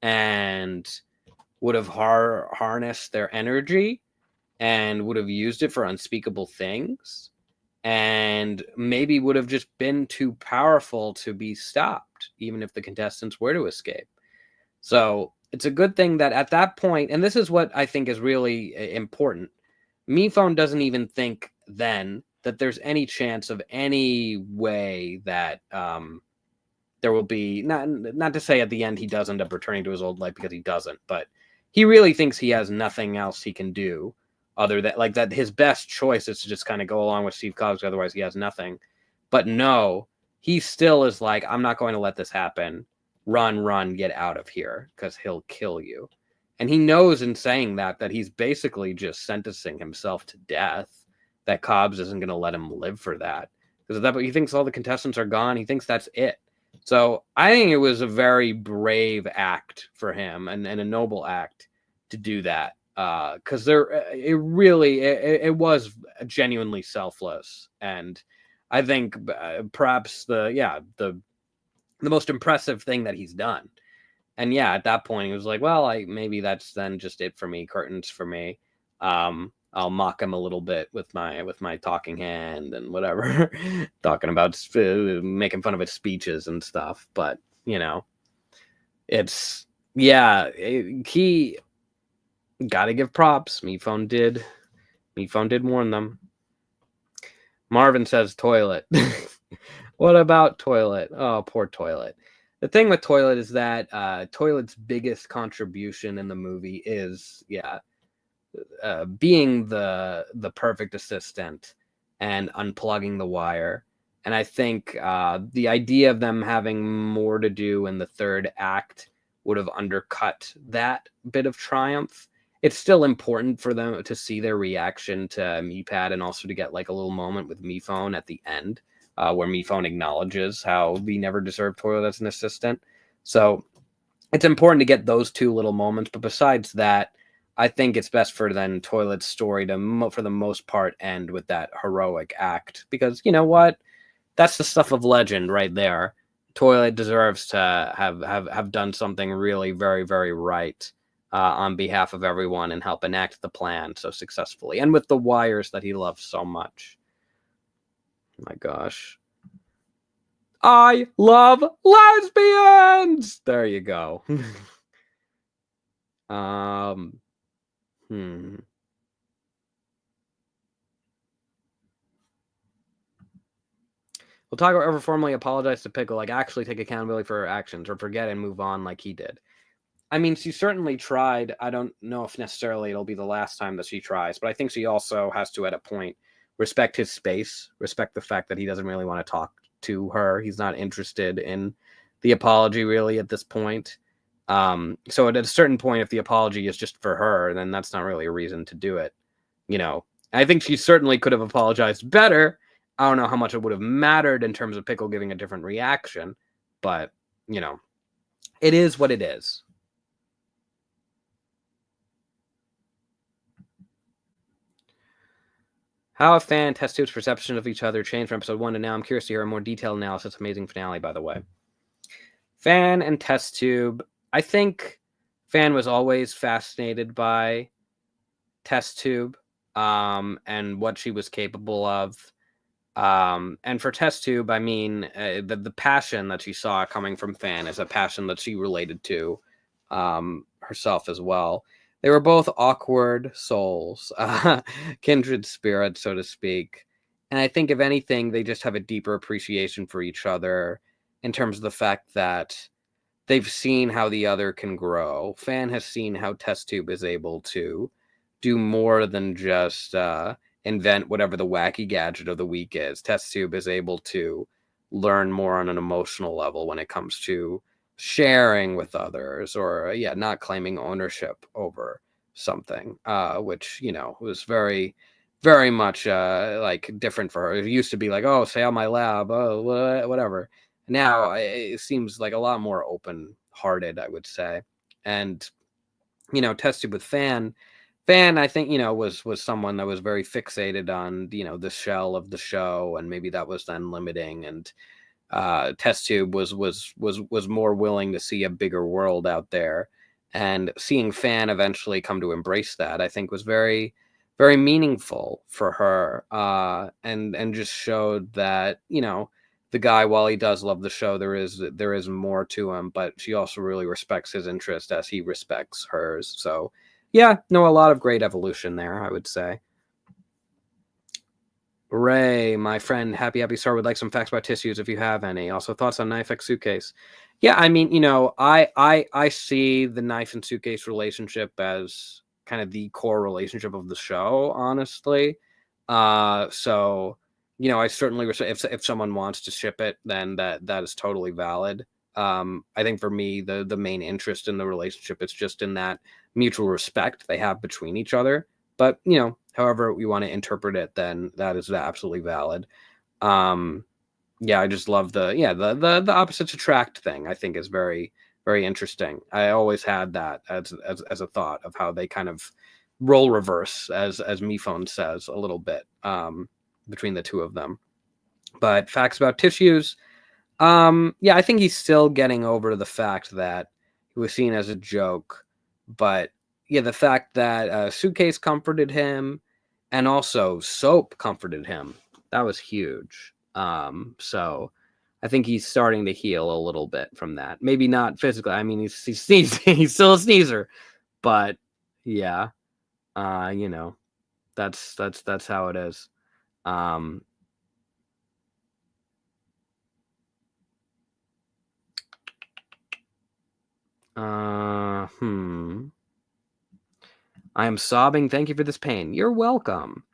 and would have harnessed their energy and would have used it for unspeakable things, and maybe would have just been too powerful to be stopped, even if the contestants were to escape. So it's a good thing that at that point, and this is what I think is really important, MePhone doesn't even think then that there's any chance of any way that there will be, not to say at the end he does end up returning to his old life, because he doesn't, but he really thinks he has nothing else he can do other than, like, that his best choice is to just kind of go along with Steve Cobbs, otherwise he has nothing. But no, he still is like, I'm not going to let this happen. Run, get out of here, because he'll kill you. And he knows in saying that he's basically just sentencing himself to death, that Cobbs isn't going to let him live for that. Because at that point, he thinks all the contestants are gone. He thinks that's it. So I think it was a very brave act for him, and a noble act to do that. Because it was genuinely selfless. And I think perhaps the most impressive thing that he's done. And at that point he was like, well, maybe that's then just it for me, curtains for me. I'll mock him a little bit with my talking hand and whatever, talking about making fun of his speeches and stuff. But it's he Gotta give props. MePhone did warn them. Marvin says toilet. What about toilet? Oh, poor toilet. The thing with toilet is that toilet's biggest contribution in the movie is being the perfect assistant and unplugging the wire. And I think the idea of them having more to do in the third act would have undercut that bit of triumph. It's still important for them to see their reaction to MePad and also to get like a little moment with MePhone at the end where MePhone acknowledges how we never deserved toilet as an assistant. So it's important to get those two little moments. But besides that, I think it's best for then Toilet's story to, for the most part, end with that heroic act. Because you know what? That's the stuff of legend right there. Toilet deserves to have done something really very, very right on behalf of everyone and help enact the plan so successfully. And with the wires that he loves so much. Oh my gosh. I love lesbians! There you go. We'll talk about ever formally apologize to Pickle, like actually take accountability for her actions, or forget and move on like he did. I mean, she certainly tried. I don't know if necessarily it'll be the last time that she tries, but I think she also has to, at a point, respect his space, respect the fact that he doesn't really want to talk to her. He's not interested in the apology really at this point. So at a certain point, if the apology is just for her, then that's not really a reason to do it. You know, I think she certainly could have apologized better. I don't know how much it would have mattered in terms of Pickle giving a different reaction, but, you know, it is what it is. How have Fan and Test Tube's perception of each other changed from episode 1 to now? I'm curious to hear a more detailed analysis. Amazing finale, by the way. Fan and Test Tube. I think Fan was always fascinated by Test Tube and what she was capable of. And for Test Tube, I mean, the passion that she saw coming from Fan is a passion that she related to herself as well. They were both awkward souls, kindred spirits, so to speak. And I think, if anything, they just have a deeper appreciation for each other in terms of the fact that they've seen how the other can grow. Fan has seen how Test Tube is able to do more than just invent whatever the wacky gadget of the week is. Test Tube is able to learn more on an emotional level when it comes to sharing with others, or not claiming ownership over something, which, you know, was very, very much like different for her. It used to be like, oh, stay on my lab, oh, whatever. Now it seems like a lot more open-hearted, I would say. And, you know, Test Tube with Fan, I think, you know, was someone that was very fixated on, you know, the shell of the show, and maybe that was then limiting. And Test Tube was more willing to see a bigger world out there, and seeing Fan eventually come to embrace that, I think, was very, very meaningful for her, and just showed that, you know, the guy, while he does love the show, there is more to him, but she also really respects his interest as he respects hers. So yeah, no, a lot of great evolution there, I would say. Ray, my friend, Happy Star, would like some facts about tissues if you have any. Also, thoughts on Knife X Suitcase. Yeah, I mean, you know, I see the Knife and Suitcase relationship as kind of the core relationship of the show, honestly. So, you know, I certainly if someone wants to ship it, then that is totally valid. I think for me, the main interest in the relationship is just in that mutual respect they have between each other. But, you know, however we want to interpret it, then that is absolutely valid. I just love the opposites attract thing. I think is very, very interesting. I always had that as a thought of how they kind of role reverse, as MePhone says, a little bit between the two of them. But facts about tissues. I think he's still getting over the fact that he was seen as a joke, but the fact that Suitcase comforted him, and also Soap comforted him, that was huge. So I think he's starting to heal a little bit from that. Maybe not physically. I mean, he's still a sneezer, but Yeah. You know, that's how it is. Um, hmm. I am sobbing. Thank you for this pain. You're welcome.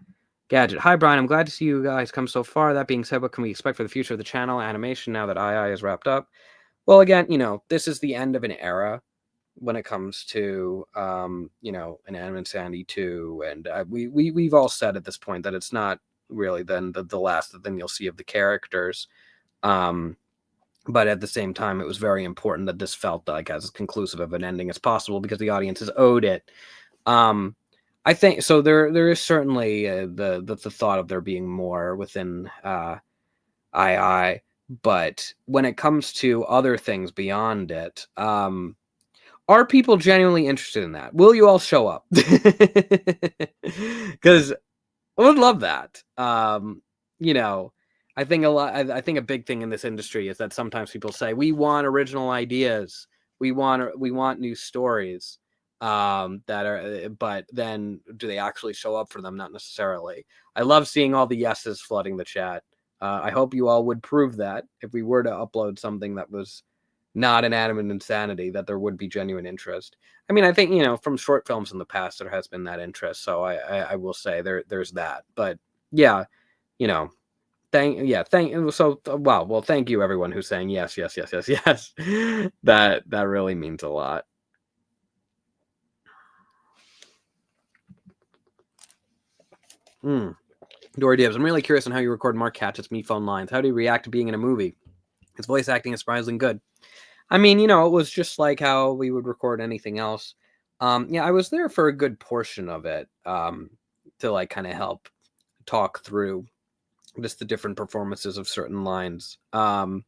Gadget. Hi, Brian. I'm glad to see you guys come so far. That being said, what can we expect for the future of the channel animation now that II is wrapped up? Well, again, this is the end of an era when it comes to, Inanimate Insanity 2. And we've all said at this point that it's not really then the last that then you'll see of the characters. But at the same time, it was very important that this felt like as conclusive of an ending as possible because the audiences owed it. I think so. There is certainly the thought of there being more within II, but when it comes to other things beyond it, are people genuinely interested in that? Will you all show up? Because I would love that. You know, I think a lot. I think a big thing in this industry is that sometimes people say we want original ideas, we want new stories. That are, but then do they actually show up for them? Not necessarily. I love seeing all the yeses flooding the chat. I hope you all would prove that if we were to upload something that was not Inanimate Insanity, that there would be genuine interest. I mean, I think from short films in the past there has been that interest, so I will say there's that. But yeah, you know, thank wow. Well, thank you everyone who's saying yes, yes, yes, yes, yes. That really means a lot. Dory Dibbs, I'm really curious on how you record Mark Hatchett's MePhone lines. How do you react to being in a movie? His voice acting is surprisingly good. I mean, it was just like how we would record anything else. Yeah, I was there for a good portion of it, to like kind of help talk through just the different performances of certain lines. Yeah,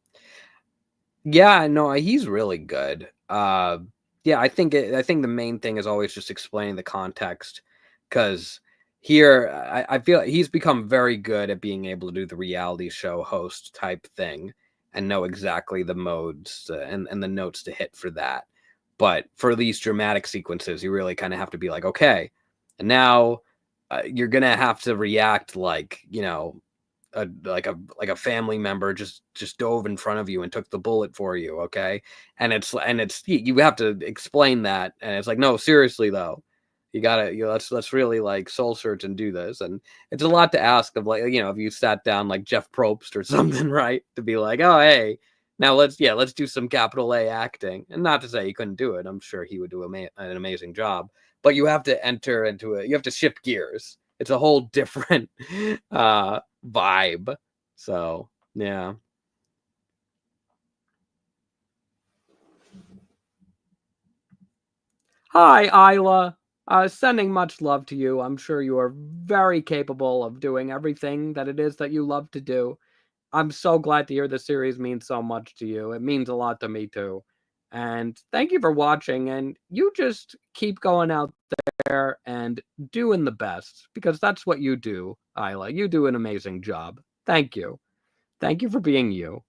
no, he's really good. Yeah, I think the main thing is always just explaining the context, because here I feel like he's become very good at being able to do the reality show host type thing and know exactly the modes and the notes to hit for that. But for these dramatic sequences, you really kind of have to be like, okay, and now you're gonna have to react like like a family member just dove in front of you and took the bullet for you, okay? And it's you have to explain that, and it's like, no, seriously though, you gotta let's really like soul search and do this. And it's a lot to ask of, like, if you sat down like Jeff Probst or something, right, to be like, oh hey, now let's do some capital A acting. And not to say he couldn't do it, I'm sure he would do an amazing job, but you have to enter into it, you have to shift gears. It's a whole different vibe. So yeah. Hi, Isla. Sending much love to you. I'm sure you are very capable of doing everything that it is that you love to do. I'm so glad to hear the series means so much to you. It means a lot to me too. And thank you for watching. And you just keep going out there and doing the best, because that's what you do, Isla. You do an amazing job. Thank you. Thank you for being you.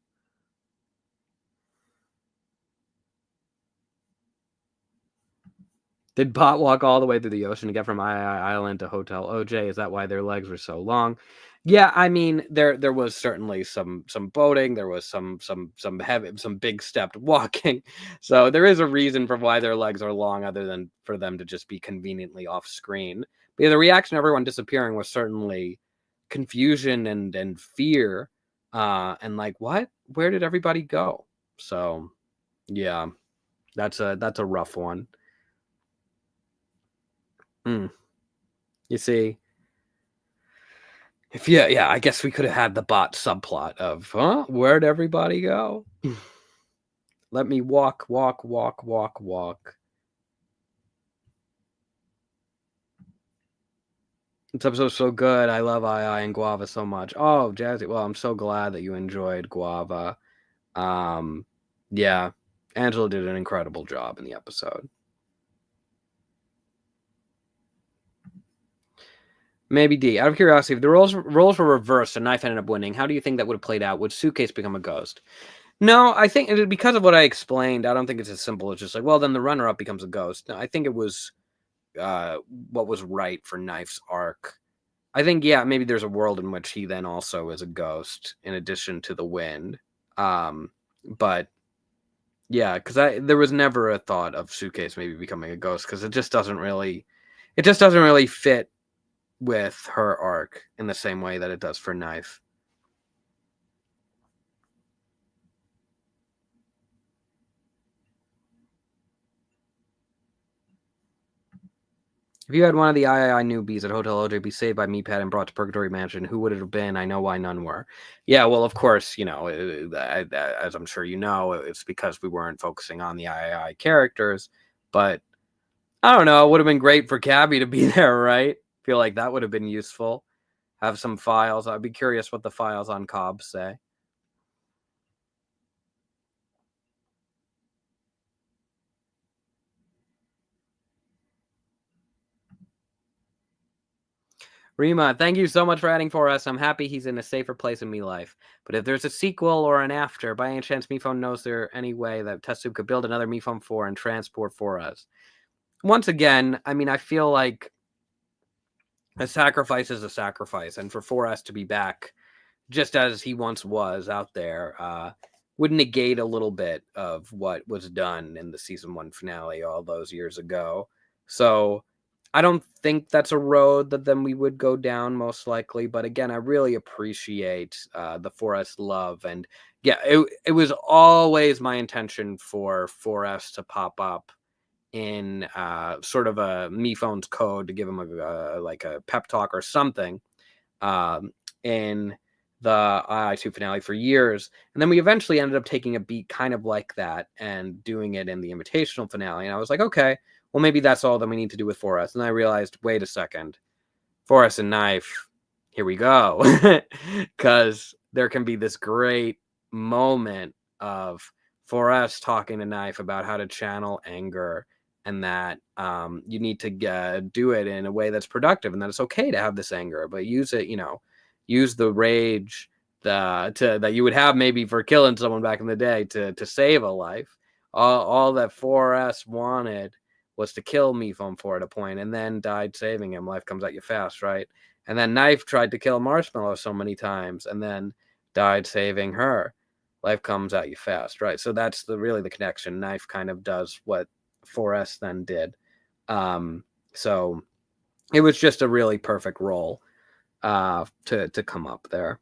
Did Bot walk all the way through the ocean to get from Island to Hotel OJ? Is that why their legs were so long? Yeah, I mean, there was certainly some boating. There was some heavy, some big stepped walking. So there is a reason for why their legs are long, other than for them to just be conveniently off screen. But yeah, the reaction of everyone disappearing was certainly confusion and fear, and like, what? Where did everybody go? So yeah, that's a rough one. Mm. You see, if yeah, I guess we could have had the bot subplot of, huh? Where'd everybody go? Let me walk, walk, walk, walk, walk. This episode's so good. I love II and Guava so much. Oh, Jazzy. Well, I'm so glad that you enjoyed Guava. Yeah, Angela did an incredible job in the episode. Maybe D. Out of curiosity, if the roles were reversed and Knife ended up winning, how do you think that would have played out? Would Suitcase become a ghost? No, I think because of what I explained, I don't think it's as simple as just like, well, then the runner-up becomes a ghost. No, I think it was what was right for Knife's arc. I think, yeah, maybe there's a world in which he then also is a ghost in addition to the wind. But yeah, because there was never a thought of Suitcase maybe becoming a ghost, because it just doesn't really fit with her arc in the same way that it does for Knife. If you had one of the III newbies at Hotel OJ be saved by MePad and brought to Purgatory Mansion, who would it have been? I know why none were. Yeah, well, of course, as I'm sure you know, it's because we weren't focusing on the III characters. But I don't know, it would have been great for Cabby to be there, right? Feel like that would have been useful. Have some files. I'd be curious what the files on Cobs say. Rima, thank you so much for adding for us. I'm happy he's in a safer place in me life. But if there's a sequel or an after, by any chance MePhone knows there any way that TestTube could build another MePhone 4 and transport for us? Once again, I mean, I feel like a sacrifice is a sacrifice, and for 4S to be back just as he once was out there would negate a little bit of what was done in the season 1 finale all those years ago. So I don't think that's a road that then we would go down most likely. But again, I really appreciate the 4S love. And yeah, it was always my intention for 4S to pop up in sort of a MePhone's code to give him a pep talk or something in the II2 finale for years. And then we eventually ended up taking a beat kind of like that and doing it in the Invitational finale. And I was like, okay, well, maybe that's all that we need to do with 4S. And I realized, wait a second, 4S and Knife, here we go. Because there can be this great moment of 4S talking to Knife about how to channel anger, and that you need to do it in a way that's productive, and that it's okay to have this anger, but use it, use the rage that you would have maybe for killing someone back in the day to save a life. All that 4S wanted was to kill MePhone 4 at a point, and then died saving him. Life comes at you fast, right? And then Knife tried to kill Marshmallow so many times, and then died saving her. Life comes at you fast, right? So that's really the connection. Knife kind of does what 4S then did. So it was just a really perfect role to come up there.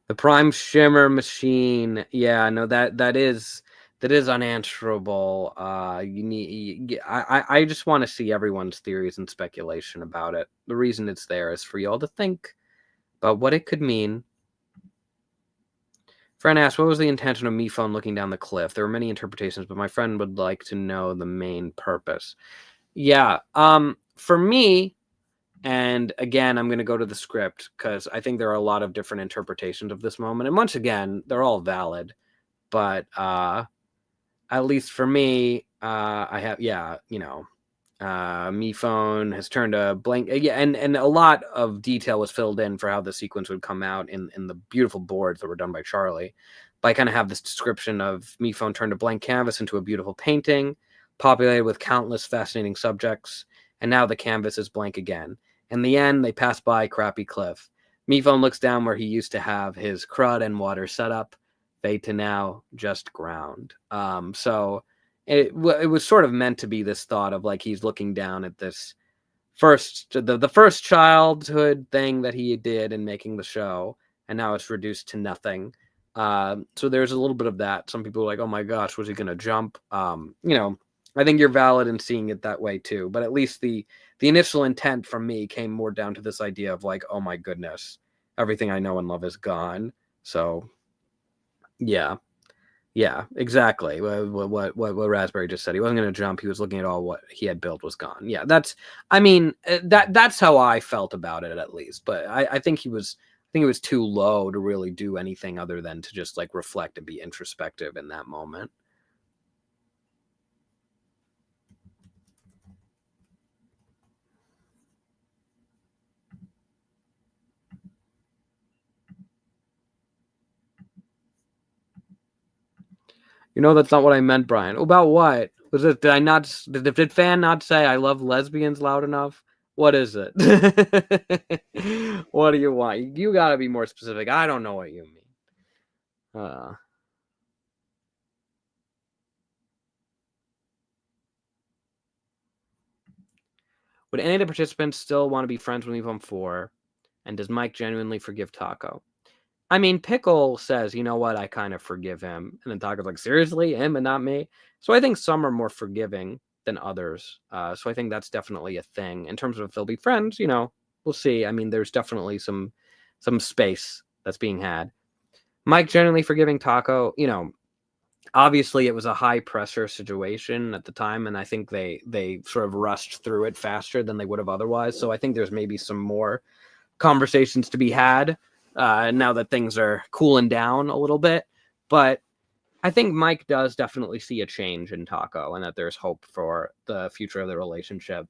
The Prime Shimmer machine. Yeah, no, that is unanswerable. I just want to see everyone's theories and speculation about it. The reason it's there is for y'all to think about what it could mean. Friend asked, what was the intention of MePhone looking down the cliff? There were many interpretations, but my friend would like to know the main purpose. Yeah, for me, and again, I'm going to go to the script because I think there are a lot of different interpretations of this moment. And once again, they're all valid. But at least for me, I have, MePhone has turned a blank. Yeah, and a lot of detail was filled in for how the sequence would come out in the beautiful boards that were done by Charlie. But I kind of have this description of MePhone turned a blank canvas into a beautiful painting, populated with countless fascinating subjects, and now the canvas is blank again. In the end, they pass by Crappy Cliff. MePhone looks down where he used to have his crud and water setup, fade to now just ground. So it was sort of meant to be this thought of like he's looking down at this the first childhood thing that he did in making the show, and now it's reduced to nothing. So there's a little bit of that. Some people are like, oh my gosh, was he gonna jump? I think you're valid in seeing it that way too, but at least the initial intent from me came more down to this idea of like, oh my goodness, everything I know and love is gone. So yeah, exactly. What Raspberry just said. He wasn't going to jump. He was looking at all what he had built was gone. Yeah, that's how I felt about it at least. But I think he was too low to really do anything other than to just like reflect and be introspective in that moment. You know that's not what I meant, Brian. About what? Was it? Did I not? Did Fan not say I love lesbians loud enough? What is it? What do you want? You gotta be more specific. I don't know what you mean. Would any of the participants still want to be friends with MePhone 4? And does Mike genuinely forgive Taco? I mean, Pickle says, you know what, I kind of forgive him. And then Taco's like, seriously? Him and not me? So I think some are more forgiving than others. So I think that's definitely a thing. In terms of if they'll be friends, we'll see. I mean, there's definitely some space that's being had. Mike genuinely forgiving Taco, obviously it was a high pressure situation at the time, and I think they sort of rushed through it faster than they would have otherwise. So I think there's maybe some more conversations to be had now that things are cooling down a little bit. But I think Mike does definitely see a change in Taco and that there's hope for the future of the relationship.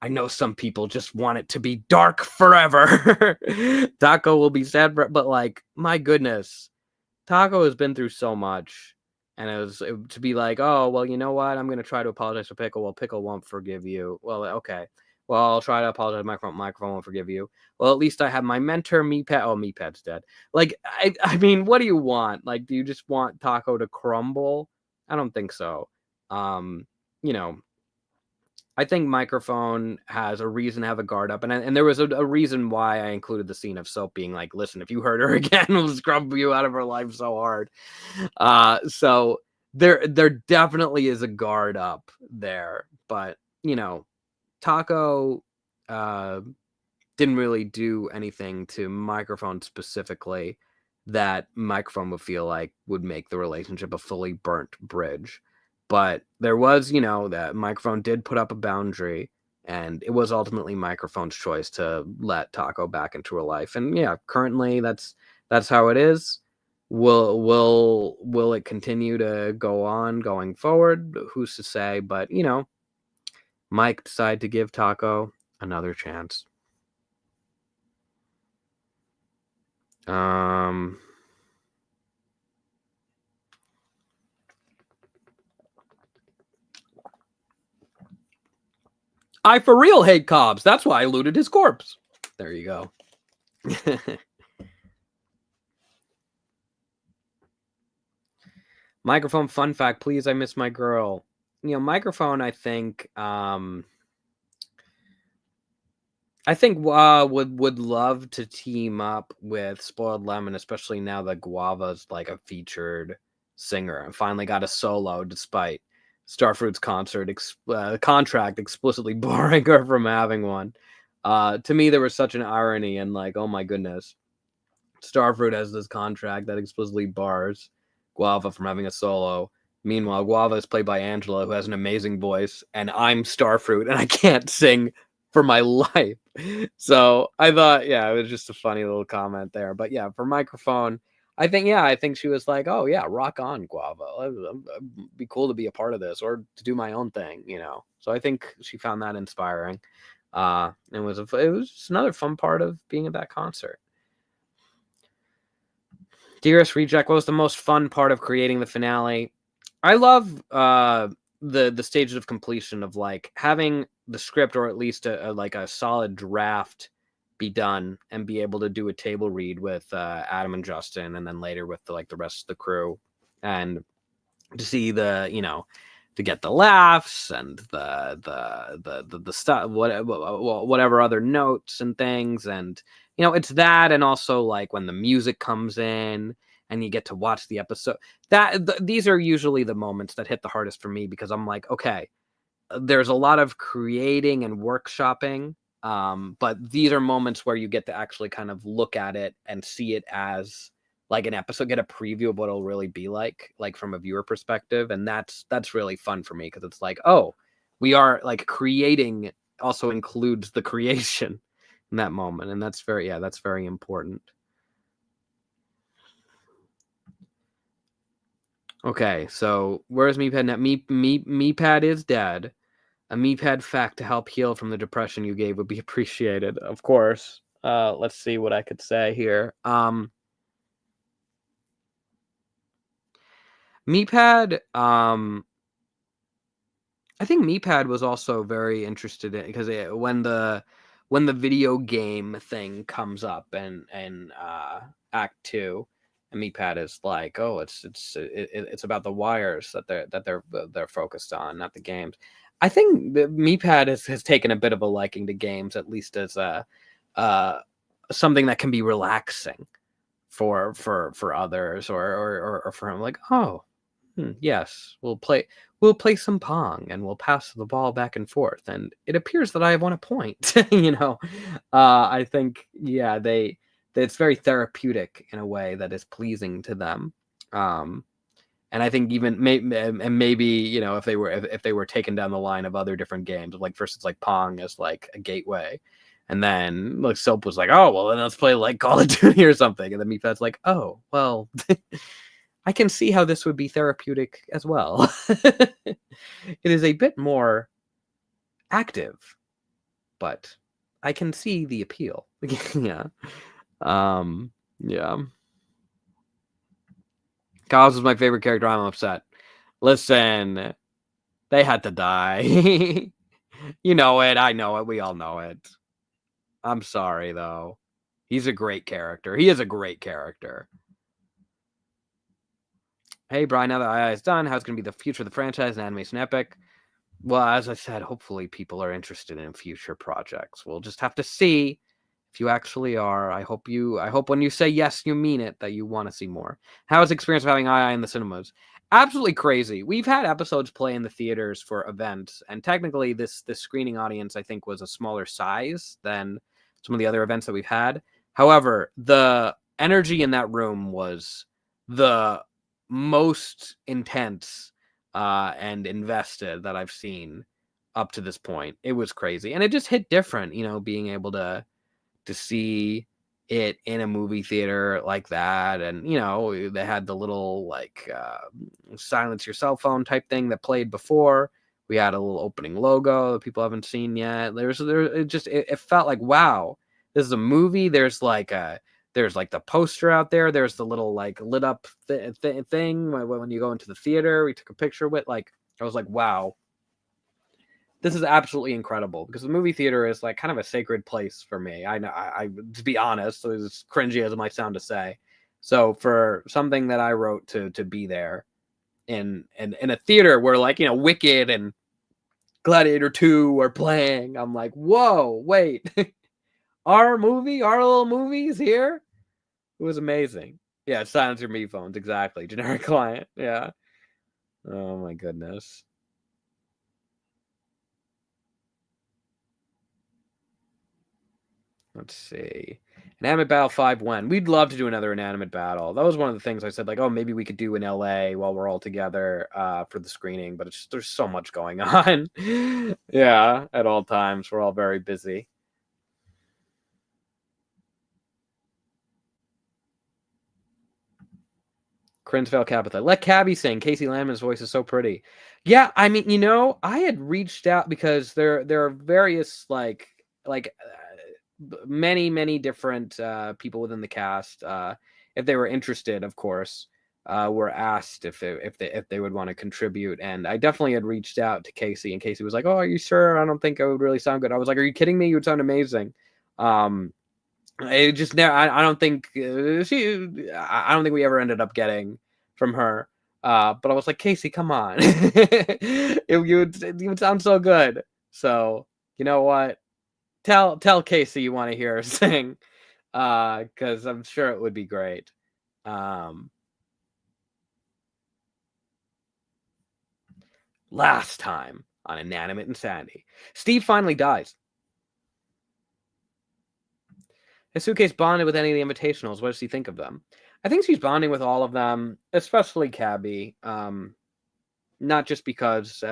I know some people just want it to be dark forever. Taco will be sad, but like, my goodness, Taco has been through so much. And to be like, oh, well, you know what? I'm going to try to apologize to Pickle. Well, Pickle won't forgive you. Well, okay. Well, I'll try to apologize. Microphone won't forgive you. Well, at least I have my mentor, MePad. Oh, MePad's dead. Like, I mean, what do you want? Like, do you just want Taco to crumble? I don't think so. You know, I think Microphone has a reason to have a guard up, and there was a reason why I included the scene of Soap being like, "Listen, if you hurt her again, we'll scrub you out of her life so hard." So there definitely is a guard up there, but Taco didn't really do anything to Microphone specifically that Microphone would feel like would make the relationship a fully burnt bridge. But there was, that Microphone did put up a boundary, and it was ultimately Microphone's choice to let Taco back into her life. And yeah, currently that's how it is. Will it continue to go on going forward? Who's to say? But Mike decided to give Taco another chance. I for real hate Cobs. That's why I looted his corpse. There you go. Microphone fun fact, please. I miss my girl. Microphone, I think would love to team up with Spoiled Lemon, especially now that Guava's like a featured singer and finally got a solo despite Starfruit's contract explicitly barring her from having one. To me, there was such an irony and like, oh my goodness, Starfruit has this contract that explicitly bars Guava from having a solo. Meanwhile, Guava is played by Angela, who has an amazing voice, and I'm Starfruit, and I can't sing for my life. So I thought, yeah, it was just a funny little comment there. But yeah, for Microphone, I think she was like, oh yeah, rock on, Guava. It'd be cool to be a part of this or to do my own thing, So I think she found that inspiring. It was just another fun part of being at that concert. Dearest Reject, what was the most fun part of creating the finale? I love the stages of completion of like having the script or at least a solid draft be done and be able to do a table read with Adam and Justin, and then later with the rest of the crew, and to see to get the laughs and the stuff, whatever other notes and things, and it's that, and also like when the music comes in and you get to watch the episode. These are usually the moments that hit the hardest for me, because I'm like, okay, there's a lot of creating and workshopping, but these are moments where you get to actually kind of look at it and see it as like an episode, get a preview of what it'll really be like from a viewer perspective. And that's really fun for me, because it's like, oh, we are like creating also includes the creation in that moment. And that's very important. Okay, so where's MePad now? MePad is dead. A MePad fact to help heal from the depression you gave would be appreciated, of course. Let's see what I could say here. MePad, I think MePad was also very interested in because when the video game thing comes up and Act 2, and MePad is like, oh, it's about the wires that they're focused on, not the games. I think the MePad has taken a bit of a liking to games, at least as a something that can be relaxing for others or for him. Like, oh, yes, we'll play some pong and we'll pass the ball back and forth, and it appears that I have won a point. I think, yeah, it's very therapeutic in a way that is pleasing to them. And I think even maybe if they were taken down the line of other different games, like first it's like Pong as like a gateway, and then like Soap was like, oh well, then let's play like Call of Duty or something, and then MePad's like, oh well, I can see how this would be therapeutic as well. It is a bit more active, but I can see the appeal. Yeah. Yeah. Cobs was my favorite character. I'm upset. Listen, they had to die. You know it. I know it. We all know it. I'm sorry, though. He's a great character. He is a great character. Hey, Brian, now that II is done, how's going to be the future of the franchise and animation epic? Well, as I said, hopefully people are interested in future projects. We'll just have to see if you actually are. I hope when you say yes, you mean it, that you want to see more. How is the experience of having II in the cinemas? Absolutely crazy. We've had episodes play in the theaters for events, and technically this screening audience, I think, was a smaller size than some of the other events that we've had. However, the energy in that room was the most intense and invested that I've seen up to this point. It was crazy, and it just hit different, being able to see it in a movie theater like that. And they had the little like silence your cell phone type thing that played before. We had a little opening logo that people haven't seen yet. It felt like, wow, this is a movie. There's like the poster out there. There's the little like lit up thing when you go into the theater. We took a picture with, like, I was like, wow, this is absolutely incredible, because the movie theater is like kind of a sacred place for me. I know, I to be honest, as cringy as it might sound to say. So for something that I wrote to be there in a theater where, like, Wicked and Gladiator 2 are playing, I'm like, whoa, wait, our little movies here? It was amazing. Yeah, silence your MePhones, exactly. Generic client, yeah. Oh my goodness. Let's see. Inanimate Battle 5 when? We'd love to do another Inanimate Battle. That was one of the things I said, like, oh, maybe we could do in LA while we're all together for the screening, but there's so much going on. Yeah, at all times. We're all very busy. Crinsvale Capitha. Let Cabby sing. Casey Landman's voice is so pretty. Yeah, I mean, I had reached out because there are various like many different people within the cast, if they were interested, of course, were asked if they would want to contribute. And I definitely had reached out to Casey, and Casey was like, oh, are you sure? I don't think it would really sound good. I was like, are you kidding me? You would sound amazing. It just never, I don't think I don't think we ever ended up getting from her. But I was like, Casey, come on. You would sound so good. So you know what? Tell Casey you want to hear her sing, because I'm sure it would be great. Last time on Inanimate Insanity, Steve finally dies. Has Suitcase bonded with any of the invitationals? What does he think of them? I think she's bonding with all of them, especially Cabby. Not just because,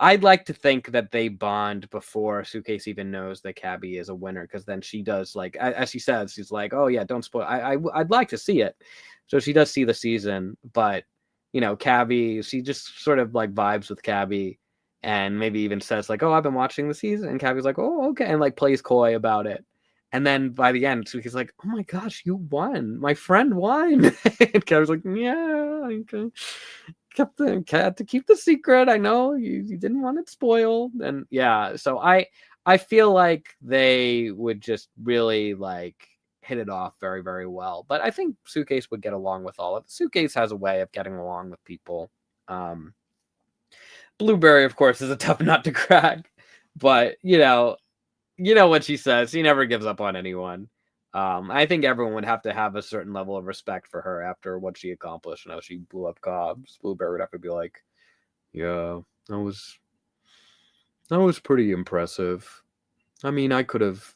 I'd like to think that they bond before Suitcase even knows that Cabby is a winner, because then she does, like, as she says, she's like, oh yeah, don't spoil. I'd like to see it. So she does see the season, but Cabby, she just sort of like vibes with Cabby, and maybe even says like, oh, I've been watching the season, and Cabby's like, oh, okay, and like plays coy about it. And then by the end, Suitcase is like, "Oh my gosh, you won! My friend won!" And Kevin's like, "Yeah, okay. Had to keep the secret. I know you didn't want it spoiled." And yeah, so I feel like they would just really like hit it off very, very well. But I think Suitcase would get along with all of it. Suitcase has a way of getting along with people. Blueberry, of course, is a tough nut to crack, but you know what she says. She never gives up on anyone. I think everyone would have to have a certain level of respect for her after what she accomplished. You know, she blew up Cobs. Blueberry would have to be like, "Yeah, that was pretty impressive. I mean, I could have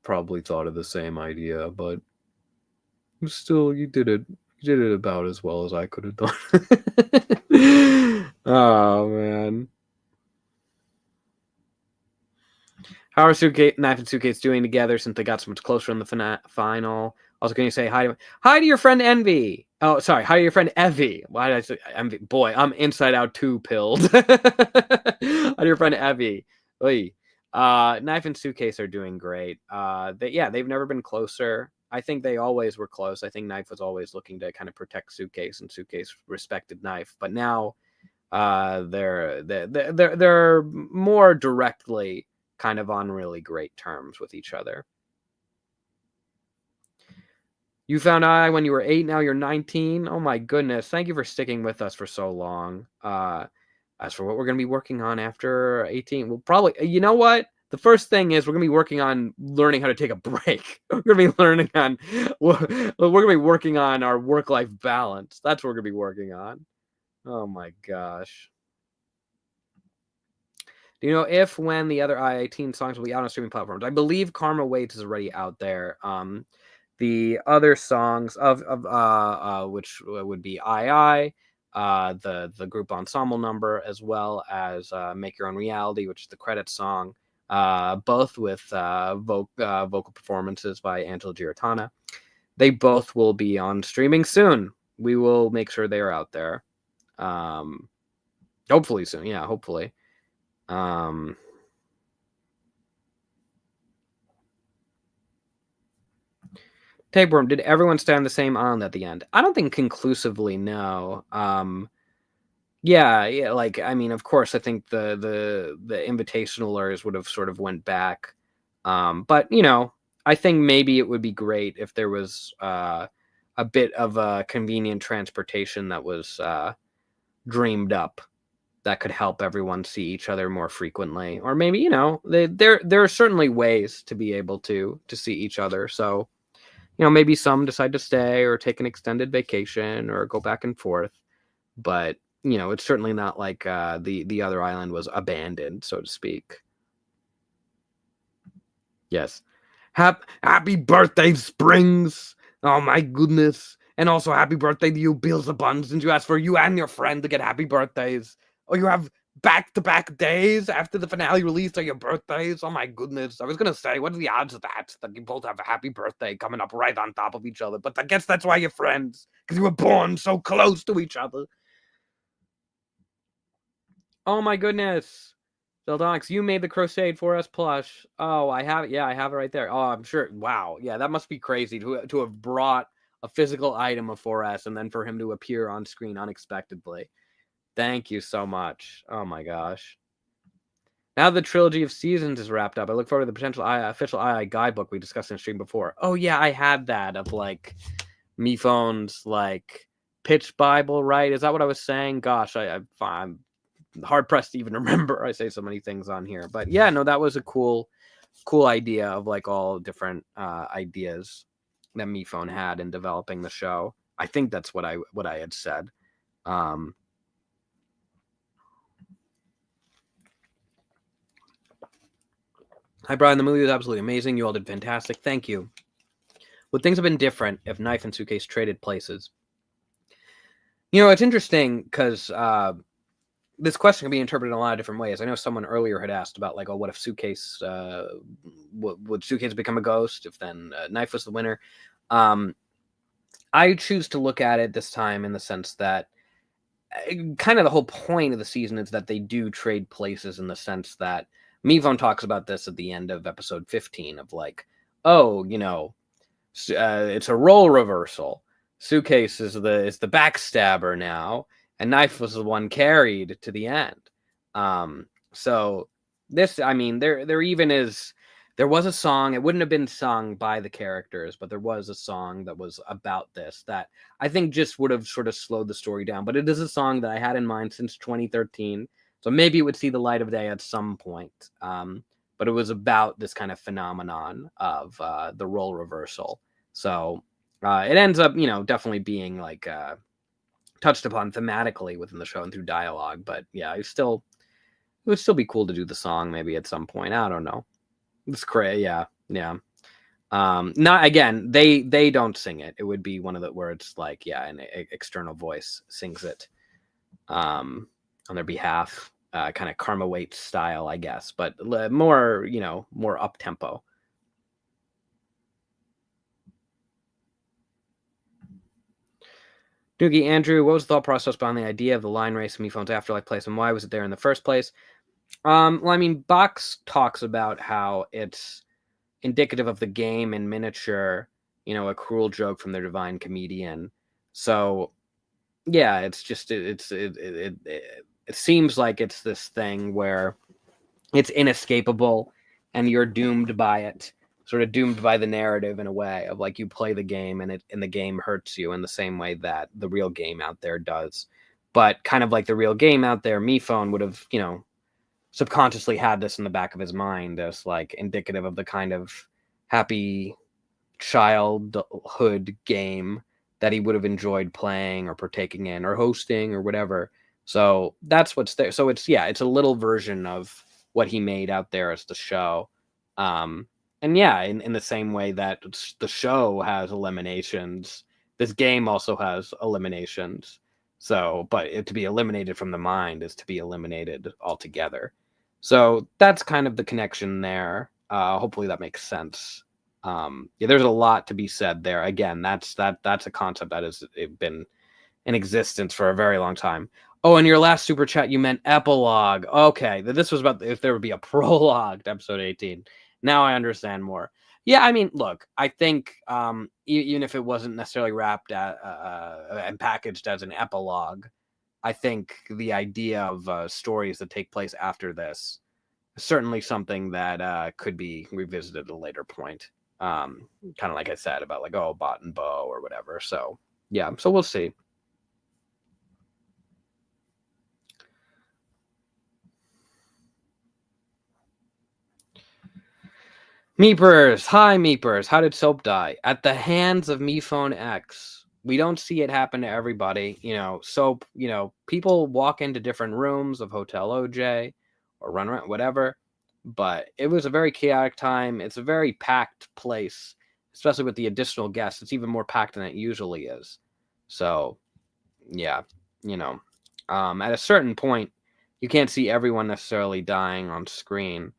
probably thought of the same idea, but still, you did it. You did it about as well as I could have done." Oh man. How are Knife and Suitcase doing together since they got so much closer in the final? Also, can you say hi to your friend Envy? Oh, sorry. Hi to your friend Evie. Why did I say Envy? Boy, I'm inside out too pilled. Hi to your friend Evie. Oy. Knife and Suitcase are doing great. They've never been closer. I think they always were close. I think Knife was always looking to kind of protect Suitcase, and Suitcase respected Knife. But now, they're more directly kind of on really great terms with each other. You found I when you were 8, now you're 19. Oh my goodness. Thank you for sticking with us for so long. As for what we're going to be working on after 18, we'll probably, you know what? The first thing is we're going to be working on learning how to take a break. We're going to be working on our work-life balance. That's what we're going to be working on. Oh my gosh. Do you know if when the other I-18 songs will be out on streaming platforms? I believe Karma Waits is already out there. The other songs of which would be II, the group ensemble number, as well as Make Your Own Reality, which is the credits song, both with vocal performances by Angela Giratana. They both will be on streaming soon. We will make sure they are out there. Hopefully soon. Yeah, hopefully. Tapeworm, did everyone stand the same island at the end? I don't think conclusively, no. Yeah, like, I mean, of course, I think the invitationalers would have sort of went back. But, you know, I think maybe it would be great if there was a bit of a convenient transportation that was dreamed up that could help everyone see each other more frequently. Or maybe, you know, there are certainly ways to be able to see each other. So, you know, maybe some decide to stay or take an extended vacation or go back and forth. But, you know, it's certainly not like the other island was abandoned, so to speak. Yes. Happy birthday, Springs! Oh my goodness. And also happy birthday to you, Bills Abundance. You asked for you and your friend to get happy birthdays. Oh, you have back-to-back days after the finale release are your birthdays? Oh my goodness. I was going to say, what are the odds of that you both have a happy birthday coming up right on top of each other? But I guess that's why you're friends, because you were born so close to each other. Oh my goodness. Zeldonix, you made the Crusade 4S plush. Oh, I have it. Yeah, I have it right there. Oh, I'm sure. Wow. Yeah, that must be crazy to have brought a physical item of 4S and then for him to appear on screen unexpectedly. Thank you so much. Oh my gosh. Now the trilogy of seasons is wrapped up. I look forward to the potential official II guidebook we discussed in stream before. Oh yeah, I had that of like MePhone's like pitch Bible, right? Is that what I was saying? Gosh, I'm hard pressed to even remember. I say so many things on here, but yeah, no, that was a cool idea of like all different ideas that MePhone had in developing the show. I think that's what I had said. Hi, Brian. The movie was absolutely amazing. You all did fantastic. Thank you. Would things have been different if Knife and Suitcase traded places? You know, it's interesting because this question can be interpreted in a lot of different ways. I know someone earlier had asked about like, oh, what if Suitcase would Suitcase become a ghost if then Knife was the winner? I choose to look at it this time in the sense that kind of the whole point of the season is that they do trade places in the sense that MePhone talks about this at the end of episode 15 of like, oh, it's a role reversal. Suitcase is the backstabber now, and Knife was the one carried to the end. So this, I mean, there even is. There was a song. It wouldn't have been sung by the characters, but there was a song that was about this that I think just would have sort of slowed the story down. But it is a song that I had in mind since 2013, so maybe it would see the light of day at some point. But it was about this kind of phenomenon of the role reversal. So it ends up, definitely being like touched upon thematically within the show and through dialogue. But yeah, it would still be cool to do the song maybe at some point. I don't know. It's crazy. Yeah. Not again. They don't sing it. It would be one of the where it's like, yeah, an external voice sings it on their behalf, kind of Karma Waits style, I guess, but more more up tempo. Doogie Andrew, what was the thought process behind the idea of the line race in MePhone's Afterlife place, and why was it there in the first place? Well, I mean, Box talks about how it's indicative of the game in miniature, a cruel joke from their divine comedian. So, yeah, it's just it seems like it's this thing where it's inescapable, and you're doomed by it, sort of doomed by the narrative in a way of like you play the game and the game hurts you in the same way that the real game out there does. But kind of like the real game out there, MePhone would have, subconsciously had this in the back of his mind as like indicative of the kind of happy childhood game that he would have enjoyed playing or partaking in or hosting or whatever. So that's what's there. So it's a little version of what he made out there as the show. And yeah, in the same way that the show has eliminations, this game also has eliminations. So, but to be eliminated from the mind is to be eliminated altogether. So that's kind of the connection there. Hopefully that makes sense. There's a lot to be said there. Again, that's a concept that has been in existence for a very long time. Oh, in your last super chat, you meant epilogue. Okay, this was about if there would be a prologue to episode 18. Now I understand more. Yeah, I mean, look, I think even if it wasn't necessarily wrapped and packaged as an epilogue, I think the idea of stories that take place after this is certainly something that could be revisited at a later point. Kind of like I said about like, Bot and Bo or whatever. So yeah, so we'll see. Meepers, hi Meepers. How did Soap die? At the hands of MePhone X. We don't see it happen to everybody. Soap, people walk into different rooms of Hotel OJ or run around, whatever. But it was a very chaotic time. It's a very packed place, especially with the additional guests. It's even more packed than it usually is. So, yeah, at a certain point, you can't see everyone necessarily dying on screen.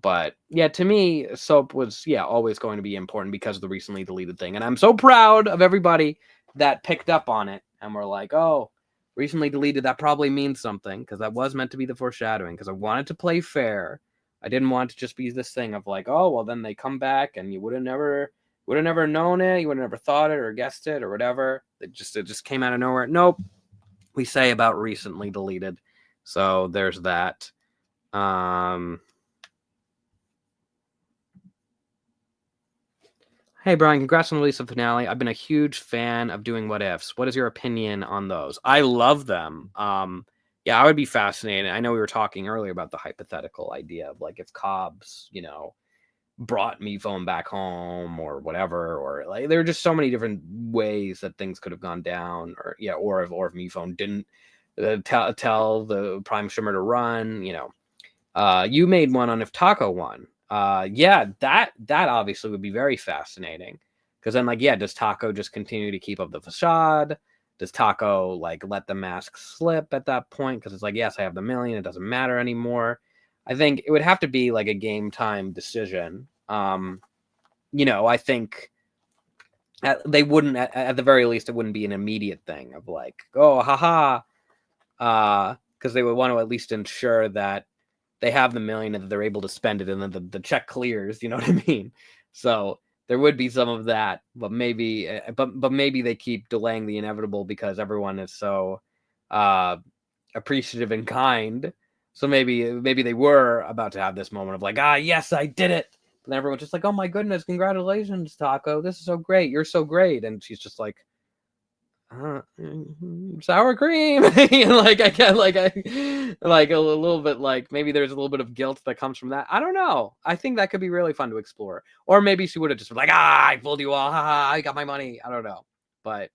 But yeah, to me, Soap was always going to be important because of the recently deleted thing. And I'm so proud of everybody that picked up on it and were like, oh, recently deleted, that probably means something, because that was meant to be the foreshadowing, because I wanted to play fair. I didn't want to just be this thing of like, oh, well, then they come back and you would have never known it, you would have never thought it or guessed it or whatever. It just came out of nowhere. Nope. We say about recently deleted. So there's that. Hey, Brian, congrats on the release of the finale. I've been a huge fan of doing what ifs. What is your opinion on those? I love them. I would be fascinated. I know we were talking earlier about the hypothetical idea of like if Cobs, brought MePhone back home or whatever, or like there are just so many different ways that things could have gone down, or if MePhone didn't tell the Prime Shimmer to run, you made one on if Taco won. That obviously would be very fascinating, because then does Taco just continue to keep up the facade? Does Taco like let the mask slip at that point because it's like, yes, I have the million, it doesn't matter anymore? I think it would have to be like a game time decision. I think they wouldn't at the very least, it wouldn't be an immediate thing of like, oh, haha, because they would want to at least ensure that they have the million and they're able to spend it, and then the check clears. You know what I mean? So there would be some of that, but maybe, but maybe they keep delaying the inevitable because everyone is so appreciative and kind. So maybe they were about to have this moment of like, yes, I did it. And everyone's just like, oh my goodness, congratulations, Taco. This is so great. You're so great. And she's just like, sour cream. Like, I get like a little bit like maybe there's a little bit of guilt that comes from that. I don't know. I think that could be really fun to explore. Or maybe she would have just been like, I fooled you all. I got my money. I don't know. But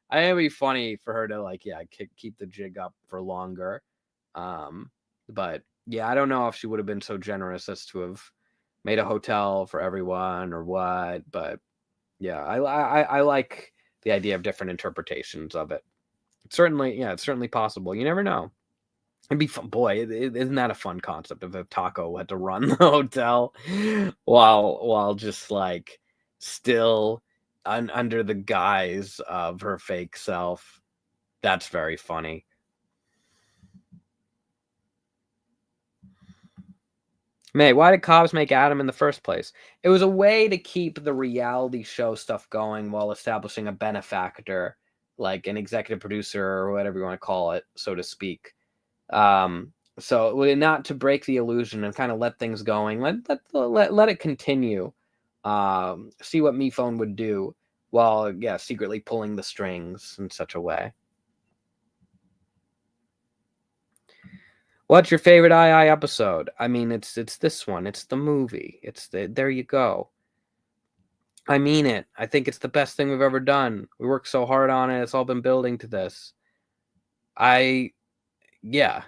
I think it'd be funny for her to like, keep the jig up for longer. But yeah, I don't know if she would have been so generous as to have made a hotel for everyone or what. But yeah, I like the idea of different interpretations of it. It's certainly possible. You never know. It'd be fun. Boy, isn't that a fun concept of if Taco had to run the hotel while just like still under the guise of her fake self. That's very funny. May, why did Cobs make Adam in the first place? It was a way to keep the reality show stuff going while establishing a benefactor, like an executive producer or whatever you want to call it, so to speak. So not to break the illusion and kind of let things going, let it continue. See what MePhone would do while secretly pulling the strings in such a way. What's your favorite II episode? I mean, it's this one. It's the movie. There you go. I mean it. I think it's the best thing we've ever done. We worked so hard on it. It's all been building to this. Yeah.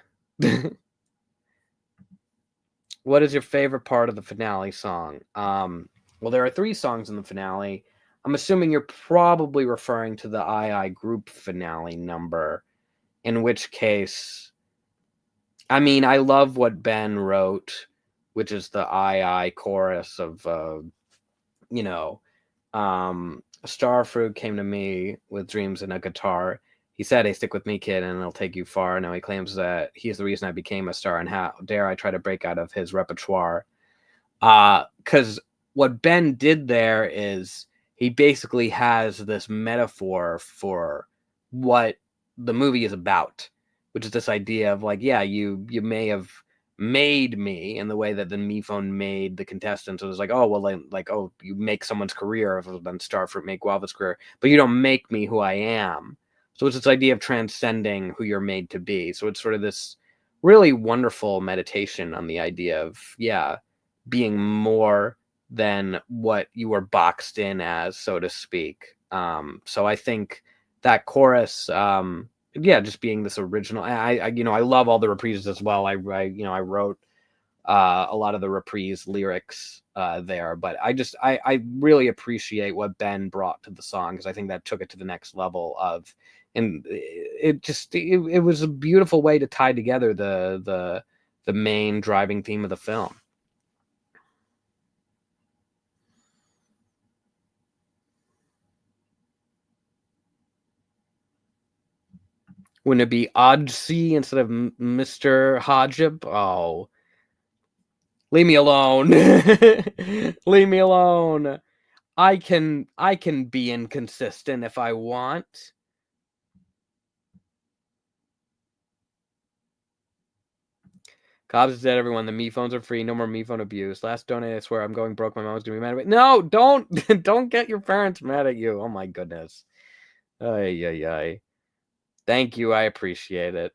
What is your favorite part of the finale song? Well, there are 3 songs in the finale. I'm assuming you're probably referring to the II group finale number, in which case, I mean, I love what Ben wrote, which is the II chorus of, Starfruit came to me with dreams and a guitar. He said, "Hey, stick with me, kid, and it'll take you far." Now he claims that he's the reason I became a star, and how dare I try to break out of his repertoire. Because what Ben did there is he basically has this metaphor for what the movie is about, which is this idea of like, you may have made me in the way that the MePhone made the contestants. So it was like, oh, well, you make someone's career, then Starfruit make Guava's career, but you don't make me who I am. So it's this idea of transcending who you're made to be. So it's sort of this really wonderful meditation on the idea of, being more than what you were boxed in as, so to speak. So I think that chorus, just being this original. I love all the reprises as well. I wrote a lot of the reprise lyrics there, but I really appreciate what Ben brought to the song, because I think that took it to the next level of, and it was a beautiful way to tie together the main driving theme of the film. Wouldn't it be Odsy instead of Mr. Hodgep? Oh, leave me alone. Leave me alone. I can be inconsistent if I want. Cobs has said, everyone, the MePhones are free. No more MePhone abuse. Last donate, I swear I'm going broke. My mom's gonna be mad at me. No, don't don't get your parents mad at you. Oh my goodness. Ay, ay, ay. Thank you. I appreciate it.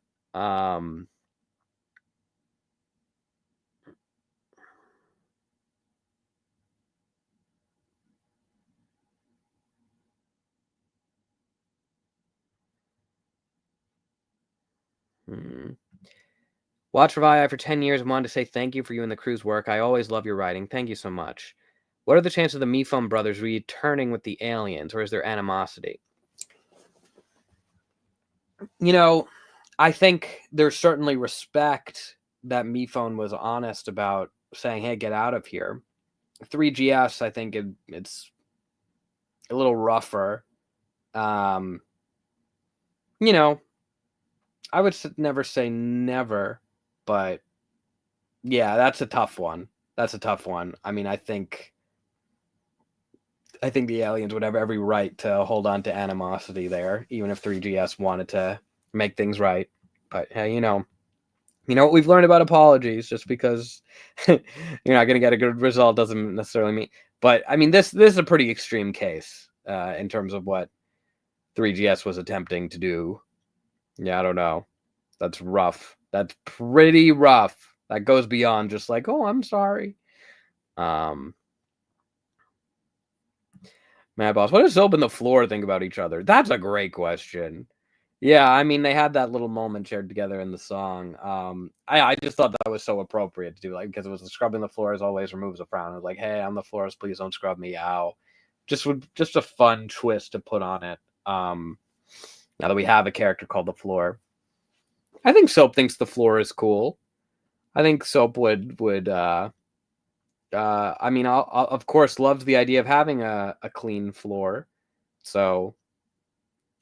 Watch Revive for 10 years and wanted to say thank you for you and the crew's work. I always love your writing. Thank you so much. What are the chances of the MePhone brothers returning with the aliens, or is there animosity? I think there's certainly respect that MePhone was honest about saying, hey, get out of here. 3GS, I think it's a little rougher. I would never say never, but Yeah, that's a tough one. That's a tough one. I mean, I think the aliens would have every right to hold on to animosity there, even if 3GS wanted to make things right. But hey, what we've learned about apologies. Just because you're not going to get a good result doesn't necessarily mean. But I mean, this is a pretty extreme case in terms of what 3GS was attempting to do. Yeah, I don't know. That's rough. That's pretty rough. That goes beyond just like, oh, I'm sorry. Mad Boss, what does Soap and the Floor think about each other? That's a great question. Yeah, I mean, they had that little moment shared together in the song. I just thought that was so appropriate to do, like, because it was the scrubbing the floors always removes a frown. It was like, hey, I'm the florist, please don't scrub me, ow. Just a fun twist to put on it. Now that we have a character called the Floor, I think Soap thinks the Floor is cool. I think Soap would I mean, I'll of course loves the idea of having a clean floor. So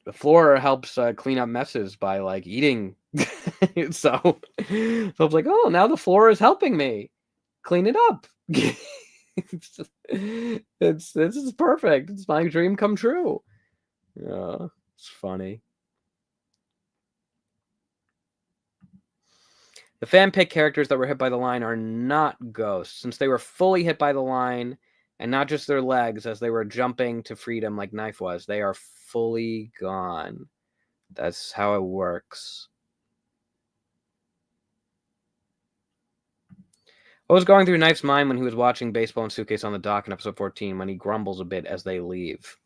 the floor helps clean up messes by like eating. so I was like, oh, now the floor is helping me clean it up. This is perfect. It's my dream come true. Yeah, it's funny. The fan pick characters that were hit by the line are not ghosts, since they were fully hit by the line, and not just their legs as they were jumping to freedom like Knife was. They are fully gone. That's how it works. What was going through Knife's mind when he was watching Baseball and Suitcase on the dock in episode 14 when he grumbles a bit as they leave?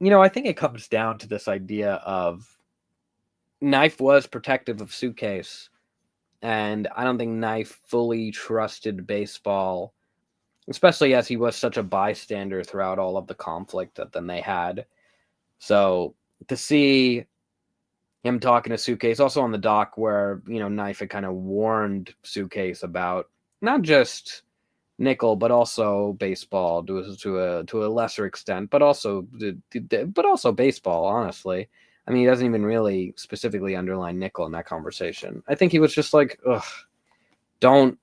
I think it comes down to this idea of Knife was protective of Suitcase, and I don't think Knife fully trusted Baseball, especially as he was such a bystander throughout all of the conflict that then they had. So to see him talking to Suitcase, also on the dock where, Knife had kind of warned Suitcase about not just Nickel, but also Baseball to a lesser extent, but also Baseball, honestly. I mean, he doesn't even really specifically underline Nickel in that conversation. I think he was just like, ugh, don't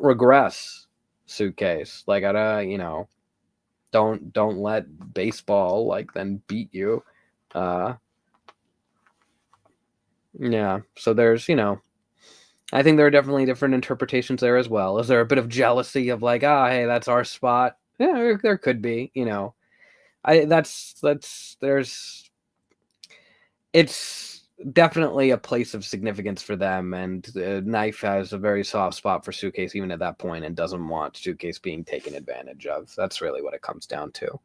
regress, Suitcase. Like, don't let Baseball like then beat you. Yeah. So there's, I think there are definitely different interpretations there as well. Is there a bit of jealousy of like, hey, that's our spot? Yeah, there could be, it's definitely a place of significance for them, and Knife has a very soft spot for Suitcase even at that point and doesn't want Suitcase being taken advantage of. That's really what it comes down to.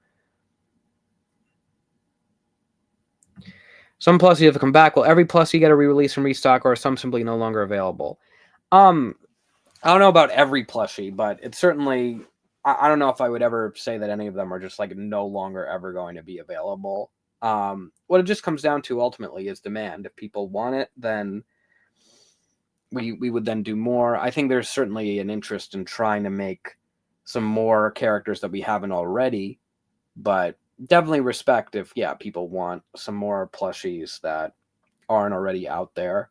Some plus you have to come back. Will every plus you get a re-release and restock, or are some simply no longer available? I don't know about every plushie, but it's certainly, I don't know if I would ever say that any of them are just like no longer ever going to be available. What it just comes down to ultimately is demand. If people want it, then we would then do more. I think there's certainly an interest in trying to make some more characters that we haven't already, but definitely respect if, people want some more plushies that aren't already out there.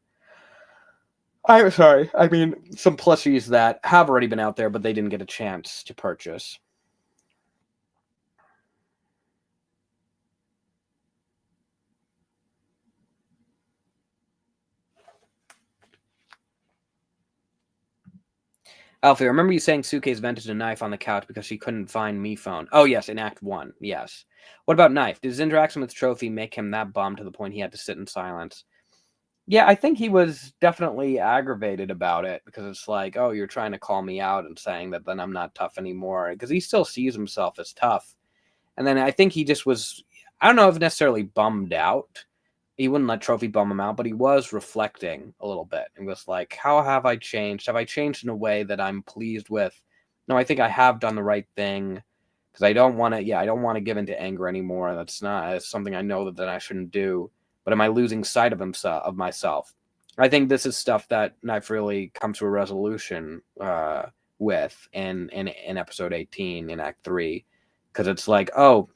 I'm sorry. I mean, some plushies that have already been out there, but they didn't get a chance to purchase. Alfie, I remember you saying Suitcase vented a knife on the couch because she couldn't find MePhone. Oh, yes, in Act 1, yes. What about Knife? Did his interaction with Trophy make him that bummed to the point he had to sit in silence? Yeah, I think he was definitely aggravated about it because it's like, oh, you're trying to call me out and saying that then I'm not tough anymore, because he still sees himself as tough. And then I think he just was, I don't know if necessarily bummed out. He wouldn't let Trophy bum him out, but he was reflecting a little bit and was like, how have I changed? Have I changed in a way that I'm pleased with? No, I think I have done the right thing, because I don't want to give into anger anymore. That's something I know that I shouldn't do. But am I losing sight of myself? I think this is stuff that Knife really comes to a resolution with in episode 18 in Act 3, because it's like, oh,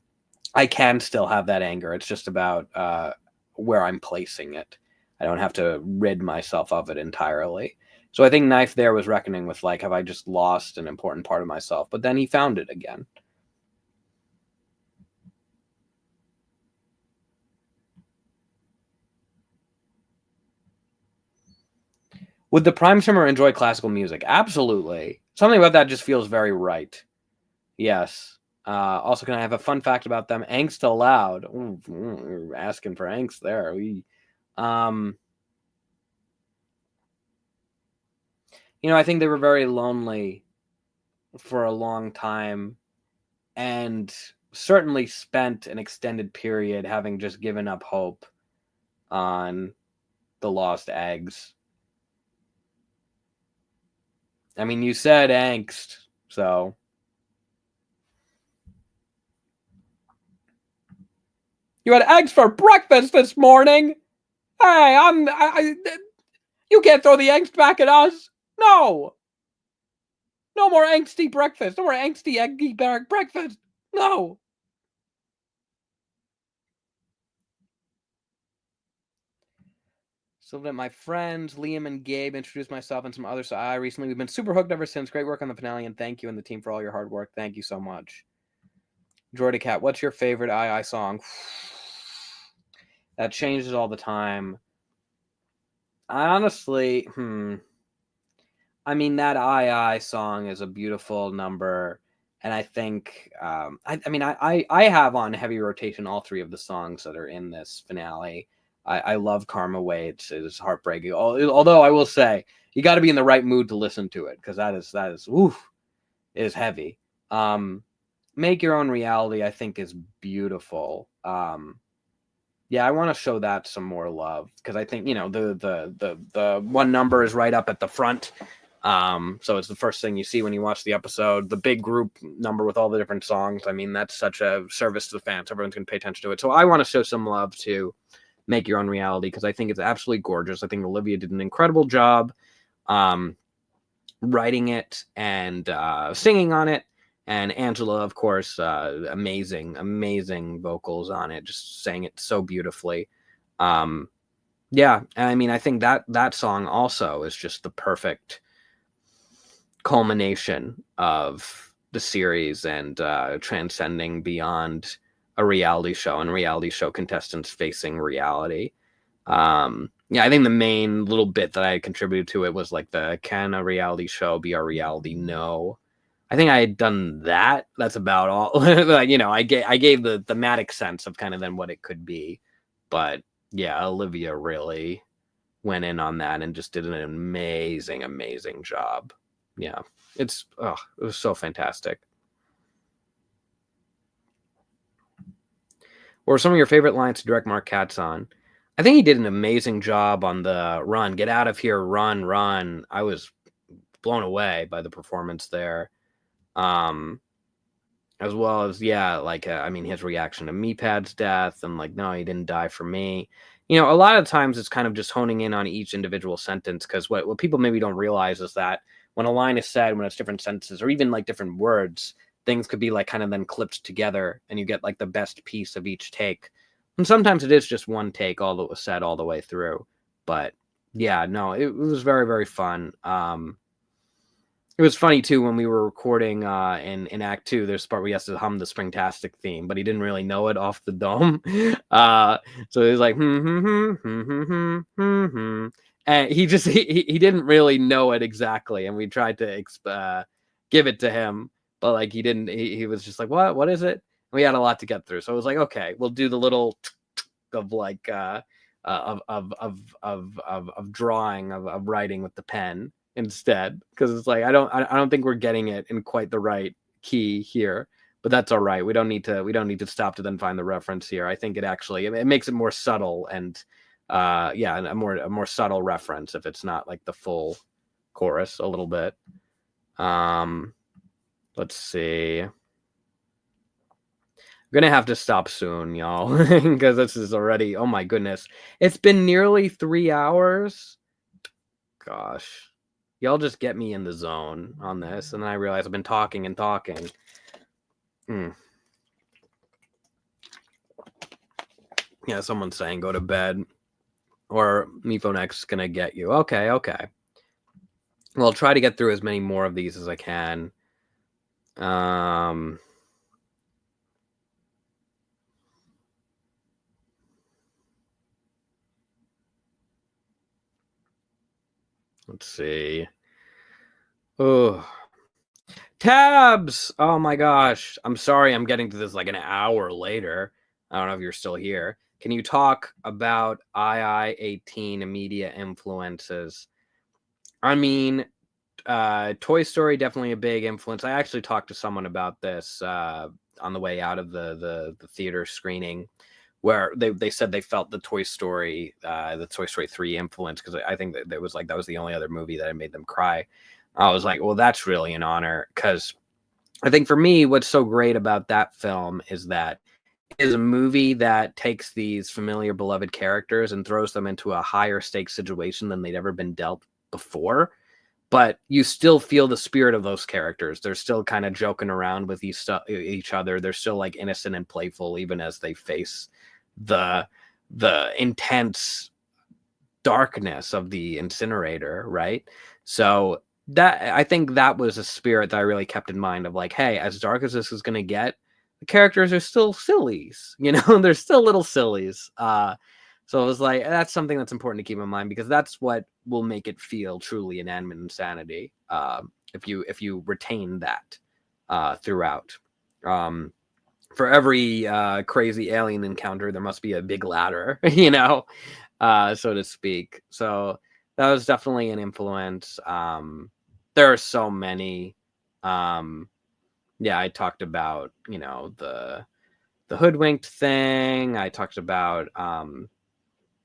I can still have that anger. It's just about where I'm placing it. I don't have to rid myself of it entirely. So I think Knife there was reckoning with, like, have I just lost an important part of myself? But then he found it again. Would the Prime Shimmer enjoy classical music? Absolutely. Something about that just feels very right. Yes. Also, can I have a fun fact about them? Angst allowed. Ooh, you're asking for angst there. I think they were very lonely for a long time, and certainly spent an extended period having just given up hope on the lost eggs. I mean, you said angst, so. You had eggs for breakfast this morning? Hey, you can't throw the angst back at us. No. No more angsty breakfast. No more angsty eggy breakfast. No. So that my friends Liam and Gabe introduced myself and some others. So recently we've been super hooked ever since. Great work on the finale, and thank you and the team for all your hard work. Thank you so much. Jordy Cat, what's your favorite II song? That changes all the time. I honestly, I mean, that II song is a beautiful number, and I think, I have on heavy rotation all three of the songs that are in this finale. I love Karma Waits. It is heartbreaking. Although I will say, you got to be in the right mood to listen to it, because that is heavy. Make Your Own Reality, I think, is beautiful. Yeah, I want to show that some more love, because I think, the one number is right up at the front. So it's the first thing you see when you watch the episode. The big group number with all the different songs. I mean, that's such a service to the fans. Everyone's going to pay attention to it. So I want to show some love to Make Your Own Reality, because I think it's absolutely gorgeous. I think Olivia did an incredible job writing it and singing on it. And Angela, of course, amazing vocals on it. Just sang it so beautifully. Yeah, and I mean, I think that song also is just the perfect culmination of the series, and transcending beyond a reality show and reality show contestants facing reality. Yeah, I think the main little bit that I contributed to it was like the can a reality show be our reality? No. I think I had done that. That's about all. Like, I gave the thematic sense of kind of then what it could be. But yeah, Olivia really went in on that and just did an amazing job. Yeah, it was so fantastic. What were some of your favorite lines to direct Mark Katz on? I think he did an amazing job on the run. Get out of here, run. I was blown away by the performance there. As well as, yeah, like, his reaction to MePad's death, and like, no, he didn't die for me. A lot of times it's kind of just honing in on each individual sentence, because what people maybe don't realize is that when a line is said, when it's different sentences, or even like different words, things could be like kind of then clipped together, and you get like the best piece of each take. And sometimes it is just one take, all that was said all the way through. But yeah, no, it was very fun. It was funny too when we were recording in Act 2. There's a part where he has to hum the Springtastic theme, but he didn't really know it off the dome. So he was like, and he just he didn't really know it exactly, and we tried to give it to him, but like he didn't. He was just like, what is it? We had a lot to get through, so it was like, okay, we'll do the little of like of drawing of writing with the pen instead, because it's like I don't think we're getting it in quite the right key here, but that's all right. We don't need to stop to then find the reference here. I think it makes it more subtle, and a more subtle reference if it's not like the full chorus a little bit. Let's see. I'm gonna have to stop soon, y'all, because this is already, oh my goodness, it's been nearly 3 hours. Gosh, y'all just get me in the zone on this, and then I realize I've been talking and talking. Yeah, someone's saying go to bed, or MePhone X is gonna get you. Okay. Well, I'll try to get through as many more of these as I can. Let's see. Oh, tabs. Oh my gosh. I'm sorry. I'm getting to this like an hour later. I don't know if you're still here. Can you talk about II-18 media influences? I mean, Toy Story definitely a big influence. I actually talked to someone about this on the way out of the theater screening, where they said they felt the Toy Story 3 influence, because I think that was like that was the only other movie that made them cry. I was like, well, that's really an honor, because I think for me, what's so great about that film is that it is a movie that takes these familiar, beloved characters and throws them into a higher stakes situation than they'd ever been dealt before. But you still feel the spirit of those characters. They're still kind of joking around with each other. They're still like innocent and playful, even as they face the intense darkness of the incinerator, right? So that, I think that was a spirit that I really kept in mind, of like, hey, as dark as this is going to get, the characters are still sillies, they're still little sillies. So it was like, that's something that's important to keep in mind, because that's what will make it feel truly inanimate insanity, if you retain that throughout. For every crazy alien encounter, there must be a big ladder, so to speak. So that was definitely an influence. There are so many. Yeah, I talked about, the hoodwinked thing. I talked about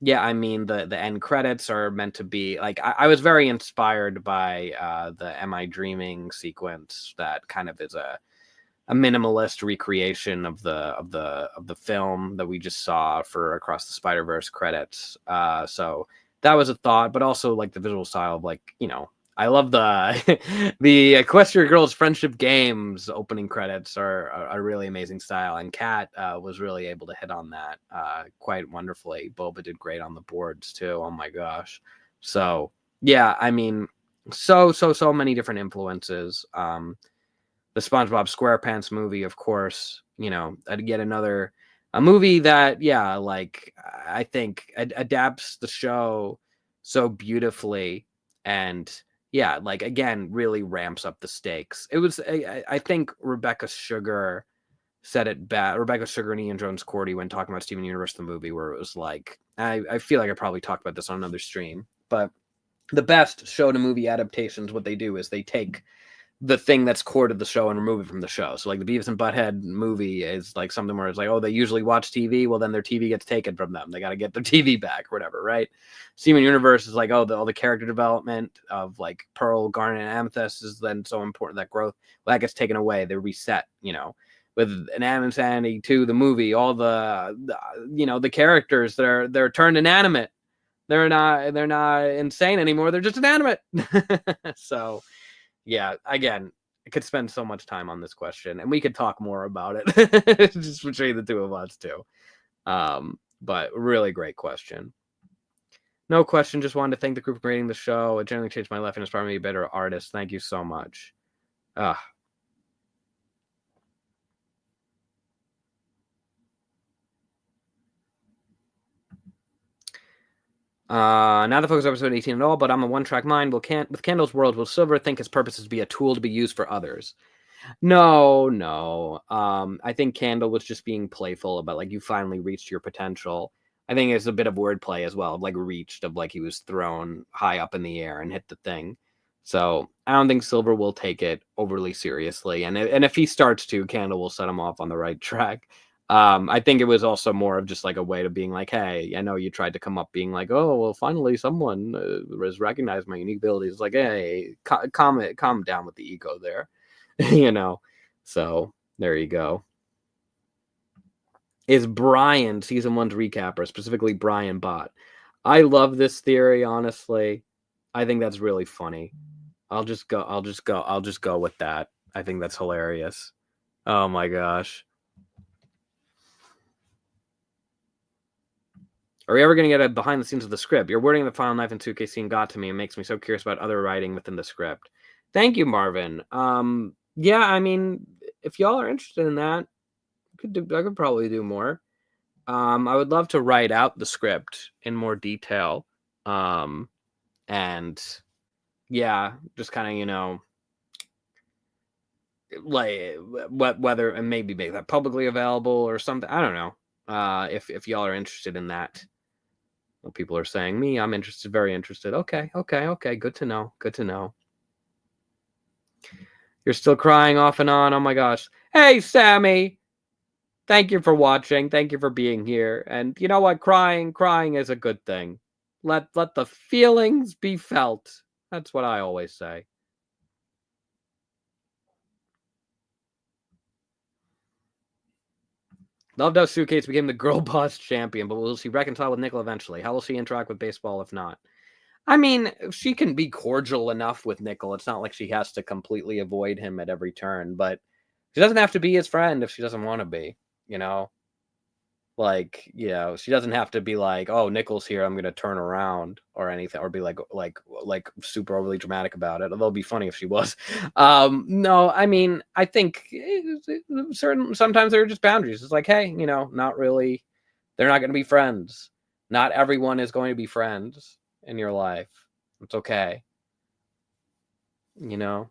yeah, I mean, the end credits are meant to be like, I was very inspired by the Am I Dreaming sequence, that kind of is a minimalist recreation of the film that we just saw for Across the Spider-Verse credits. So that was a thought, but also like the visual style of, like, I love the the Equestria Girls Friendship Games opening credits are a really amazing style, and Kat was really able to hit on that quite wonderfully. Boba did great on the boards too. Oh my gosh! So yeah, I mean, so many different influences. The SpongeBob SquarePants movie, of course, I'd get a movie that, yeah, like, I think adapts the show so beautifully, and yeah, like, again, really ramps up the stakes. It was, I think Rebecca Sugar said it best. Rebecca Sugar and Ian Jones Cordy, when talking about Steven Universe, the movie, where it was like, I feel like I probably talked about this on another stream, but the best show to movie adaptations, what they do is they take the thing that's core to the show and remove it from the show. So like the Beavis and Butthead movie is like something where it's like, oh, they usually watch TV. Well, then their TV gets taken from them. They got to get their TV back or whatever, right? Steven Universe is like, oh, all the character development of like Pearl, Garnet, and Amethyst is then so important, that growth, well, that gets taken away. They're reset, With Inanimate Insanity 2, the movie, all the characters, they're turned inanimate. They're not insane anymore. They're just inanimate. So yeah, again, I could spend so much time on this question, and we could talk more about it just between the two of us too. But really great question. No question. Just wanted to thank the group for creating the show. It generally changed my life and inspired me to be a better artist. Thank you so much. Now the focus episode 18 at all, but I'm a one-track mind. With Candle's World, will Silver think his purpose is to be a tool to be used for others? No. I think Candle was just being playful about, like, you finally reached your potential. I think it's a bit of wordplay as well, like reached, of like he was thrown high up in the air and hit the thing. So I don't think Silver will take it overly seriously, and if he starts to, Candle will set him off on the right track. I think it was also more of just like a way to being like, hey, I know you tried to come up being like, oh, well, finally someone has recognized my unique abilities. Like, hey, calm down with the ego there. So there you go. Is Brian season 1's recapper, specifically Brian Bot? I love this theory, honestly. I think that's really funny. I'll just go with that. I think that's hilarious. Oh my gosh. Are we ever going to get a behind the scenes of the script? Your wording of the final knife and suitcase scene got to me and makes me so curious about other writing within the script. Thank you, Marvin. Yeah, I mean, if y'all are interested in that, I could probably do more. I would love to write out the script in more detail. And yeah, just kind of, you know, like whether and maybe make that publicly available or something. I don't know. If y'all are interested in that. Well, people are saying me, I'm interested, very interested. Okay. Good to know. Good to know. You're still crying off and on. Oh my gosh. Hey, Sammy. Thank you for watching. Thank you for being here. And you know what? Crying is a good thing. Let the feelings be felt. That's what I always say. Loved how Suitcase became the girl boss champion, but will she reconcile with Nickel eventually? How will she interact with baseball if not? I mean, she can be cordial enough with Nickel. It's not like she has to completely avoid him at every turn, but she doesn't have to be his friend if she doesn't want to be, you know? Like, you know, she doesn't have to be like, oh, Nickel's here, I'm gonna turn around or anything, or be like super overly dramatic about it. Although it'd be funny if she was. No, I mean, I think sometimes there are just boundaries. It's like, hey, you know, not really, they're not gonna be friends. Not everyone is going to be friends in your life. It's okay. You know?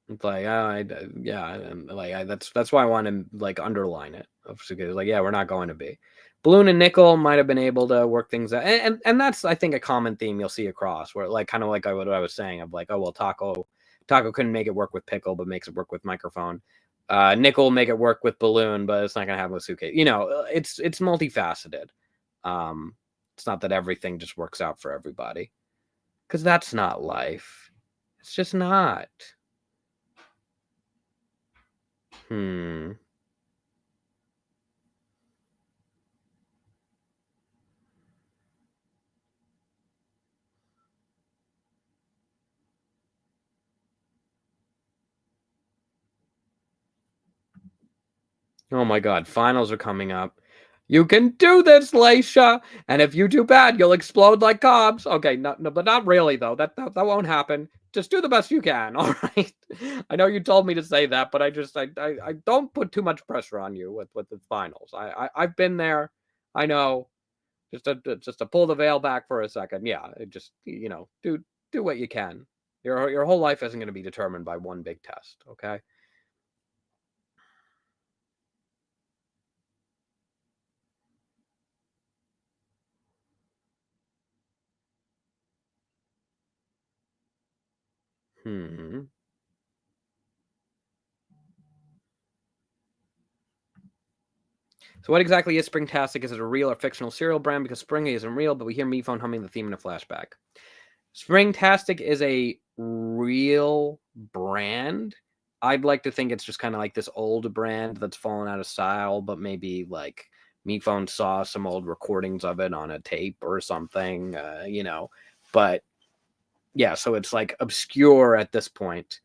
It's like, that's why I want to like underline it. Like, yeah, we're not going to be. Balloon and Nickel might have been able to work things out, and that's I think a common theme you'll see across, where like kind of like what I was saying of like, oh well, Taco couldn't make it work with Pickle, but makes it work with Microphone. Nickel make it work with Balloon, but it's not gonna happen with Suitcase. You know, it's multifaceted. It's not that everything just works out for everybody, because that's not life. It's just not. Oh my god, finals are coming up. You can do this, Leisha! And if you do bad, you'll explode like Cobs. Okay, no, but not really, though. That won't happen. Just do the best you can, all right? I know you told me to say that, but I don't put too much pressure on you with the finals. I've been there. I know. Just to pull the veil back for a second. Yeah, just, you know, do what you can. Your whole life isn't going to be determined by one big test, okay? Hmm. So what exactly is Springtastic? Is it a real or fictional cereal brand? Because Spring isn't real, but we hear MePhone humming the theme in a flashback. Springtastic is a real brand. I'd like to think it's just kind of like this old brand that's fallen out of style, but maybe like MePhone saw some old recordings of it on a tape or something, you know. But yeah, so it's like obscure at this point.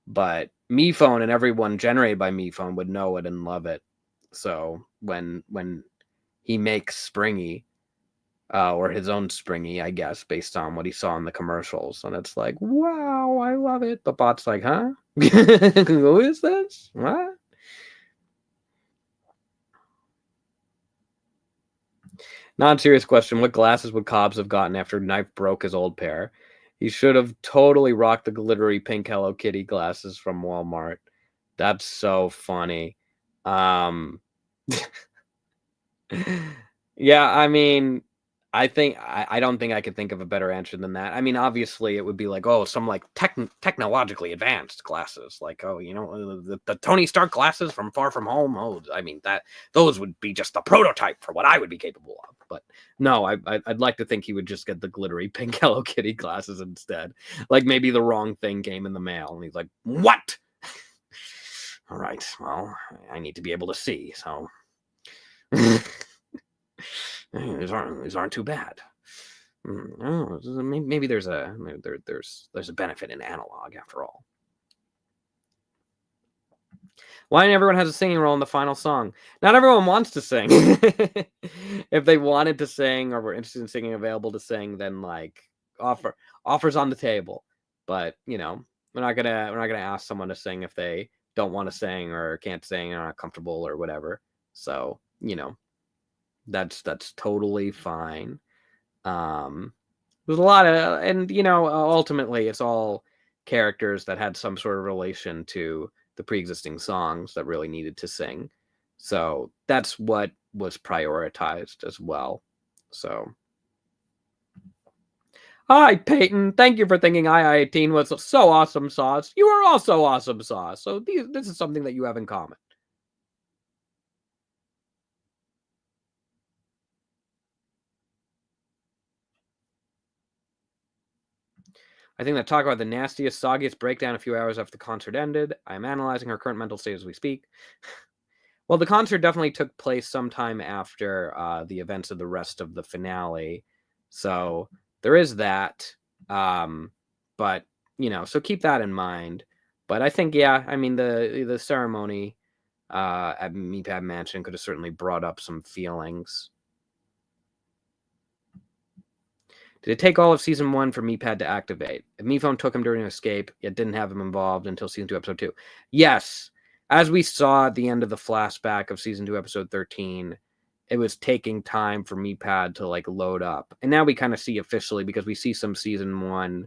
But MePhone and everyone generated by MePhone would know it and love it. So when he makes Springy, or his own Springy, I guess, based on what he saw in the commercials, and it's like, wow, I love it. But Bot's like, huh? Who is this? What? Non-serious question: what glasses would Cobbs have gotten after Knife broke his old pair? He should have totally rocked the glittery pink Hello Kitty glasses from Walmart. That's so funny. Um, yeah, I mean, I don't think I could think of a better answer than that. I mean, obviously, it would be like, oh, some like technologically advanced glasses, like, oh, you know, the Tony Stark glasses from Far From Home. Oh, I mean, those would be just the prototype for what I would be capable of. But no, I'd like to think he would just get the glittery pink Hello Kitty glasses instead. Like maybe the wrong thing came in the mail, and he's like, what? All right, well, I need to be able to see, so. These aren't too bad. Maybe there's a benefit in analog after all. Why everyone has a singing role in the final song? Not everyone wants to sing. if they wanted to sing or were interested in singing, available to sing, then like offers on the table. But we're not gonna ask someone to sing if they don't want to sing or can't sing or are not comfortable or whatever. So that's totally fine. There's a lot of, and ultimately it's all characters that had some sort of relation to the pre-existing songs that really needed to sing. So that's what was prioritized as well. So, hi Peyton, thank you for thinking I-18 was so awesome sauce. You are also awesome sauce. So this is something that you have in common. I think that talk about the nastiest, soggiest breakdown a few hours after the concert ended. I'm analyzing her current mental state as we speak. Well, the concert definitely took place sometime after the events of the rest of the finale. So there is that. But, so keep that in mind. But I think, I mean, the ceremony at MePad Mansion could have certainly brought up some feelings. Did it take all of season 1 for MePad to activate? If MePhone took him during an escape, yet didn't have him involved until season 2, episode 2. Yes. As we saw at the end of the flashback of season 2, episode 13, it was taking time for MePad to like load up. And now we kind of see officially, because we see some season 1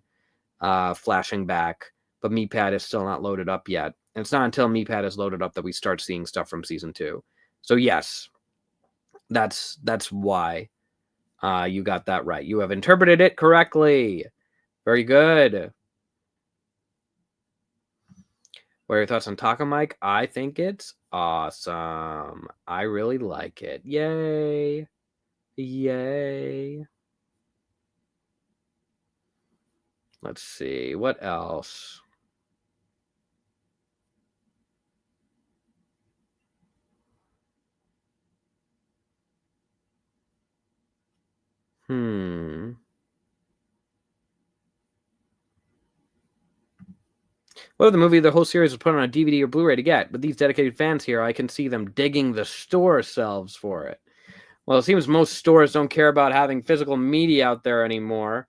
flashing back, but MePad is still not loaded up yet. And it's not until MePad is loaded up that we start seeing stuff from season 2. So yes, that's why. You got that right. You have interpreted it correctly. Very good. What are your thoughts on Taco Mike? I think it's awesome. I really like it. Yay. Yay. Let's see. What else? Well, the movie, the whole series was put on a DVD or Blu-ray to get, but these dedicated fans here, I can see them digging the store shelves for it. Well, it seems most stores don't care about having physical media out there anymore.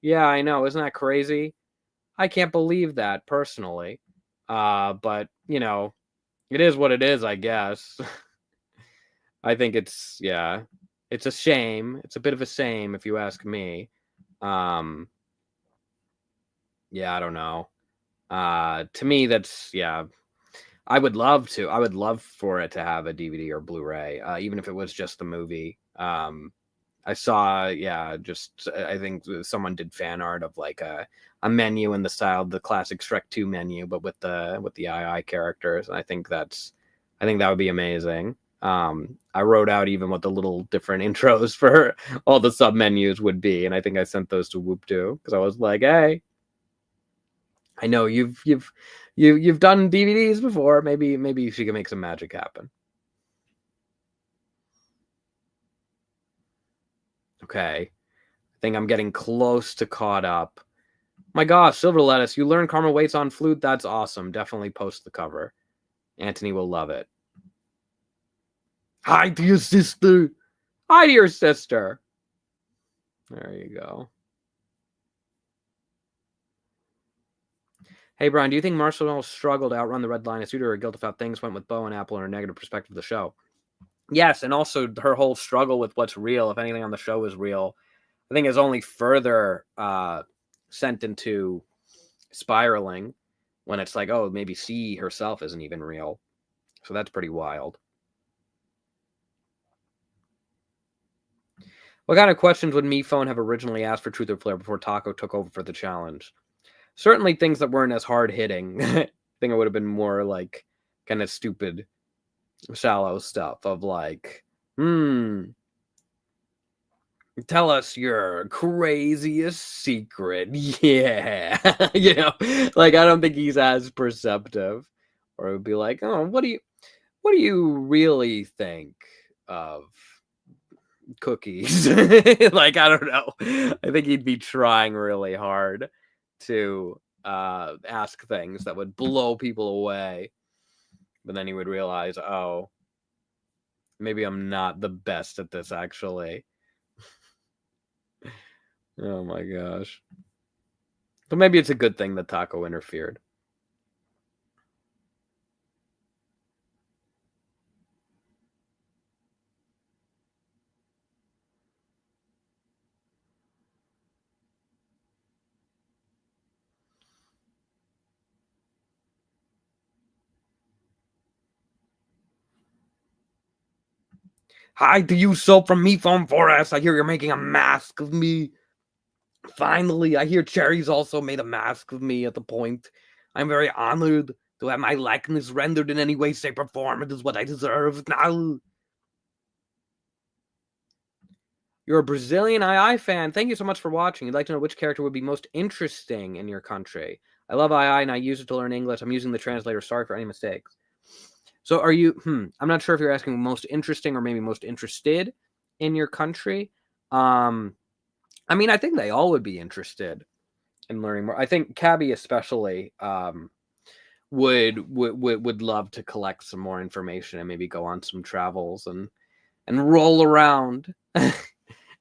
Yeah, I know. Isn't that crazy? I can't believe that, personally. But, it is what it is, I guess. I think it's a shame. It's a bit of a shame, if you ask me. I don't know. To me, that's, I would love for it to have a DVD or Blu-ray, even if it was just the movie. I saw, I think someone did fan art of like a menu in the style of the classic Shrek 2 menu, but with the II characters. And I think that would be amazing. I wrote out even what the little different intros for all the sub menus would be, and I think I sent those to Whoop too, because I was like, hey, I know you've done DVDs before. Maybe she can make some magic happen. Okay. I think I'm getting close to caught up. My gosh, Silver Lettuce, you learn Karma waits on flute. That's awesome. Definitely post the cover. Anthony will love it. Hi to your sister. Hi to your sister. There you go. Hey, Brian, do you think Marshall's struggle to outrun the red line is due to her guilt about things went with Bo and Apple and her negative perspective of the show? Yes, and also her whole struggle with what's real, if anything on the show is real, I think is only further sent into spiraling when it's like, oh, maybe she herself isn't even real. So that's pretty wild. What kind of questions would MePhone have originally asked for Truth or Flare before Taco took over for the challenge? Certainly things that weren't as hard-hitting. I think it would have been more like kind of stupid, shallow stuff of like, tell us your craziest secret. Yeah. Like I don't think he's as perceptive. Or it would be like, oh, what do you really think of cookies? Like, I don't know. I think he'd be trying really hard to ask things that would blow people away. But then he would realize, oh, Maybe I'm not the best at this, actually. Oh my gosh. But maybe it's a good thing that Taco interfered. Hi to you, Soap from MePhone Forest. I hear you're making a mask of me. Finally, I hear Cherry's also made a mask of me at the point. I'm very honored to have my likeness rendered in any way, shape, or form. It is what I deserve now. You're a Brazilian II fan. Thank you so much for watching. You'd like to know which character would be most interesting in your country. I love II and I use it to learn English. I'm using the translator. Sorry for any mistakes. So are you, I'm not sure if you're asking most interesting or maybe most interested in your country. I mean, I think they all would be interested in learning more. I think Cabby especially would love to collect some more information and maybe go on some travels and roll around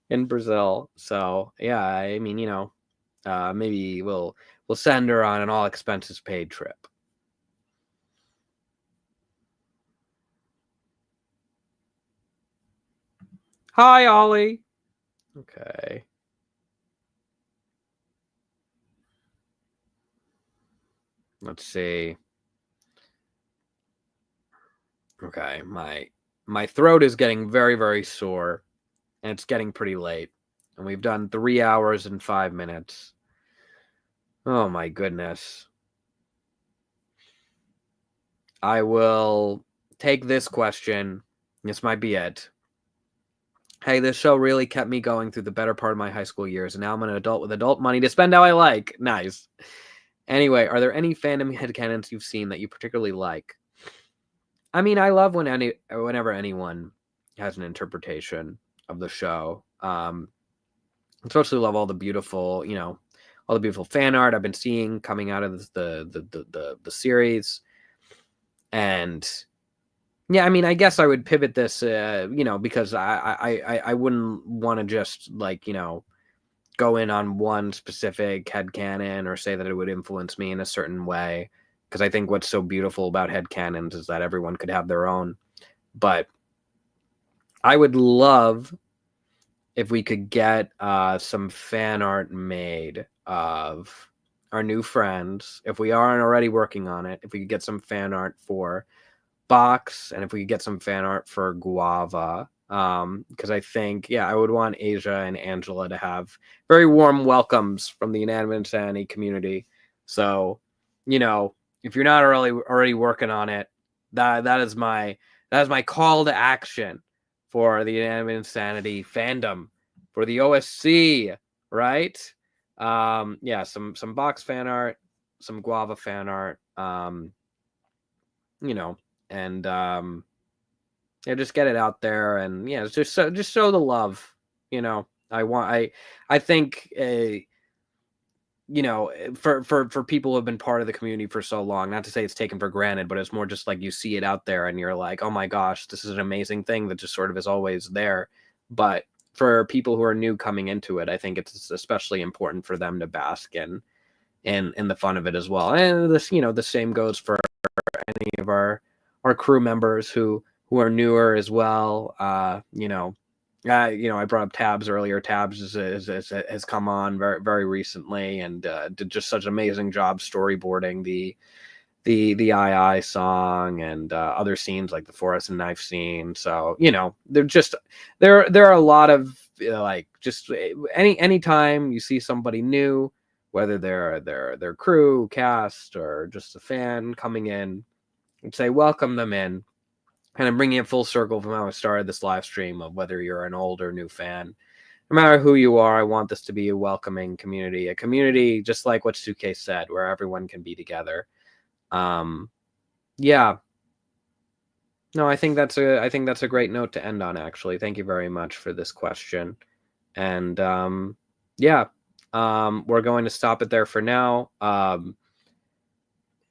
in Brazil. So yeah, I mean, maybe we'll send her on an all expenses paid trip. Hi, Ollie. Okay. Let's see. Okay, my throat is getting very, very sore, and it's getting pretty late. And we've done 3 hours and 5 minutes. Oh my goodness. I will take this question. This might be it. Hey, this show really kept me going through the better part of my high school years, and now I'm an adult with adult money to spend how I like. Nice. Anyway, are there any fandom headcanons you've seen that you particularly like? I mean, I love whenever anyone has an interpretation of the show. Especially love all the beautiful, all the beautiful fan art I've been seeing coming out of the series. And yeah, I mean, I guess I would pivot this, because I wouldn't want to just go in on one specific headcanon or say that it would influence me in a certain way. Because I think what's so beautiful about headcanons is that everyone could have their own. But I would love if we could get some fan art made of our new friends. If we aren't already working on it, if we could get some fan art for Box, and if we could get some fan art for Guava, because I think, I would want Asia and Angela to have very warm welcomes from the Inanimate Insanity community. So, if you're not already working on it, that is my call to action for the Inanimate Insanity fandom, for the OSC, right? Some Box fan art, some Guava fan art, and just get it out there, and just show the love. I think for people who have been part of the community for so long, not to say it's taken for granted, but it's more just like you see it out there and you're like, oh my gosh, this is an amazing thing that just sort of is always there. But for people who are new coming into it, I think it's especially important for them to bask in the fun of it as well. And this, the same goes for any of our crew members who are newer as well. I brought up Tabs earlier. Tabs has come on very, very recently and did just such an amazing job storyboarding the II song and other scenes like the Forest and Knife scene. So there are a lot of just anytime you see somebody new, whether they're their crew, cast, or just a fan coming in, and say welcome them in. Kind of bringing it full circle from how I started this live stream of whether you're an old or new fan. No matter who you are, I want this to be a welcoming community. A community just like what Suitcase said, where everyone can be together. Yeah. No, I think that's a great note to end on, actually. Thank you very much for this question. And we're going to stop it there for now.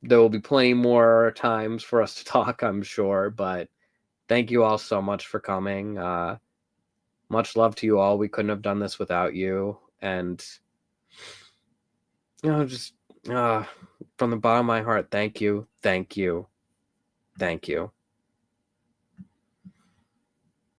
There will be plenty more times for us to talk, I'm sure, but thank you all so much for coming. Much love to you all. We couldn't have done this without you. And, just from the bottom of my heart, thank you, thank you, thank you.